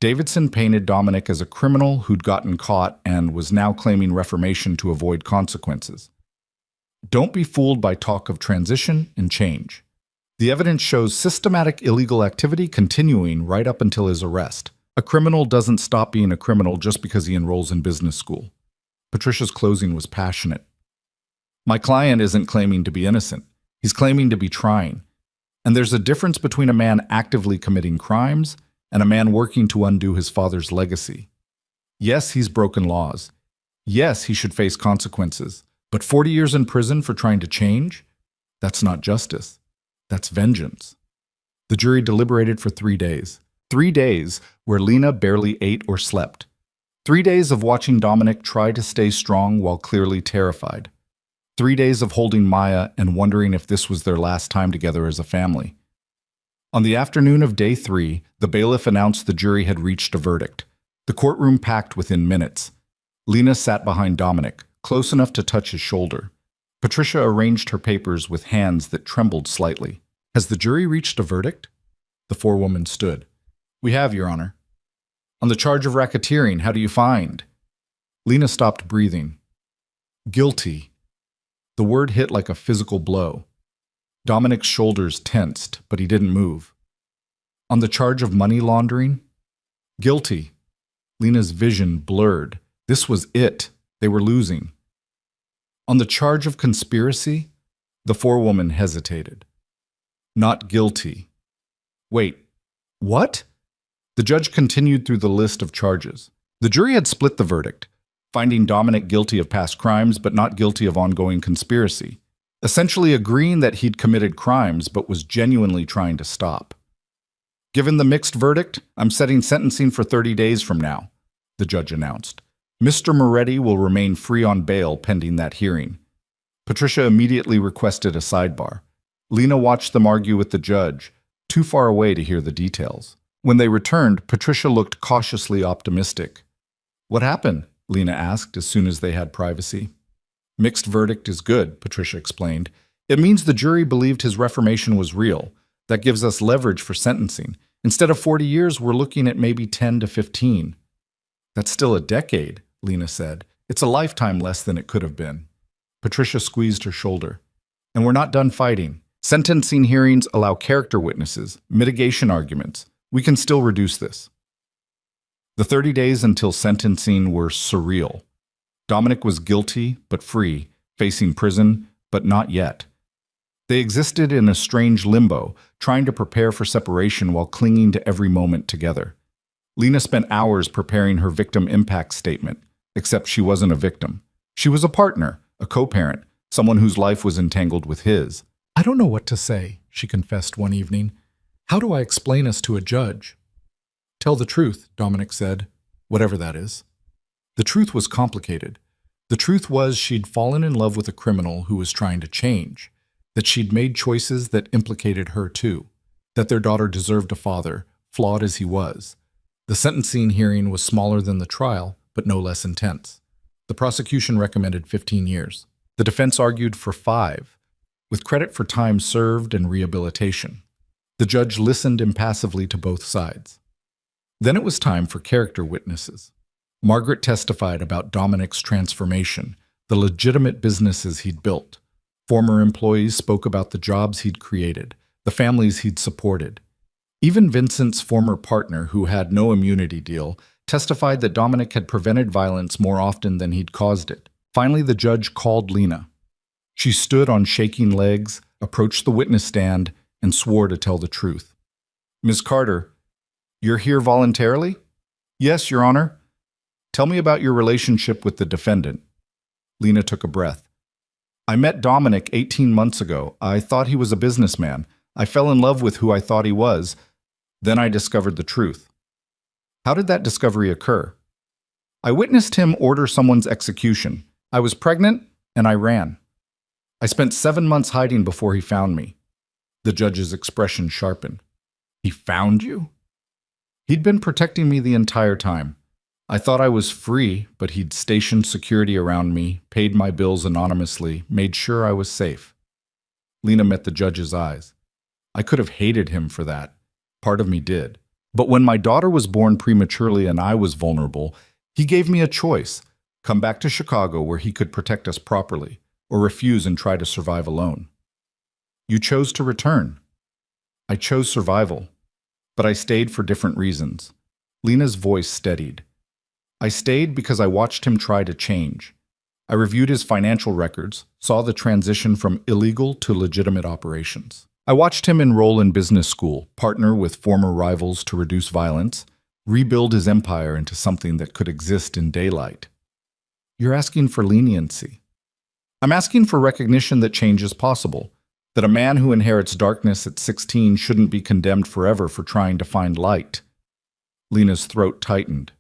Davidson painted Dominic as a criminal who'd gotten caught and was now claiming reformation to avoid consequences. Don't be fooled by talk of transition and change. The evidence shows systematic illegal activity continuing right up until his arrest. A criminal doesn't stop being a criminal just because he enrolls in business school. Patricia's closing was passionate. My client isn't claiming to be innocent. He's claiming to be trying. And there's a difference between a man actively committing crimes and a man working to undo his father's legacy. Yes, he's broken laws. Yes, he should face consequences. But 40 years in prison for trying to change? That's not justice. That's vengeance. The jury deliberated for 3 days. 3 days where Lena barely ate or slept. 3 days of watching Dominic try to stay strong while clearly terrified. 3 days of holding Maya and wondering if this was their last time together as a family. On the afternoon of day 3, the bailiff announced the jury had reached a verdict. The courtroom packed within minutes. Lena sat behind Dominic, close enough to touch his shoulder. Patricia arranged her papers with hands that trembled slightly. Has the jury reached a verdict? The forewoman stood. We have, Your Honor. On the charge of racketeering, how do you find? Lena stopped breathing. Guilty. The word hit like a physical blow. Dominic's shoulders tensed, but he didn't move. On the charge of money laundering? Guilty. Lena's vision blurred. This was it. They were losing. On the charge of conspiracy? The forewoman hesitated. Not guilty. Wait, what? The judge continued through the list of charges. The jury had split the verdict, finding Dominic guilty of past crimes but not guilty of ongoing conspiracy, essentially agreeing that he'd committed crimes but was genuinely trying to stop. Given the mixed verdict, I'm setting sentencing for 30 days from now, the judge announced. Mr. Moretti will remain free on bail pending that hearing. Patricia immediately requested a sidebar. Lena watched them argue with the judge, too far away to hear the details. When they returned, Patricia looked cautiously optimistic. What happened? Lena asked as soon as they had privacy. Mixed verdict is good, Patricia explained. It means the jury believed his reformation was real. That gives us leverage for sentencing. Instead of 40 years, we're looking at maybe 10 to 15. That's still a decade, Lena said. It's a lifetime less than it could have been. Patricia squeezed her shoulder. And we're not done fighting. Sentencing hearings allow character witnesses, mitigation arguments. We can still reduce this. The 30 days until sentencing were surreal. Dominic was guilty but free, facing prison, but not yet. They existed in a strange limbo, trying to prepare for separation while clinging to every moment together. Lena spent hours preparing her victim impact statement, except she wasn't a victim. She was a partner, a co-parent, someone whose life was entangled with his. I don't know what to say, she confessed one evening. How do I explain us to a judge? Tell the truth, Dominic said, whatever that is. The truth was complicated. The truth was she'd fallen in love with a criminal who was trying to change, that she'd made choices that implicated her too, that their daughter deserved a father, flawed as he was. The sentencing hearing was smaller than the trial, but no less intense. The prosecution recommended 15 years. The defense argued for 5, with credit for time served and rehabilitation. The judge listened impassively to both sides. Then it was time for character witnesses. Margaret testified about Dominic's transformation, the legitimate businesses he'd built. Former employees spoke about the jobs he'd created, the families he'd supported. Even Vincent's former partner, who had no immunity deal, testified that Dominic had prevented violence more often than he'd caused it. Finally, the judge called Lena. She stood on shaking legs, approached the witness stand, and swore to tell the truth. Ms. Carter, you're here voluntarily? Yes, Your Honor. Tell me about your relationship with the defendant. Lena took a breath. I met Dominic 18 months ago. I thought he was a businessman. I fell in love with who I thought he was. Then I discovered the truth. How did that discovery occur? I witnessed him order someone's execution. I was pregnant, and I ran. I spent 7 months hiding before he found me. The judge's expression sharpened. He found you? He'd been protecting me the entire time. I thought I was free, but he'd stationed security around me, paid my bills anonymously, made sure I was safe. Lena met the judge's eyes. I could have hated him for that. Part of me did. But when my daughter was born prematurely and I was vulnerable, he gave me a choice. Come back to Chicago where he could protect us properly, or refuse and try to survive alone. You chose to return. I chose survival, but I stayed for different reasons. Lena's voice steadied. I stayed because I watched him try to change. I reviewed his financial records, saw the transition from illegal to legitimate operations. I watched him enroll in business school, partner with former rivals to reduce violence, rebuild his empire into something that could exist in daylight. You're asking for leniency. I'm asking for recognition that change is possible, that a man who inherits darkness at 16 shouldn't be condemned forever for trying to find light. Lena's throat tightened.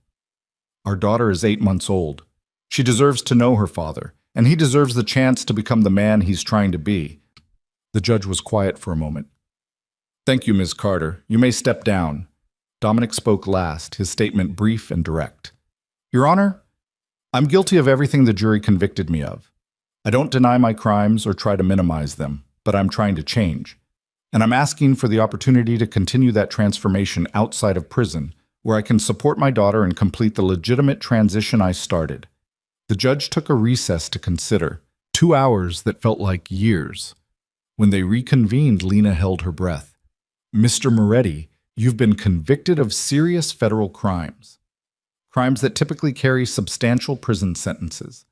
Our daughter is 8 months old. She deserves to know her father, and he deserves the chance to become the man he's trying to be. The judge was quiet for a moment. Thank you, Ms. Carter. You may step down. Dominic spoke last, his statement brief and direct. Your Honor, I'm guilty of everything the jury convicted me of. I don't deny my crimes or try to minimize them, but I'm trying to change. And I'm asking for the opportunity to continue that transformation outside of prison, where I can support my daughter and complete the legitimate transition I started. The judge took a recess to consider, 2 hours that felt like years. When they reconvened, Lena held her breath. Mr. Moretti, you've been convicted of serious federal crimes. Crimes that typically carry substantial prison sentences.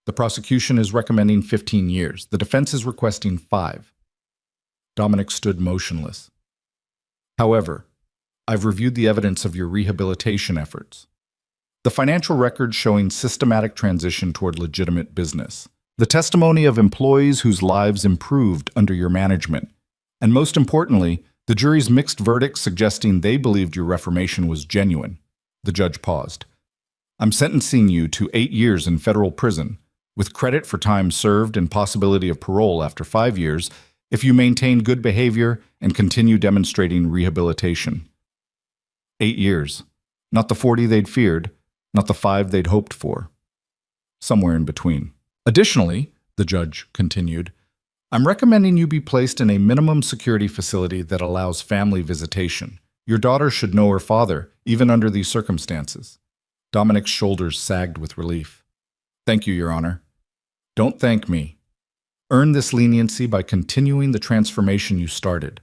The prosecution is recommending 15 years. The defense is requesting 5. Dominic stood motionless. However, I've reviewed the evidence of your rehabilitation efforts. The financial records showing systematic transition toward legitimate business. The testimony of employees whose lives improved under your management. And most importantly, the jury's mixed verdict suggesting they believed your reformation was genuine. The judge paused. I'm sentencing you to 8 years in federal prison, with credit for time served and possibility of parole after 5 years if you maintain good behavior and continue demonstrating rehabilitation. 8 years. Not the 40 they'd feared, not the 5 they'd hoped for. Somewhere in between. Additionally, the judge continued, I'm recommending you be placed in a minimum security facility that allows family visitation. Your daughter should know her father, even under these circumstances. Dominic's shoulders sagged with relief. Thank you, Your Honor. Don't thank me. Earn this leniency by continuing the transformation you started.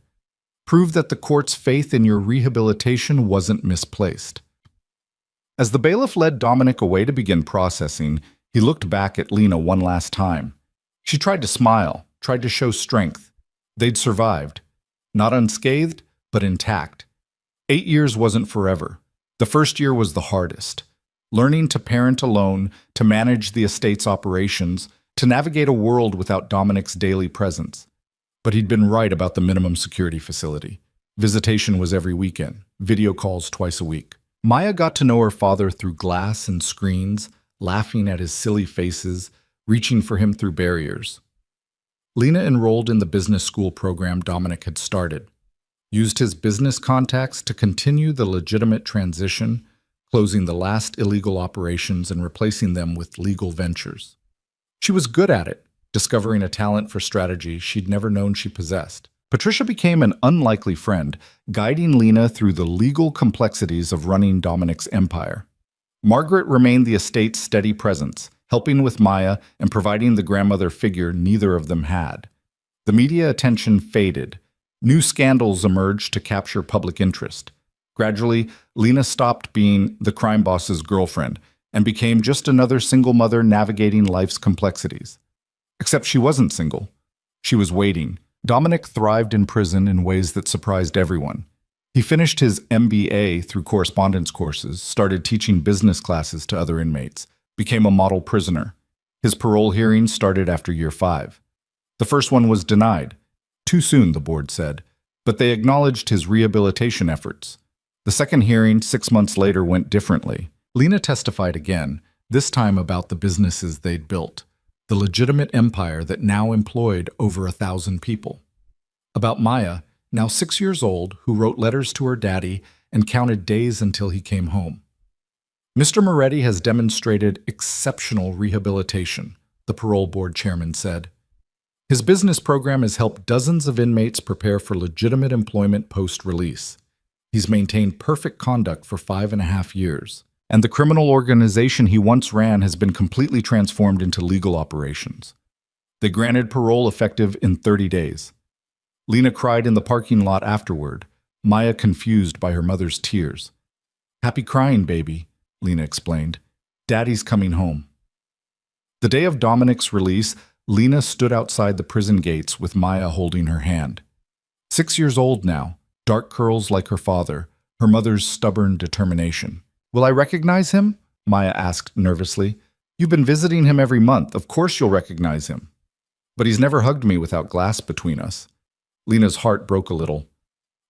Prove that the court's faith in your rehabilitation wasn't misplaced. As the bailiff led Dominic away to begin processing, he looked back at Lena one last time. She tried to smile, tried to show strength. They'd survived. Not unscathed, but intact. 8 years wasn't forever. The first year was the hardest. Learning to parent alone, to manage the estate's operations, to navigate a world without Dominic's daily presence. But he'd been right about the minimum security facility. Visitation was every weekend, video calls twice a week. Maya got to know her father through glass and screens, laughing at his silly faces, reaching for him through barriers. Lena enrolled in the business school program Dominic had started, used his business contacts to continue the legitimate transition, closing the last illegal operations and replacing them with legal ventures. She was good at it, discovering a talent for strategy she'd never known she possessed. Patricia became an unlikely friend, guiding Lena through the legal complexities of running Dominic's empire. Margaret remained the estate's steady presence, helping with Maya and providing the grandmother figure neither of them had. The media attention faded. New scandals emerged to capture public interest. Gradually, Lena stopped being the crime boss's girlfriend and became just another single mother navigating life's complexities. Except she wasn't single. She was waiting. Dominic thrived in prison in ways that surprised everyone. He finished his MBA through correspondence courses, started teaching business classes to other inmates, became a model prisoner. His parole hearings started after year 5. The first one was denied. Too soon, the board said, but they acknowledged his rehabilitation efforts. The second hearing, 6 months later, went differently. Lena testified again, this time about the businesses they'd built, the legitimate empire that now employed over 1,000 people. About Maya, now 6 years old, who wrote letters to her daddy and counted days until he came home. Mr. Moretti has demonstrated exceptional rehabilitation, the parole board chairman said. His business program has helped dozens of inmates prepare for legitimate employment post-release. He's maintained perfect conduct for 5.5 years, and the criminal organization he once ran has been completely transformed into legal operations. They granted parole effective in 30 days. Lena cried in the parking lot afterward, Maya confused by her mother's tears. "Happy crying, baby," Lena explained. "Daddy's coming home." The day of Dominic's release, Lena stood outside the prison gates with Maya holding her hand. 6 years old now, dark curls like her father, her mother's stubborn determination. "Will I recognize him?" Maya asked nervously. "You've been visiting him every month. Of course you'll recognize him." "But he's never hugged me without glass between us." Lena's heart broke a little.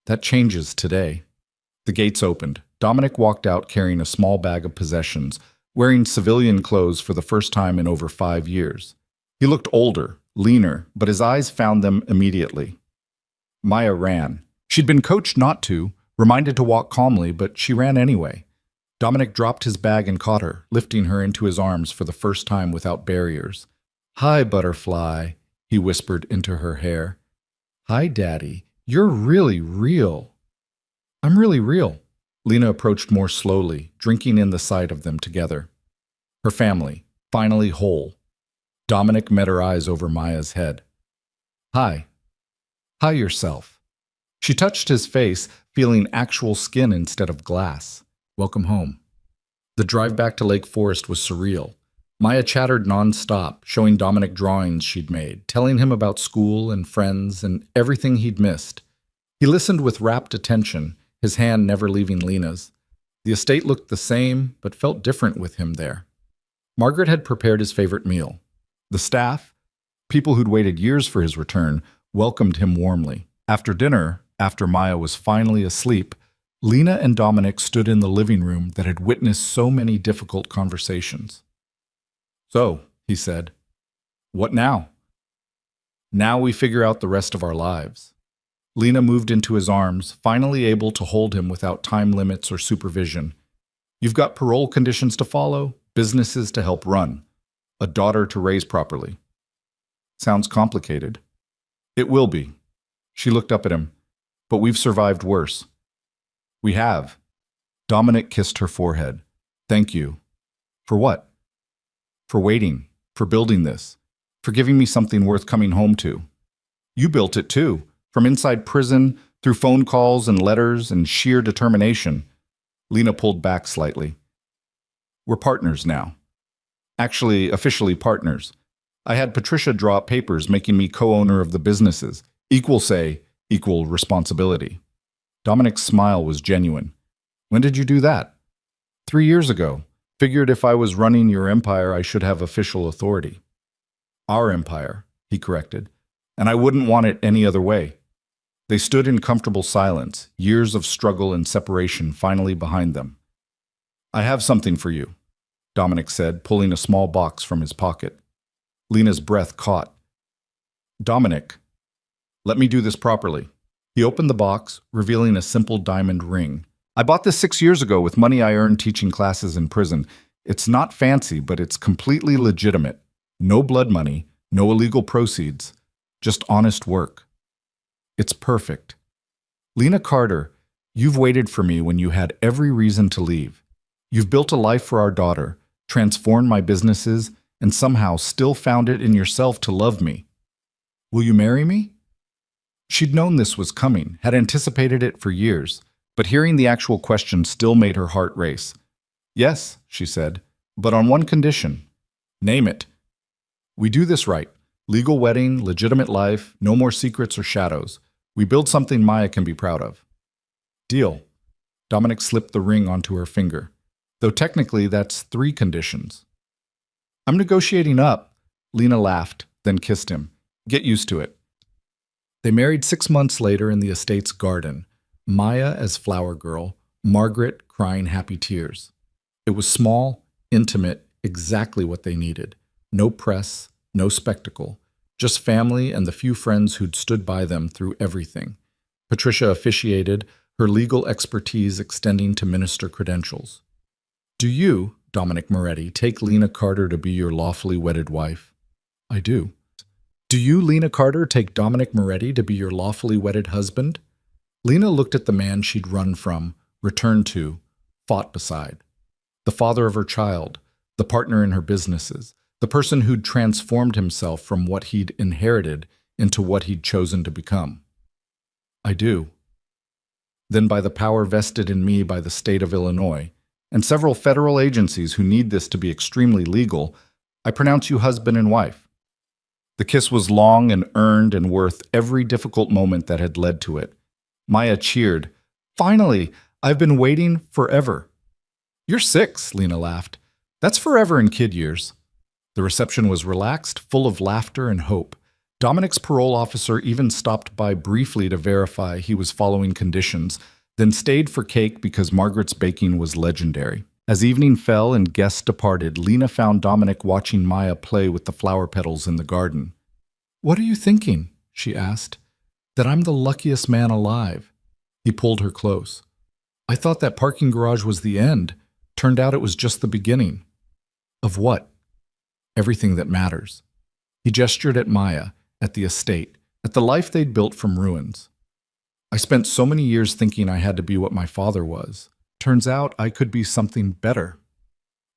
"That changes today." The gates opened. Dominic walked out carrying a small bag of possessions, wearing civilian clothes for the first time in over 5 years. He looked older, leaner, but his eyes found them immediately. Maya ran. She'd been coached not to, reminded to walk calmly, but she ran anyway. Dominic dropped his bag and caught her, lifting her into his arms for the first time without barriers. "Hi, butterfly," he whispered into her hair. "Hi, Daddy. You're really real." "I'm really real." Lena approached more slowly, drinking in the sight of them together. Her family, finally whole. Dominic met her eyes over Maya's head. "Hi. Hi yourself." She touched his face, feeling actual skin instead of glass. "Welcome home." The drive back to Lake Forest was surreal. Maya chattered non-stop, showing Dominic drawings she'd made, telling him about school and friends and everything he'd missed. He listened with rapt attention, his hand never leaving Lena's. The estate looked the same, but felt different with him there. Margaret had prepared his favorite meal. The staff, people who'd waited years for his return, welcomed him warmly. After dinner, after Maya was finally asleep, Lena and Dominic stood in the living room that had witnessed so many difficult conversations. "So," he said, "what now?" "Now we figure out the rest of our lives." Lena moved into his arms, finally able to hold him without time limits or supervision. "You've got parole conditions to follow, businesses to help run, a daughter to raise properly." "Sounds complicated." "It will be." She looked up at him. "But we've survived worse." "We have." Dominic kissed her forehead. "Thank you." "For what?" "For waiting, for building this, for giving me something worth coming home to." "You built it too, from inside prison, through phone calls and letters and sheer determination." Lena pulled back slightly. "We're partners now. Actually, officially partners. I had Patricia draw up papers making me co-owner of the businesses. Equal say, equal responsibility." Dominic's smile was genuine. "When did you do that?" 3 years ago. Figured if I was running your empire, I should have official authority." "Our empire," he corrected, "and I wouldn't want it any other way." They stood in comfortable silence, years of struggle and separation finally behind them. "I have something for you," Dominic said, pulling a small box from his pocket. Lena's breath caught. "Dominic, let me do this properly." He opened the box, revealing a simple diamond ring. "I bought this 6 years ago with money I earned teaching classes in prison. It's not fancy, but it's completely legitimate. No blood money, no illegal proceeds, just honest work. It's perfect. Lena Carter, you've waited for me when you had every reason to leave. You've built a life for our daughter, transformed my businesses, and somehow still found it in yourself to love me. Will you marry me?" She'd known this was coming, had anticipated it for years, but hearing the actual question still made her heart race. "Yes," she said, "but on one condition." "Name it." "We do this right. Legal wedding, legitimate life, no more secrets or shadows. We build something Maya can be proud of." "Deal." Dominic slipped the ring onto her finger. "Though technically that's 3 conditions." "I'm negotiating up." Lena laughed, then kissed him. "Get used to it." They married 6 months later in the estate's garden, Maya as flower girl, Margaret crying happy tears. It was small, intimate, exactly what they needed. No press, no spectacle, just family and the few friends who'd stood by them through everything. Patricia officiated, her legal expertise extending to minister credentials. "Do you, Dominic Moretti, take Lena Carter to be your lawfully wedded wife?" "I do." "Do you, Lena Carter, take Dominic Moretti to be your lawfully wedded husband?" Lena looked at the man she'd run from, returned to, fought beside. The father of her child, the partner in her businesses, the person who'd transformed himself from what he'd inherited into what he'd chosen to become. I do. Then by the power vested in me by the state of Illinois, and several federal agencies who need this to be extremely legal, I pronounce you husband and wife. The kiss was long and earned and worth every difficult moment that had led to it. Maya cheered. Finally, I've been waiting forever. You're 6, Lena laughed. That's forever in kid years. The reception was relaxed, full of laughter and hope. Dominic's parole officer even stopped by briefly to verify he was following conditions, then stayed for cake because Margaret's baking was legendary. As evening fell and guests departed, Lena found Dominic watching Maya play with the flower petals in the garden. What are you thinking? She asked. That I'm the luckiest man alive. He pulled her close. I thought that parking garage was the end. Turned out it was just the beginning. Of what? Everything that matters. He gestured at Maya, at the estate, at the life they'd built from ruins. I spent so many years thinking I had to be what my father was. Turns out I could be something better.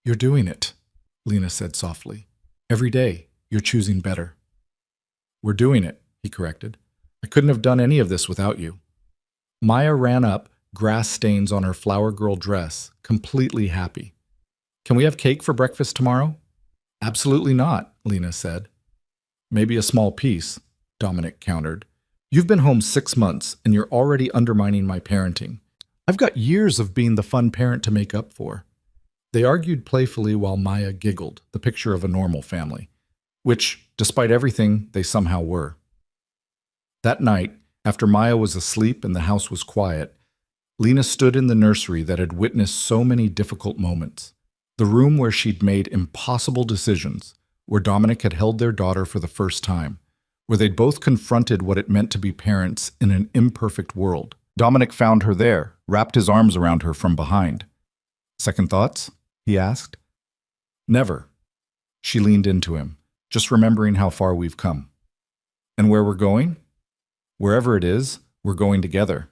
You're doing it, Lena said softly. Every day, you're choosing better. We're doing it, he corrected. I couldn't have done any of this without you. Maya ran up, grass stains on her flower girl dress, completely happy. Can we have cake for breakfast tomorrow? Absolutely not, Lena said. Maybe a small piece, Dominic countered. You've been home 6 months, and you're already undermining my parenting. I've got years of being the fun parent to make up for. They argued playfully while Maya giggled, the picture of a normal family, which, despite everything, they somehow were. That night, after Maya was asleep and the house was quiet, Lena stood in the nursery that had witnessed so many difficult moments, the room where she'd made impossible decisions, where Dominic had held their daughter for the first time, where they'd both confronted what it meant to be parents in an imperfect world. Dominic found her there, wrapped his arms around her from behind. Second thoughts? He asked. Never. She leaned into him, just remembering how far we've come. And where we're going? Wherever it is, we're going together.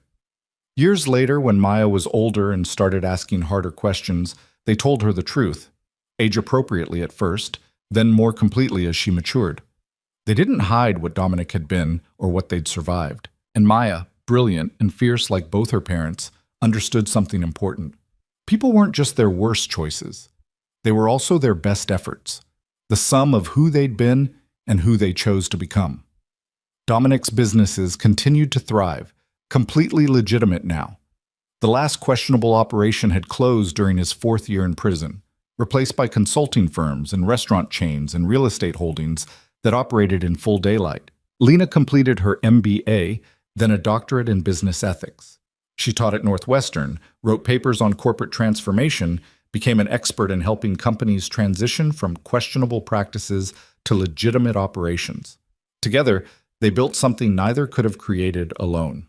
Years later, when Maya was older and started asking harder questions, they told her the truth, age-appropriately at first, then more completely as she matured. They didn't hide what Dominic had been or what they'd survived. And Maya, brilliant and fierce like both her parents, understood something important. People weren't just their worst choices. They were also their best efforts, the sum of who they'd been and who they chose to become. Dominic's businesses continued to thrive, completely legitimate now. The last questionable operation had closed during his 4th year in prison, replaced by consulting firms and restaurant chains and real estate holdings that operated in full daylight. Lena completed her MBA, then a doctorate in business ethics. She taught at Northwestern, wrote papers on corporate transformation, became an expert in helping companies transition from questionable practices to legitimate operations. Together, they built something neither could have created alone.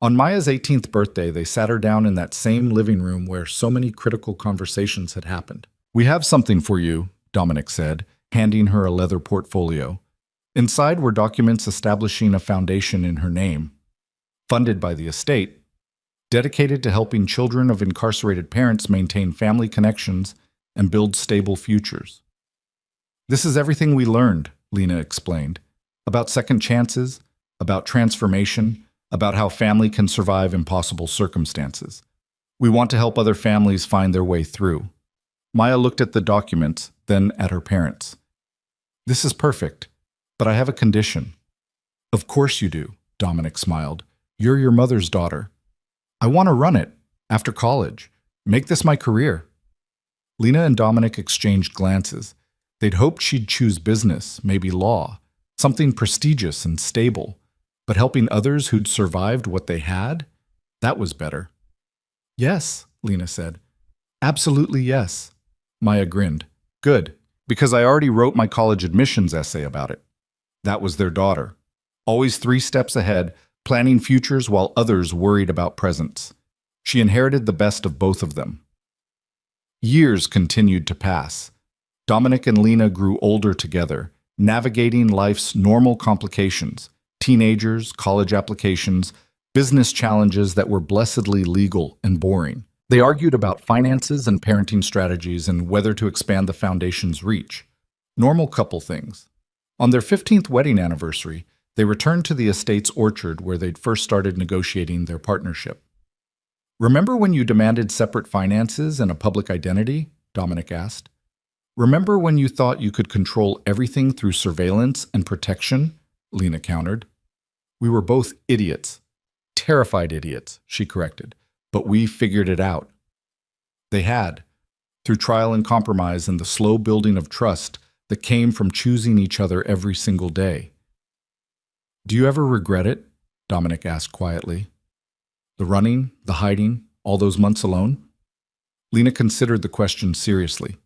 On Maya's 18th birthday, they sat her down in that same living room where so many critical conversations had happened. We have something for you, Dominic said, handing her a leather portfolio. Inside were documents establishing a foundation in her name, funded by the estate, dedicated to helping children of incarcerated parents maintain family connections and build stable futures. This is everything we learned, Lena explained, about second chances, about transformation, about how family can survive impossible circumstances. We want to help other families find their way through. Maya looked at the documents, then at her parents. This is perfect, but I have a condition. Of course you do, Dominic smiled. You're your mother's daughter. I want to run it, after college. Make this my career. Lena and Dominic exchanged glances. They'd hoped she'd choose business, maybe law, something prestigious and stable. But helping others who'd survived what they had? That was better. Yes, Lena said. Absolutely yes. Maya grinned. Good, because I already wrote my college admissions essay about it. That was their daughter. Always 3 steps ahead, planning futures while others worried about presents. She inherited the best of both of them. Years continued to pass. Dominic and Lena grew older together, navigating life's normal complications. Teenagers, college applications, business challenges that were blessedly legal and boring. They argued about finances and parenting strategies and whether to expand the foundation's reach. Normal couple things. On their 15th wedding anniversary, they returned to the estate's orchard where they'd first started negotiating their partnership. Remember when you demanded separate finances and a public identity? Dominic asked. Remember when you thought you could control everything through surveillance and protection? Lena countered. We were both idiots. Terrified idiots, she corrected. But we figured it out. They had, through trial and compromise and the slow building of trust that came from choosing each other every single day. Do you ever regret it? Dominic asked quietly. The running, the hiding, all those months alone? Lena considered the question seriously.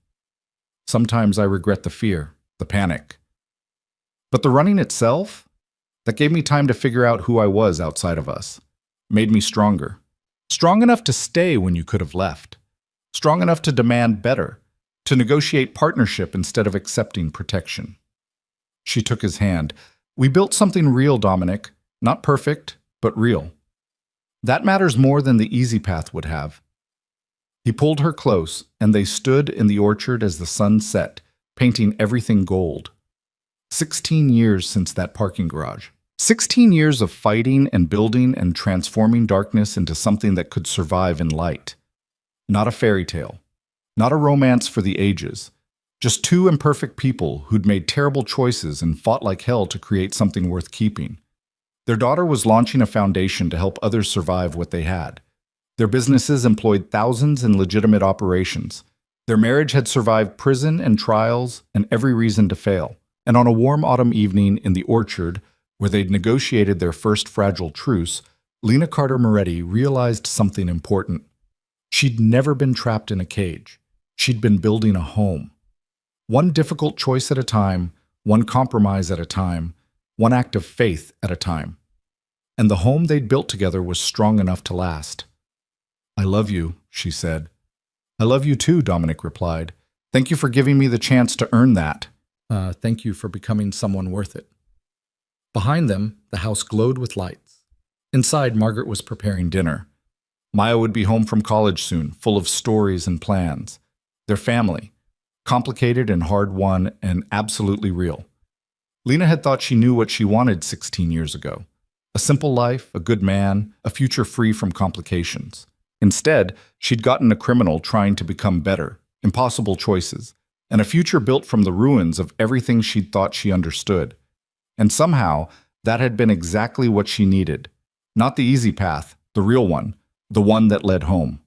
Sometimes I regret the fear, the panic. But the running itself? That gave me time to figure out who I was outside of us. Made me stronger. Strong enough to stay when you could have left. Strong enough to demand better. To negotiate partnership instead of accepting protection. She took his hand. We built something real, Dominic. Not perfect, but real. That matters more than the easy path would have. He pulled her close, and they stood in the orchard as the sun set, painting everything gold. 16 years since that parking garage. 16 years of fighting and building and transforming darkness into something that could survive in light. Not a fairy tale. Not a romance for the ages. Just two imperfect people who'd made terrible choices and fought like hell to create something worth keeping. Their daughter was launching a foundation to help others survive what they had. Their businesses employed thousands in legitimate operations. Their marriage had survived prison and trials and every reason to fail. And on a warm autumn evening in the orchard, where they'd negotiated their first fragile truce, Lena Carter Moretti realized something important. She'd never been trapped in a cage. She'd been building a home. One difficult choice at a time, one compromise at a time, one act of faith at a time. And the home they'd built together was strong enough to last. I love you, she said. I love you too, Dominic replied. Thank you for giving me the chance to earn that. Thank you for becoming someone worth it. Behind them, the house glowed with lights. Inside, Margaret was preparing dinner. Maya would be home from college soon, full of stories and plans. Their family, complicated and hard-won and absolutely real. Lena had thought she knew what she wanted 16 years ago. A simple life, a good man, a future free from complications. Instead, she'd gotten a criminal trying to become better, impossible choices, and a future built from the ruins of everything she'd thought she understood. And somehow, that had been exactly what she needed. Not the easy path, the real one, the one that led home.